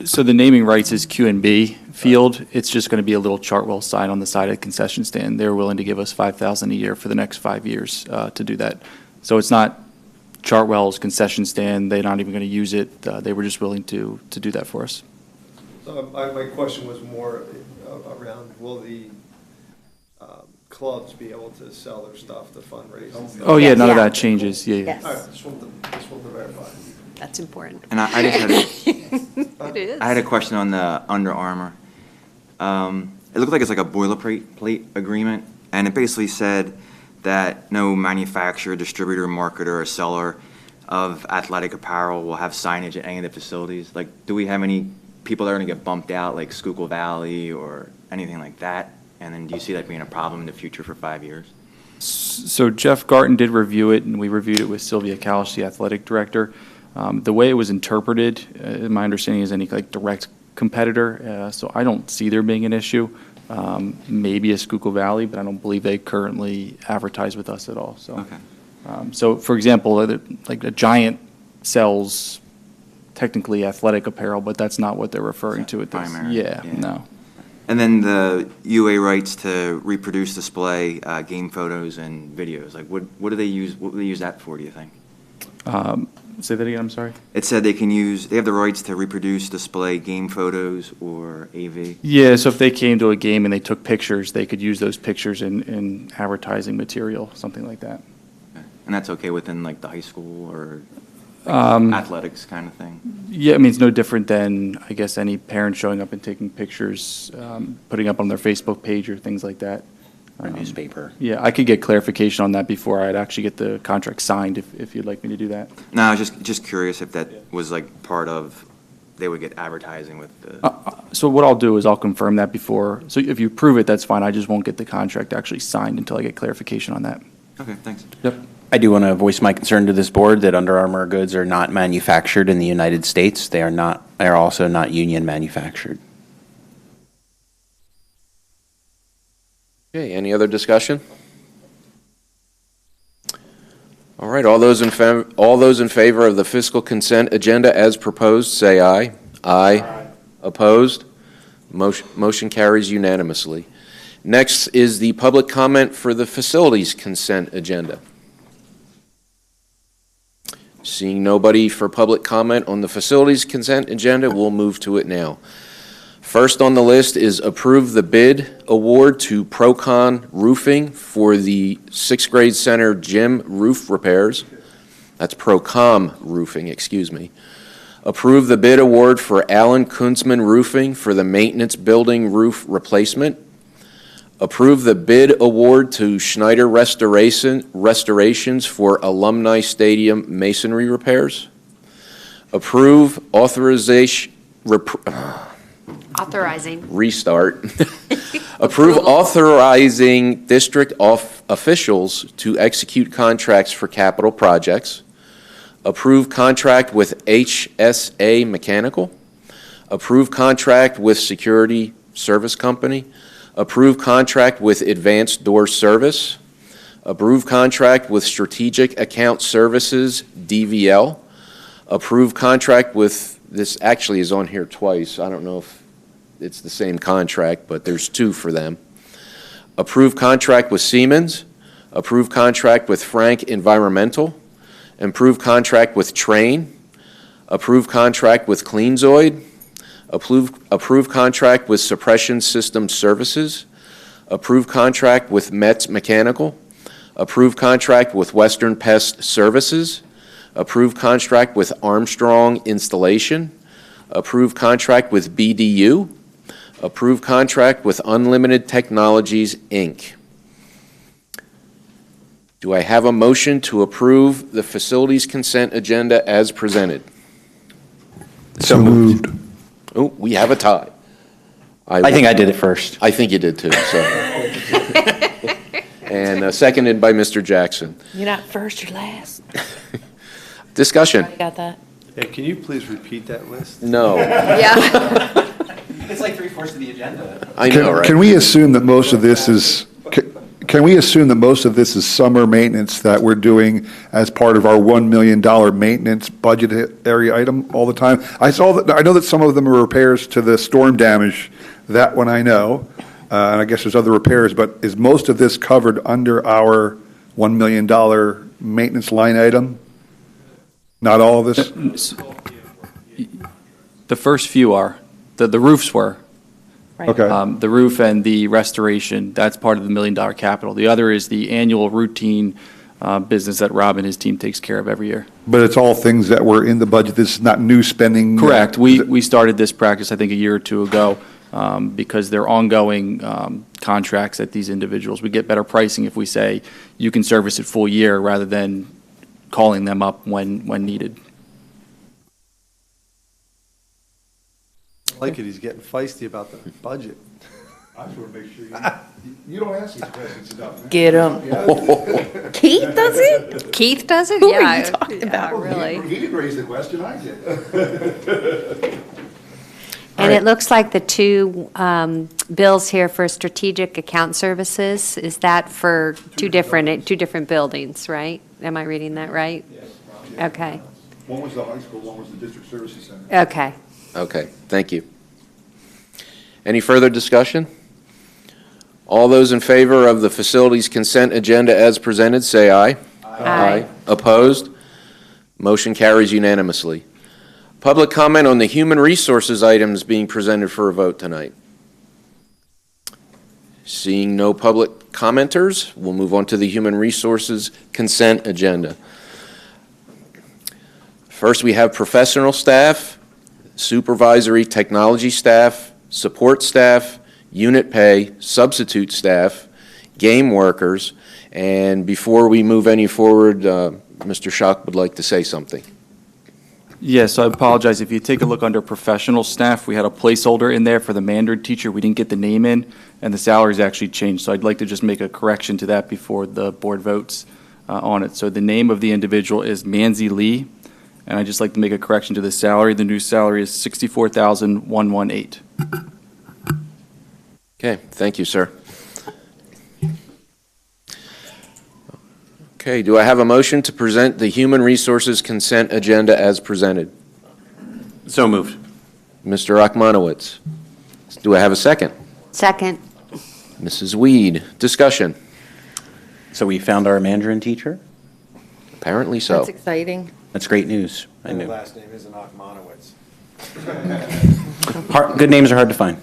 So the naming rights is Q&B Field. It's just going to be a little Chartwell sign on the side of the concession stand. They're willing to give us $5,000 a year for the next 5 years to do that. So it's not Chartwell's concession stand. They're not even going to use it. They were just willing to do that for us. So my question was more around, will the clubs be able to sell their stuff to fundraise? Oh, yeah, none of that changes. Yeah, yeah. All right, just wanted to verify. That's important. And I just had It is. I had a question on the Under Armour. It looked like it's like a boilerplate agreement, and it basically said that no manufacturer, distributor, marketer, or seller of athletic apparel will have signage at any of the facilities. Like, do we have any people that are going to get bumped out, like Schuylkill Valley or anything like that? And then do you see that being a problem in the future for 5 years? So Jeff Garton did review it, and we reviewed it with Sylvia Kalish, the athletic director. The way it was interpreted, my understanding is any like direct competitor, so I don't see there being an issue. Maybe a Schuylkill Valley, but I don't believe they currently advertise with us at all, so. Okay. So, for example, like a Giant sells technically athletic apparel, but that's not what they're referring to at this. Primary, Yeah, yeah. no. And then the UA rights to reproduce, display game photos and videos. Like, what do they use? What do they use that for? Do you think? Say that again. I'm sorry. It said they have the rights to reproduce, display game photos or AV. Yeah, so if they came to a game and they took pictures, they could use those pictures in advertising material, something like that. And that's okay within like the high school or athletics kind of thing? Yeah, I mean, it's no different than, I guess, any parent showing up and taking pictures, putting up on their Facebook page or things like that. Or newspaper. Yeah, I could get clarification on that before I'd actually get the contract signed, if you'd like me to do that. No, I was just curious if that was like part of, they would get advertising with the. So what I'll do is I'll confirm that before, so if you approve it, that's fine, I just won't get the contract actually signed until I get clarification on that. Okay, thanks. Yep. I do want to voice my concern to this board that Under Armour goods are not manufactured in the United States. They are also not union manufactured. Okay, any other discussion? All right, all those in favor of the fiscal consent agenda as proposed, say aye. Aye. Opposed? Motion carries unanimously. Next is the public comment for the facilities consent agenda. Seeing nobody for public comment on the facilities consent agenda, we'll move to it now. First on the list is approve the bid award to Procon Roofing for the 6th grade center gym roof repairs. That's Procom Roofing, excuse me. Approve the bid award for Allen Kunzman Roofing for the maintenance building roof replacement. Approve the bid award to Schneider Restorations for Alumni Stadium masonry repairs. Approve authorizing. Restart. Approve authorizing district officials to execute contracts for capital projects. Approve contract with HSA Mechanical. Approve contract with Security Service Company. Approve contract with Advanced Door Service. Approve contract with Strategic Account Services, DVL. Approve contract with, this actually is on here twice. I don't know if it's the same contract, but there's two for them. Approve contract with Siemens. Approve contract with Frank Environmental. Approve contract with Train. Approve contract with CleanZoid. Approve contract with Suppression System Services. Approve contract with Metz Mechanical. Approve contract with Western Pest Services. Approve contract with Armstrong Installation. Approve contract with BDU. Approve contract with Unlimited Technologies, Inc. Do I have a motion to approve the facilities consent agenda as presented? So moved. Oh, we have a tie. I think I did it first. I think you did too, so. And seconded by Mr. Jackson. You're not first or last. Discussion. I got that. Yeah, can you please repeat that list? No. Yeah. It's like 3/4 of the agenda. I know, right? Can we assume that most of this is, can we assume that most of this is summer maintenance that we're doing as part of our $1 million maintenance budget area item all the time? I know that some of them are repairs to the storm damage, that one I know, and I guess there's other repairs, but is most of this covered under our $1 million maintenance line item? Not all of this? The first few are. The roofs were. Okay. The roof and the restoration, that's part of the $1 million capital. The other is the annual routine business that Rob and his team takes care of every year. But it's all things that were in the budget, this is not new spending? Correct. We started this practice, I think, a year or two ago, because they're ongoing contracts at these individuals. We get better pricing if we say, you can service it full year, rather than calling them up when needed. I like it, he's getting feisty about the budget. I just want to make sure you don't ask these questions enough. Man. Get 'em. Yeah. Keith does it? Keith does it? Who Yeah. are you talking about? Really. He didn't raise the question, I did. And it looks like the two bills here for strategic account services, is that for two different buildings, right? Am I reading that right? Yes. Okay. One was the high school, one was the district services center. Okay. Okay, thank you. Any further discussion? All those in favor of the facilities consent agenda as presented, say aye. Aye. Opposed? Motion carries unanimously. Public comment on the human resources items being presented for a vote tonight. Seeing no public commenters, we'll move on to the human resources consent agenda. First, we have professional staff, supervisory technology staff, support staff, unit pay, substitute staff, game workers, and before we move any forward, Mr. Schock would like to say something. Yes, I apologize. If you take a look under professional staff, we had a placeholder in there for the Mandarin teacher. We didn't get the name in, and the salary's actually changed. So I'd like to just make a correction to that before the board votes on it. So the name of the individual is Manzi Lee, and I'd just like to make a correction to the salary. The new salary is $64,118. Okay, thank you, sir. Okay, do I have a motion to present the human resources consent agenda as presented? So moved. Mr. Akmanowitz. Do I have a second? Second. Mrs. Weed. Discussion. So we found our Mandarin teacher? Apparently so. That's exciting. That's great news. I And the knew. last name isn't Akmanowitz. Good names are hard to find.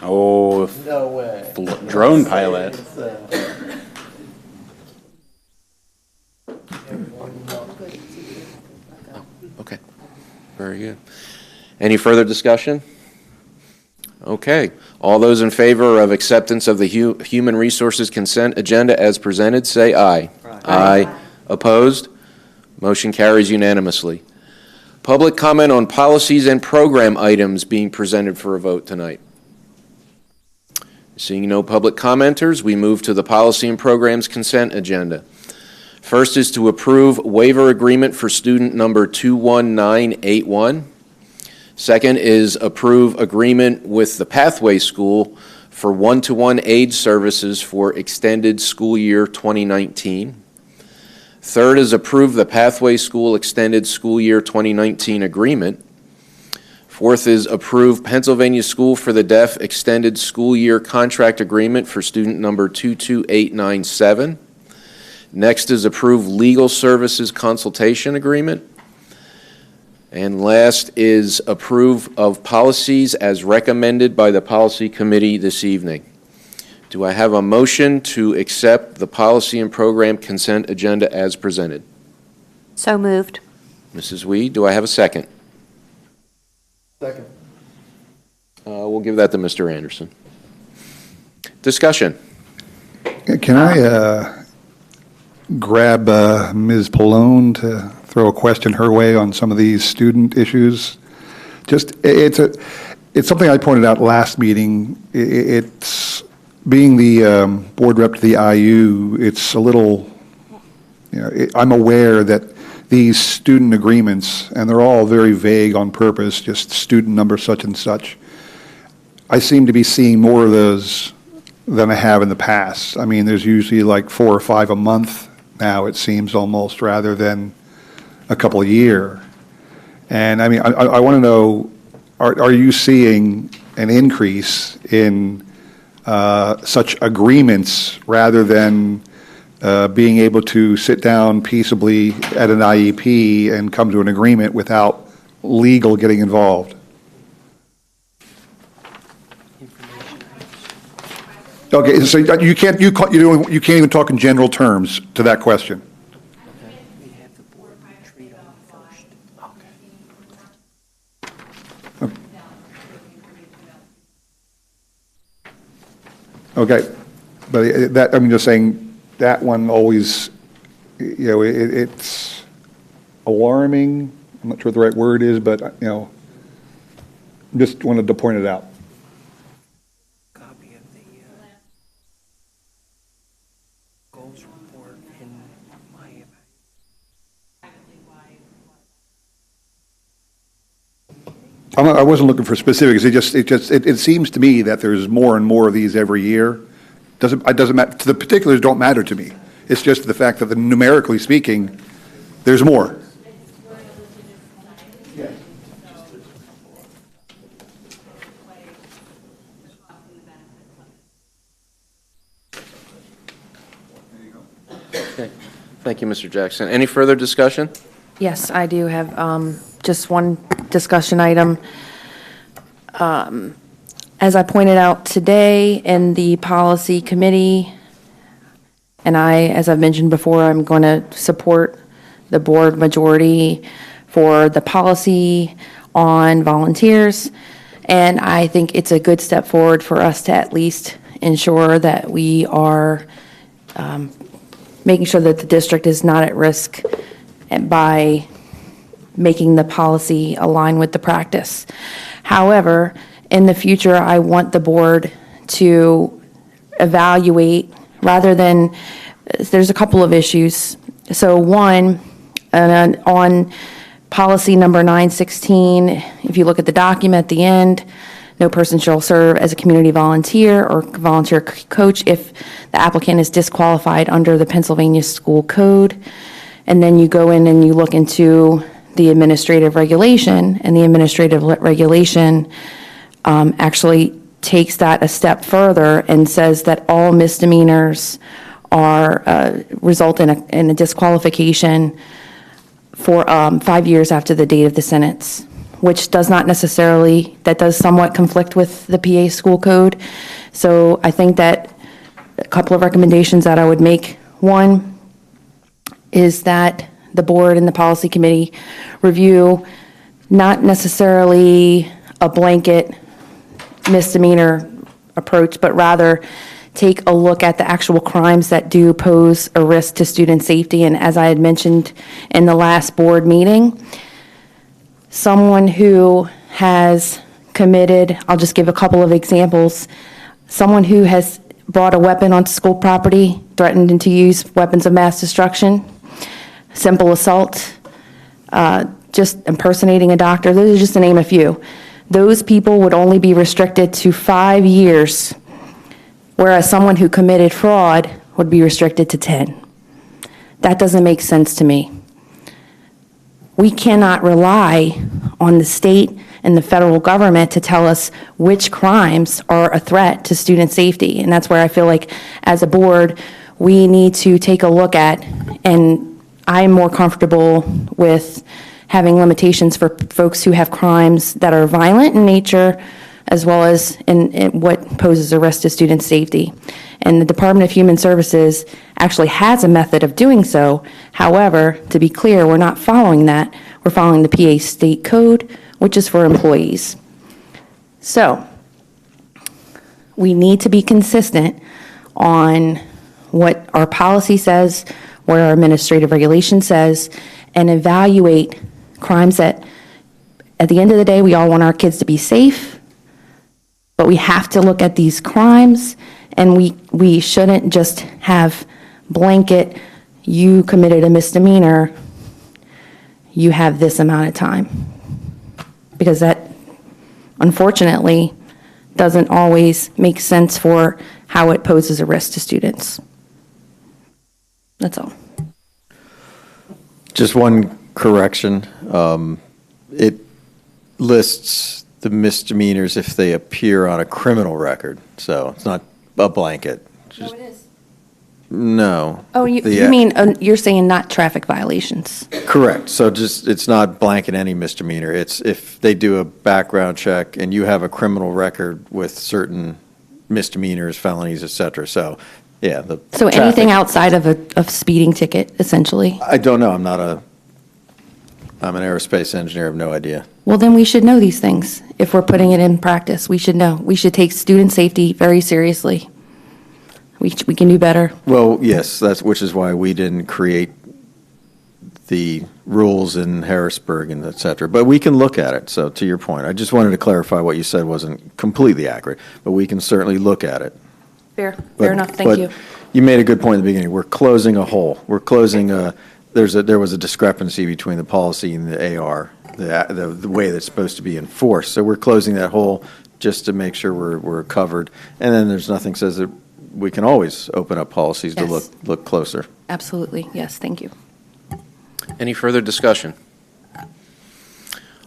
Oh, No way. drone pilot. Okay, very good. Any further discussion? Okay, all those in favor of acceptance of the human resources consent agenda as presented, say aye. Aye. Opposed? Motion carries unanimously. Public comment on policies and program items being presented for a vote tonight. Seeing no public commenters, we move to the policy and programs consent agenda. First is to approve waiver agreement for student number 21981. Second is approve agreement with the Pathway School for one-to-one aid services for extended school year 2019. Third is approve the Pathway School extended school year 2019 agreement. Fourth is approve Pennsylvania School for the Deaf extended school year contract agreement for student number 22897. Next is approve legal services consultation agreement. And last is approve of policies as recommended by the policy committee this evening. Do I have a motion to accept the policy and program consent agenda as presented? So moved. Mrs. Weed, do I have a second? Second. We'll give that to Mr. Anderson. Discussion. Can I grab Ms. Pallone to throw a question her way on some of these student issues? Just, it's something I pointed out last meeting. It's, being the board rep to the IU, it's a little, I'm aware that these student agreements, and they're all very vague on purpose, just student number such and such. I seem to be seeing more of those than I have in the past. I mean, there's usually like 4 or 5 a month now, it seems almost, rather than a couple a year. And I mean, I want to know, are you seeing an increase in such agreements rather than being able to sit down peaceably at an IEP and come to an agreement without legal getting involved? Okay, so you can't even talk in general terms to that question. Okay, but that, I'm just saying, that one always, it's alarming, I'm not sure what the right word is, but, Just wanted to point it out. I wasn't looking for specifics. It seems to me that there's more and more of these every year. It doesn't matter. The particulars don't matter to me. It's just the fact that numerically speaking, there's more. Okay. Thank you, Mr. Jackson. Any further discussion? Yes, I do have just one discussion item. As I pointed out today in the policy committee, and as I've mentioned before, I'm going to support the board majority for the policy on volunteers. And I think it's a good step forward for us to at least ensure that we are making sure that the district is not at risk by making the policy align with the practice. However, in the future, I want the board to evaluate rather than, there's a couple of issues. So one, on policy number 916, if you look at the document at the end, no person shall serve as a community volunteer or volunteer coach if the applicant is disqualified under the Pennsylvania School Code. And then you go in and you look into the administrative regulation, and the administrative regulation actually takes that a step further and says that all misdemeanors are result in a disqualification for 5 years after the date of the sentence, which does not necessarily, that does somewhat conflict with the PA school code. So I think that a couple of recommendations that I would make. One is that the board and the policy committee review not necessarily a blanket misdemeanor approach, but rather take a look at the actual crimes that do pose a risk to student safety. And as I had mentioned in the last board meeting, someone who has committed, I'll just give a couple of examples, someone who has brought a weapon onto school property, threatened to use weapons of mass destruction, simple assault, just impersonating a doctor, those are just to name a few. Those people would only be restricted to 5 years, whereas someone who committed fraud would be restricted to 10. That doesn't make sense to me. We cannot rely on the state and the federal government to tell us which crimes are a threat to student safety. And that's where I feel like, as a board, we need to take a look at, and I'm more comfortable with having limitations for folks who have crimes that are violent in nature, as well as in what poses a risk to student safety. And the Department of Human Services actually has a method of doing so. However, to be clear, we're not following that. We're following the PA state code, which is for employees. So we need to be consistent on what our policy says, what our administrative regulation says, and evaluate crimes that, at the end of the day, we all want our kids to be safe, but we have to look at these crimes, and we shouldn't just have blanket, you committed a misdemeanor, you have this amount of time. Because that, unfortunately, doesn't always make sense for how it poses a risk to students. That's all. Just one correction. It lists the misdemeanors if they appear on a criminal record, so it's not a blanket. No, it is. No. Oh, you mean, you're saying not traffic violations? Correct. So just, it's not blanket any misdemeanor. It's if they do a background check and you have a criminal record with certain misdemeanors, felonies, et cetera. So, yeah. So anything outside of a speeding ticket, essentially? I don't know. I'm an aerospace engineer. I have no idea. Well, then we should know these things. If we're putting it in practice, we should know. We should take student safety very seriously. We can do better. Well, yes, which is why we didn't create the rules in Harrisburg and et cetera. But we can look at it. So to your point, I just wanted to clarify what you said wasn't completely accurate, but we can certainly look at it. Fair But- enough, thank but you. You made a good point at the beginning. We're closing a hole. We're closing there was a discrepancy between the policy and the AR, the way that's supposed to be enforced. So we're closing that hole just to make sure we're covered. And then there's nothing says that we can always open up policies to Yes. look closer. Absolutely, yes, thank you. Any further discussion?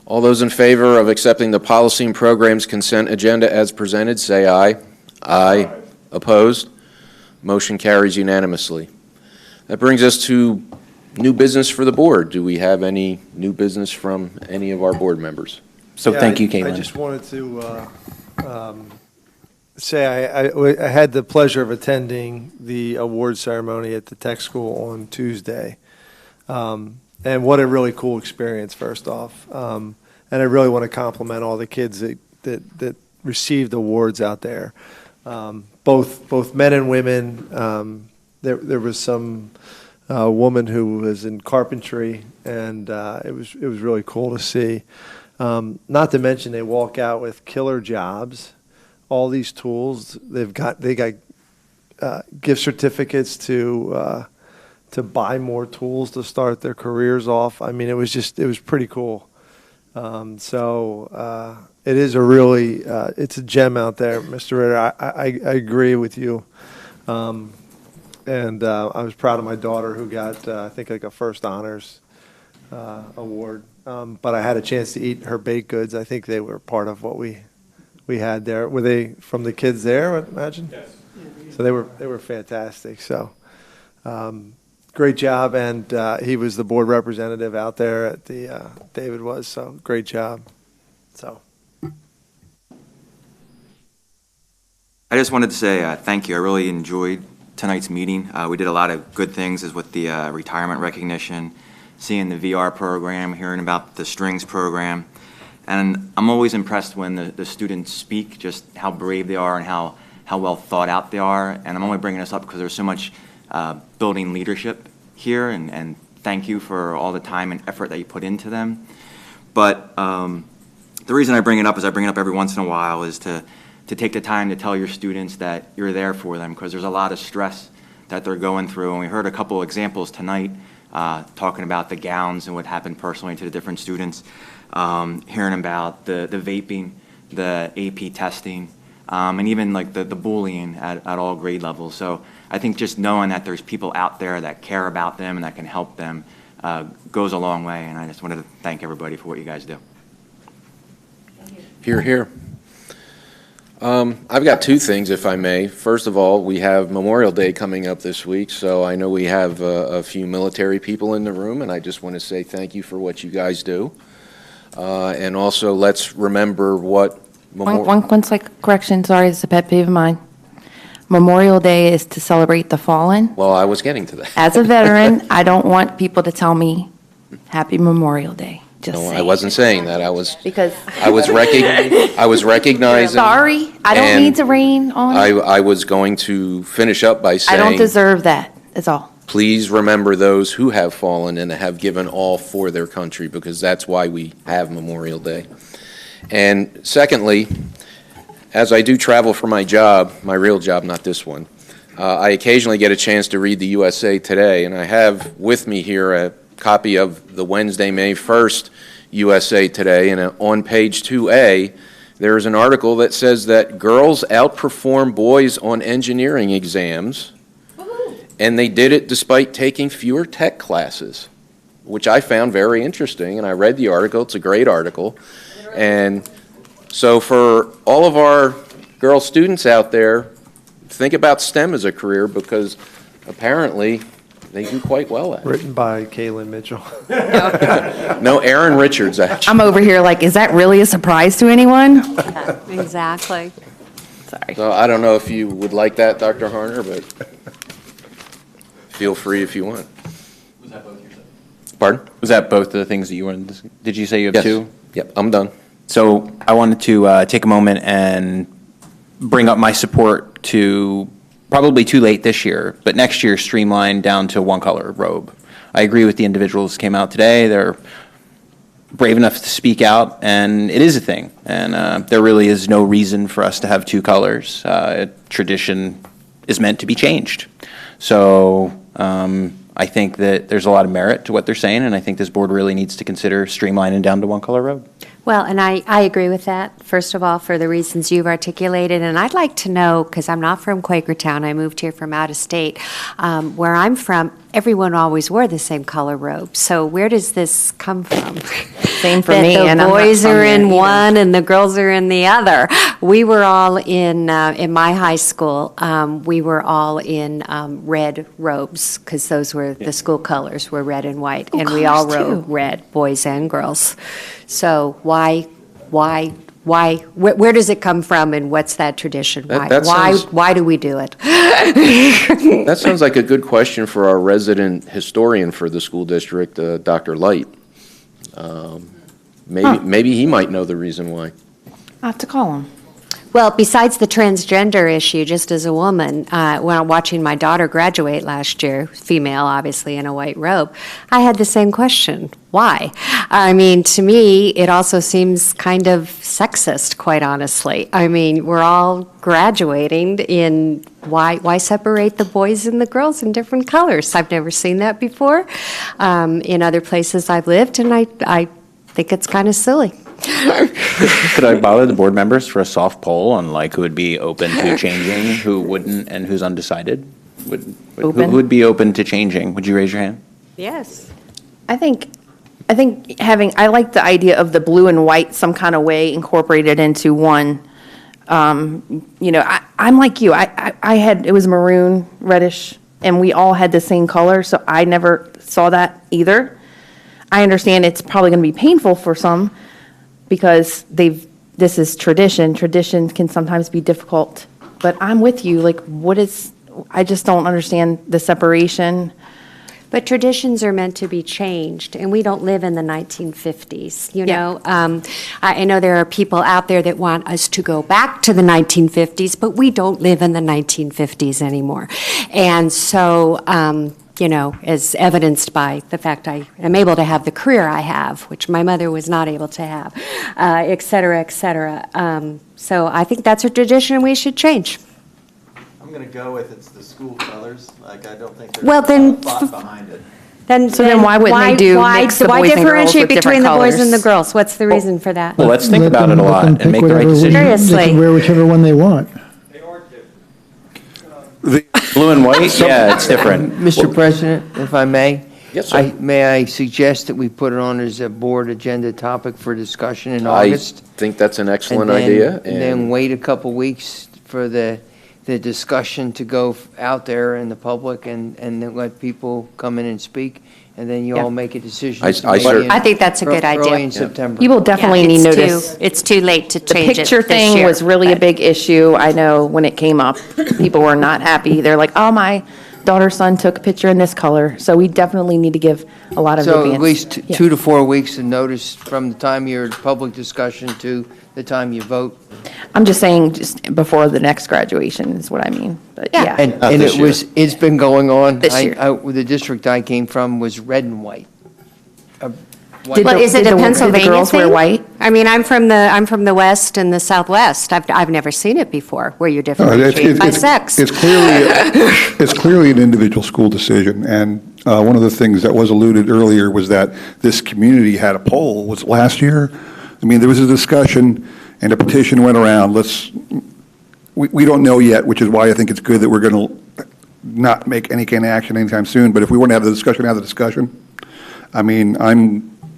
All those in favor of accepting the policy and programs consent agenda as presented, say aye. Aye. Opposed? Motion carries unanimously. That brings us to new business for the board. Do we have any new business from any of our board members? So Yeah, thank you, I Caitlin. just wanted to say I had the pleasure of attending the award ceremony at the tech school on Tuesday. And what a really cool experience, first off. And I really want to compliment all the kids that received awards out there. Both men and women. There was some woman who was in carpentry, and it was really cool to see. Not to mention they walk out with killer jobs, all these tools. They got gift certificates to buy more tools to start their careers off. I mean, it was pretty cool. It is a really, it's a gem out there, Mr. Ritter. I agree with you. And I was proud of my daughter who got, I think, like a first honors award. But I had a chance to eat her baked goods. I think they were part of what we had there. Were they from the kids there, I imagine? Yes. So they were fantastic. So great job. And he was the board representative out there at the, David was, so great job. So. I just wanted to say thank you. I really enjoyed tonight's meeting. We did a lot of good things as with the retirement recognition, seeing the VR program, hearing about the strings program. And I'm always impressed when the students speak, just how brave they are and how well thought out they are. And I'm only bringing this up because there's so much building leadership here, and thank you for all the time and effort that you put into them. But the reason I bring it up is I bring it up every once in a while is to take the time to tell your students that you're there for them, because there's a lot of stress that they're going through. And we heard a couple of examples tonight talking about the gowns and what happened personally to the different students, hearing about the vaping, the AP testing, and even like the bullying at all grade levels. So I think just knowing that there's people out there that care about them and that can help them goes a long way. And I just wanted to thank everybody for what you guys do. Hear, hear. I've got two things, if I may. First of all, we have Memorial Day coming up this week, so I know we have a few military people in the room, and I just want to say thank you for what you guys do. And also, let's remember what... One slight correction, sorry, it's a pet peeve of mine. Memorial Day is to celebrate the fallen. Well, I was getting to that. As a veteran, I don't want people to tell me Happy Memorial Day. Just No, saying. I wasn't saying that. I was Because recognizing... sorry, I don't and mean to rain on you. I was going to finish up by I saying... don't deserve that, that's all. Please remember those who have fallen and have given all for their country, because that's why we have Memorial Day. And secondly, as I do travel for my job, my real job, not this one, I occasionally get a chance to read the USA Today, and I have with me here a copy of the Wednesday, May 1st USA Today, and on page 2A, there is an article that says that girls outperform boys on engineering exams, and they did it despite taking fewer tech classes, which I found very interesting, and I read the article. It's a great article. And so for all of our girl students out there, think about STEM as a career, because apparently they do quite well at it. Written by Kaylin Mitchell. No, Aaron Richards, actually. I'm over here like, is that really a surprise to anyone? Exactly. Sorry. So I don't know if you would like that, Dr. Harner, but feel free if you want. Was that both yours? Pardon? Was that both of the things that you wanted to, did you say you have Yes. two? Yep, I'm done. So I wanted to take a moment and bring up my support to, probably too late this year, but next year streamline down to one color robe. I agree with the individuals who came out today. They're brave enough to speak out, and it is a thing. And there really is no reason for us to have two colors. Tradition is meant to be changed. So I think that there's a lot of merit to what they're saying, and I think this board really needs to consider streamlining down to one color road. Well, and I agree with that, first of all, for the reasons you've articulated. And I'd like to know, because I'm not from Quakertown, I moved here from out of state. Where I'm from, everyone always wore the same color robe. So where does this come from? Same for That me, the and I'm not boys from are there in either. one and the girls are in the other. We were all in my high school, we were all in red robes, because those were, the school colors were red and white. And we all colors wore red, boys and girls. So where does it come from, and what's that tradition? That sounds- Why do we do it? That sounds like a good question for our resident historian for the school district, Dr. Light. Maybe he might know the reason why. I have to call him. Well, besides the transgender issue, just as a woman, when I'm watching my daughter graduate last year, female, obviously, in a white robe, I had the same question. Why? I mean, to me, it also seems kind of sexist, quite honestly. I mean, we're all graduating in, why separate the boys and the girls in different colors? I've never seen that before in other places I've lived, and I think it's kind of silly. Could I bother the board members for a soft poll on like who would be open to changing, who wouldn't, and who's undecided? Who would be open to changing? Would you raise your hand? Yes. I think I like the idea of the blue and white some kind of way incorporated into one. I'm like you. I had, it was maroon, reddish, and we all had the same color, so I never saw that either. I understand it's probably going to be painful for some because this is tradition. Tradition can sometimes be difficult, but I'm with you. Like, I just don't understand the separation. But traditions are meant to be changed, and we don't live in the 1950s, you know? I know there are people out there that want us to go back to the 1950s, but we don't live in the 1950s anymore. And so, as evidenced by the fact I am able to have the career I have, which my mother was not able to have, et cetera, et cetera. So I think that's a tradition we should change. I'm going to go with it's the school colors. Like, I don't think there's Well, then- thought behind it. Then why wouldn't they do mix the boys and girls with differentiate between different the boys and the colors? girls? What's the reason for that? Well, let's think about it a lot and make the right decision. Seriously. They can wear whichever one they want. Blue and white, yeah, it's different. Mr. President, if I may? Yes, sir. May I suggest that we put it on as a board agenda topic for discussion in I August? think that's an excellent and then- idea. And then wait a couple weeks for the discussion to go out there in the public and then let people come in and speak, and then you all make a decision. I think that's a good idea. Early in September. You will definitely need notice. It's too late to The change it picture this thing year, was really a but- big issue. I know when it came up, people were not happy. They're like, oh, my daughter's son took a picture in this color. So we definitely need to give a lot of So advance. at least Yeah. 2 to 4 weeks of notice from the time your public discussion to the time you vote. I'm just saying, just before the next graduation is what I mean. But yeah. And it's been going on. This year. The district I came from was red and white. Well, is it a Pennsylvania girls thing? wear white? I mean, I'm from the west and the southwest. I've never seen it before, where you're differentiated by sex. It's clearly an individual school decision, and one of the things that was alluded earlier was that this community had a poll, was it last year? I mean, there was a discussion, and a petition went around, we don't know yet, which is why I think it's good that we're going to not make any kind of action anytime soon, but if we want to have the discussion, have the discussion. I mean,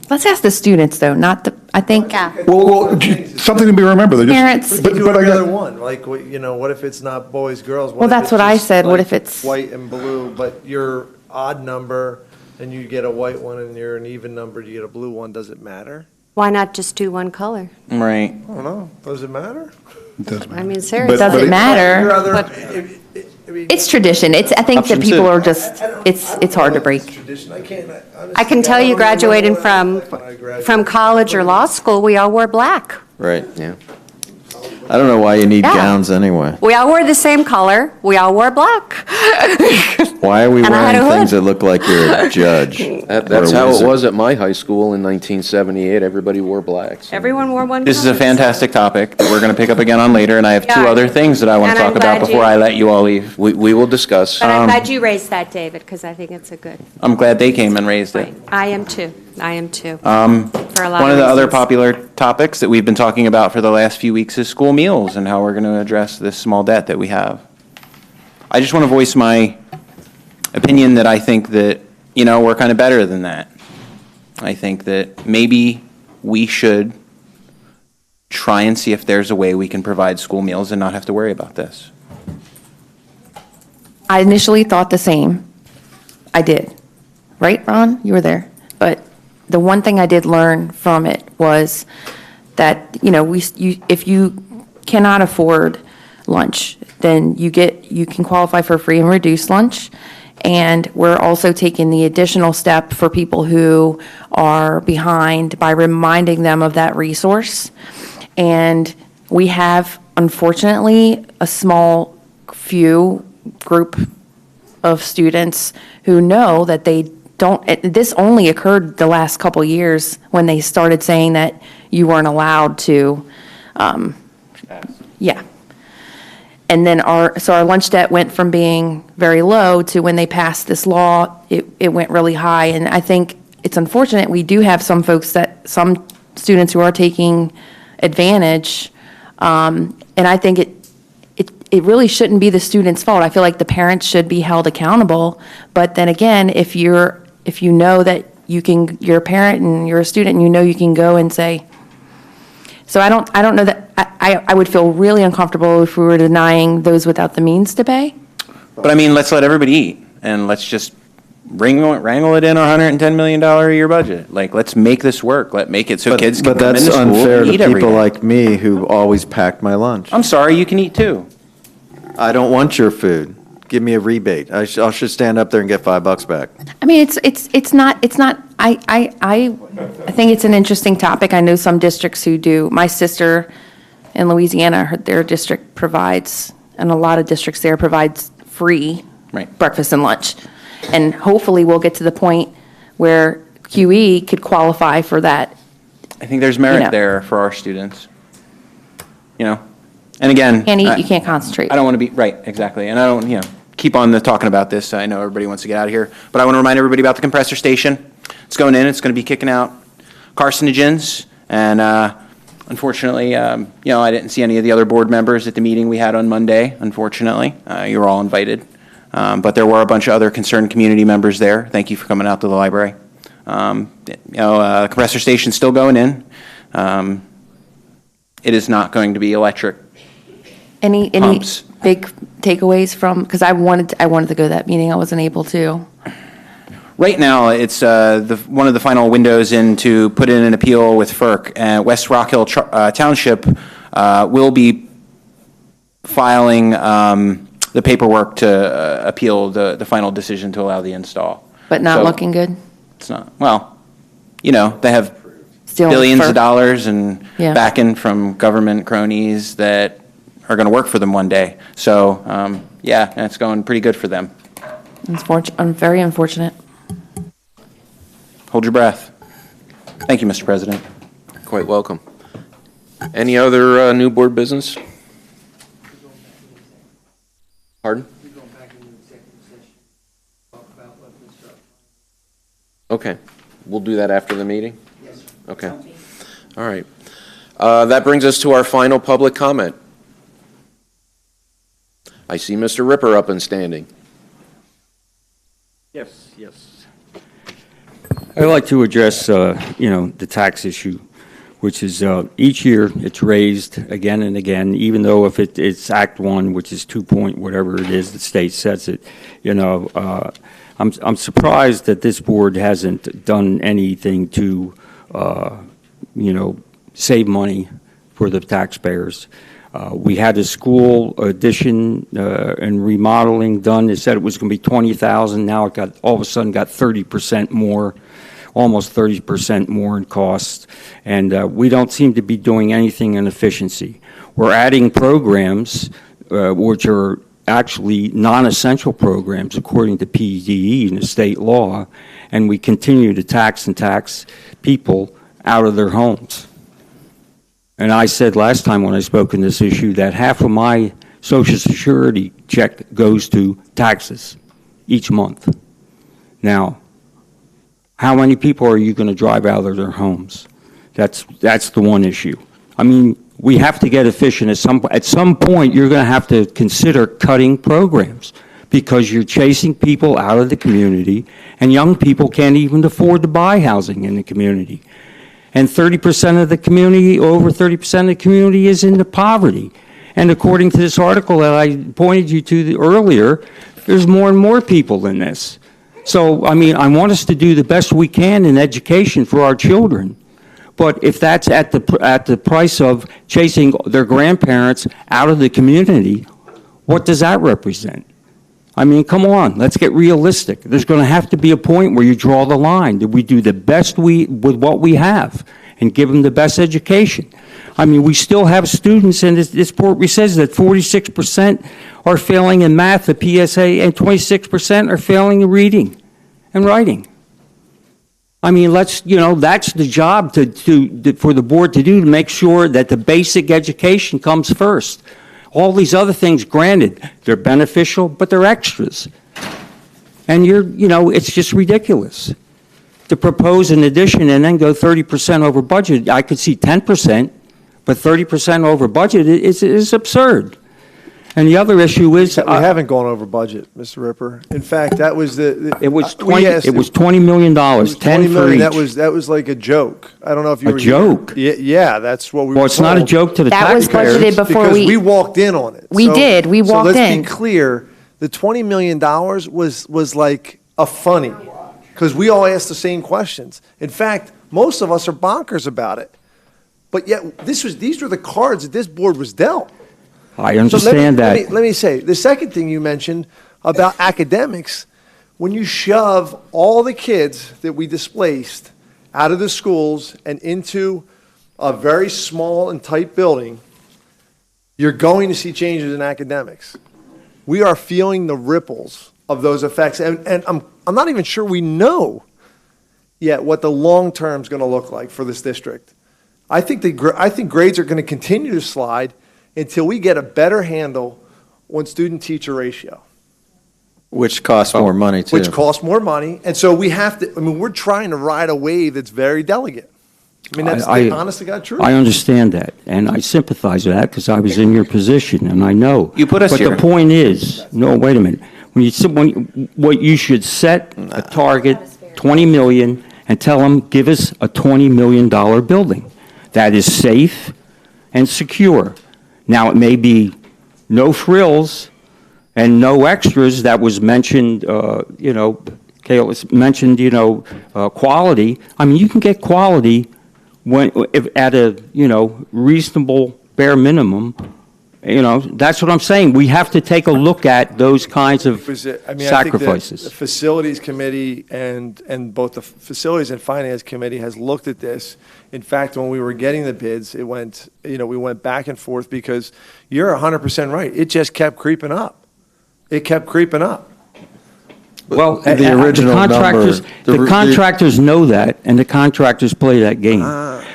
Let's ask the students, though, not the, I think. Well, something to be remembered. Parents. But do every other one, like, what if it's not boys, girls? Well, that's what I said. What if it's- White and blue, but you're odd number, and you get a white one, and you're an even number, you get a blue one, does it matter? Why not just do one color? Right. I don't know, does it matter? It does I mean, seriously. Does it matter? Your other- But- It's tradition. I think Option that people two. are just, it's hard to break. Tradition, I can tell you, graduating from college or law school, we all wore black. Right, yeah. I don't know why you need Yeah. gowns anyway. We all wore the same color. We all wore black. Why are we And I had wearing a things hood. that look like you're a judge? That's how it was at my high school in 1978. Everybody wore blacks. Everyone wore one This is a color. fantastic topic that we're going to pick up again on later, and I have two Yeah. other things that I want And to I'm talk about glad before you- I let you all leave. We will discuss. But I'm glad you raised that, David, because I think it's a good. I'm glad they came and raised it. I am too. I am too. For a lot One of the other reasons. popular topics that we've been talking about for the last few weeks is school meals and how we're going to address this small debt that we have. I just want to voice my opinion that I think that, we're kind of better than that. I think that maybe we should try and see if there's a way we can provide school meals and not have to worry about this. I initially thought the same. I did. Right, Ron? You were there. But the one thing I did learn from it was that, if you cannot afford lunch, then you can qualify for free and reduced lunch. And we're also taking the additional step for people who are behind by reminding them of that resource. And we have, unfortunately, a small few group of students who know that they don't, this only occurred the last couple years when they started saying that you weren't allowed to, yeah. And then our lunch debt went from being very low to when they passed this law, it went really high. And I think it's unfortunate, we do have some students who are taking advantage. And I think it really shouldn't be the student's fault. I feel like the parents should be held accountable. But then again, if you know that you're a parent and you're a student and you know you can go and say, so I don't know that, I would feel really uncomfortable if we were denying those without the means to pay. But I mean, let's let everybody eat, and let's just wrangle it in our $110 million a year budget. Like, let's make this work. Make it so kids can But come that's into school unfair and to eat every people day. like me who always pack my lunch. I'm sorry, you can eat too. I don't want your food. Give me a rebate. I should stand up there and get $5 back. I mean, it's not, I think it's an interesting topic. I know some districts who do. My sister in Louisiana, their district provides, and a lot of districts there provides free breakfast and lunch. And hopefully we'll get to the point where QE could qualify for that. I think there's merit there for our students. And again. You can't eat, you can't concentrate. I don't want to be, right, exactly. And I don't, keep on talking about this. I know everybody wants to get out of here. But I want to remind everybody about the compressor station. It's going in, it's going to be kicking out carcinogens. And unfortunately, I didn't see any of the other board members at the meeting we had on Monday, unfortunately. You were all invited. But there were a bunch of other concerned community members there. Thank you for coming out to the library. Compressor station's still going in. It is not going to be electric. Any Pumps. big takeaways from, because I wanted to go to that meeting, I wasn't able to. Right now, it's one of the final windows in to put in an appeal with FERC. And West Rock Hill Township will be filing the paperwork to appeal the final decision to allow the install. But not looking good? It's not, well, they have Still billions FERC. of dollars and Yeah. backing from government cronies that are going to work for them one day. So, yeah, and it's going pretty good for them. It's very unfortunate. Hold your breath. Thank you, Mr. President. Quite welcome. Any other new board business? Pardon? Okay, we'll do that after the meeting? Yes. Okay, all right. That brings us to our final public comment. I see Mr. Ripper up and standing. Yes. I'd like to address, the tax issue, which is each year it's raised again and again, even though if it's Act 1, which is 2 point whatever it is, the state sets it, I'm surprised that this board hasn't done anything to, save money for the taxpayers. We had a school addition and remodeling done. They said it was going to be $20,000. Now it all of a sudden got 30% more. almost 30% more in costs, and we don't seem to be doing anything in efficiency. We're adding programs which are actually non-essential programs according to PDE and the state law, and we continue to tax people out of their homes. And I said last time when I spoke on this issue that half of my Social Security check goes to taxes each month. Now, how many people are you going to drive out of their homes? That's the one issue. I mean, we have to get efficient. At some point, you're going to have to consider cutting programs because you're chasing people out of the community, and young people can't even afford to buy housing in the community. And 30% of the community, over 30% of the community is into poverty. And according to this article that I pointed you to earlier, there's more and more people in this. So, I mean, I want us to do the best we can in education for our children. But if that's at the price of chasing their grandparents out of the community, what does that represent? I mean, come on, let's get realistic. There's going to have to be a point where you draw the line. That we do the best with what we have and give them the best education. I mean, we still have students, and this report says that 46% are failing in math, the PSA, and 26% are failing in reading and writing. I mean, that's the job for the board to do, to make sure that the basic education comes first. All these other things, granted, they're beneficial, but they're extras. And it's just ridiculous to propose an addition and then go 30% over budget. I could see 10%, but 30% over budget is absurd. And the other issue is... We haven't gone over budget, Mr. Ripper. In fact, that was It was $20 million, 10 for each. That was like a joke. I don't know if you were... A joke? Yeah, that's what we were Well, it's not a joke to the taxpayers. That was budgeted before because we walked in on it. We did. We walked in. So let's be clear. The $20 million was like a funny, because we all asked the same questions. In fact, most of us are bonkers about it. But yet, these were the cards that this board was dealt. I understand that. Let me say, the second thing you mentioned about academics, when you shove all the kids that we displaced out of the schools and into a very small and tight building, you're going to see changes in academics. We are feeling the ripples of those effects, and I'm not even sure we know yet what the long term is going to look like for this district. I think grades are going to continue to slide until we get a better handle on student-teacher ratio. Which costs more money, too. Which costs more money. And so we have to, we're trying to ride a wave that's very delicate. I mean, that's the honest to God truth. I understand that, and I sympathize with that because I was in your position, and I know. You put us here. But the point is, no, wait a minute. What you should set a target, 20 million, and tell them, give us a $20 million building that is safe and secure. Now, it may be no frills and no extras. That was mentioned, Kayla mentioned, quality. I mean, you can get quality at a, reasonable bare minimum. That's what I'm saying. We have to take a look at those kinds of sacrifices. I think the Facilities Committee and both the Facilities and Finance Committee has looked at this. In fact, when we were getting the bids, we went back and forth because you're 100% right. It just kept creeping up. It kept creeping up. Well, the original the contractors know that, and the contractors play that game.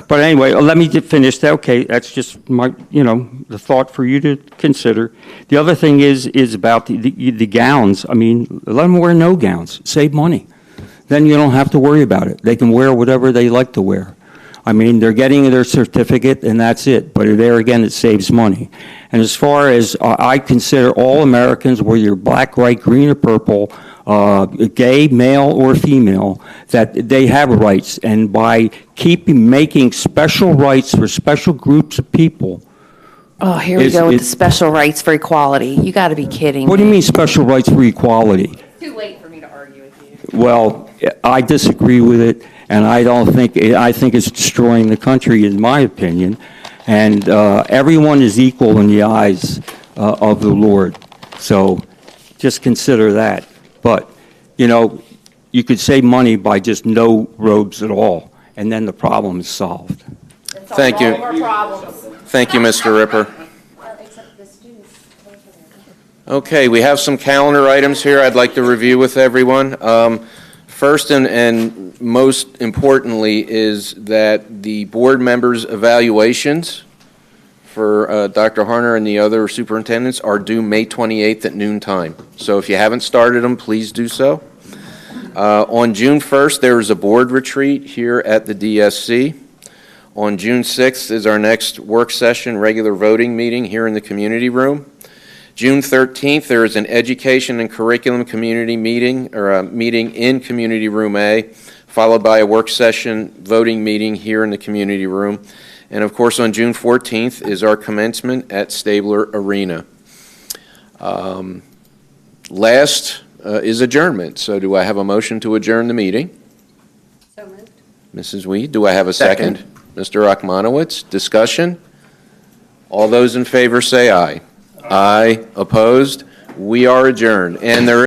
But anyway, let me finish that. Okay, that's just my, the thought for you to consider. The other thing is about the gowns. I mean, let them wear no gowns. Save money. Then you don't have to worry about it. They can wear whatever they like to wear. I mean, they're getting their certificate, and that's it. But there again, it saves money. And as far as I consider all Americans, whether you're black, white, green, or purple, gay, male, or female, that they have rights. And by making special rights for special groups of people. Oh, here we go with the special rights for equality. You got to be kidding me. What do you mean special rights for equality? Too late for me to argue with you. Well, I disagree with it. And I think it's destroying the country, in my opinion. And everyone is equal in the eyes of the Lord. So just consider that. But, you could save money by just no roads at all, and then the problem is solved. Thank you. Thank you, Mr. Ripper. Okay, we have some calendar items here I'd like to review with everyone. First and most importantly is that the board members' evaluations for Dr. Harner and the other superintendents are due May 28th at noon time. So if you haven't started them, please do so. On June 1st, there is a board retreat here at the DSC. On June 6th is our next work session, regular voting meeting here in the community room. June 13th, there is an education and curriculum community meeting, or a meeting in Community Room A, followed by a work session voting meeting here in the community room. And of course, on June 14th is our commencement at Stabler Arena. Last is adjournment. So do I have a motion to adjourn the meeting? So moved. Mrs. Weed, do I have a second? Mr. Achmanowitz, discussion? All those in favor say aye. Aye. Opposed? We are adjourned. And there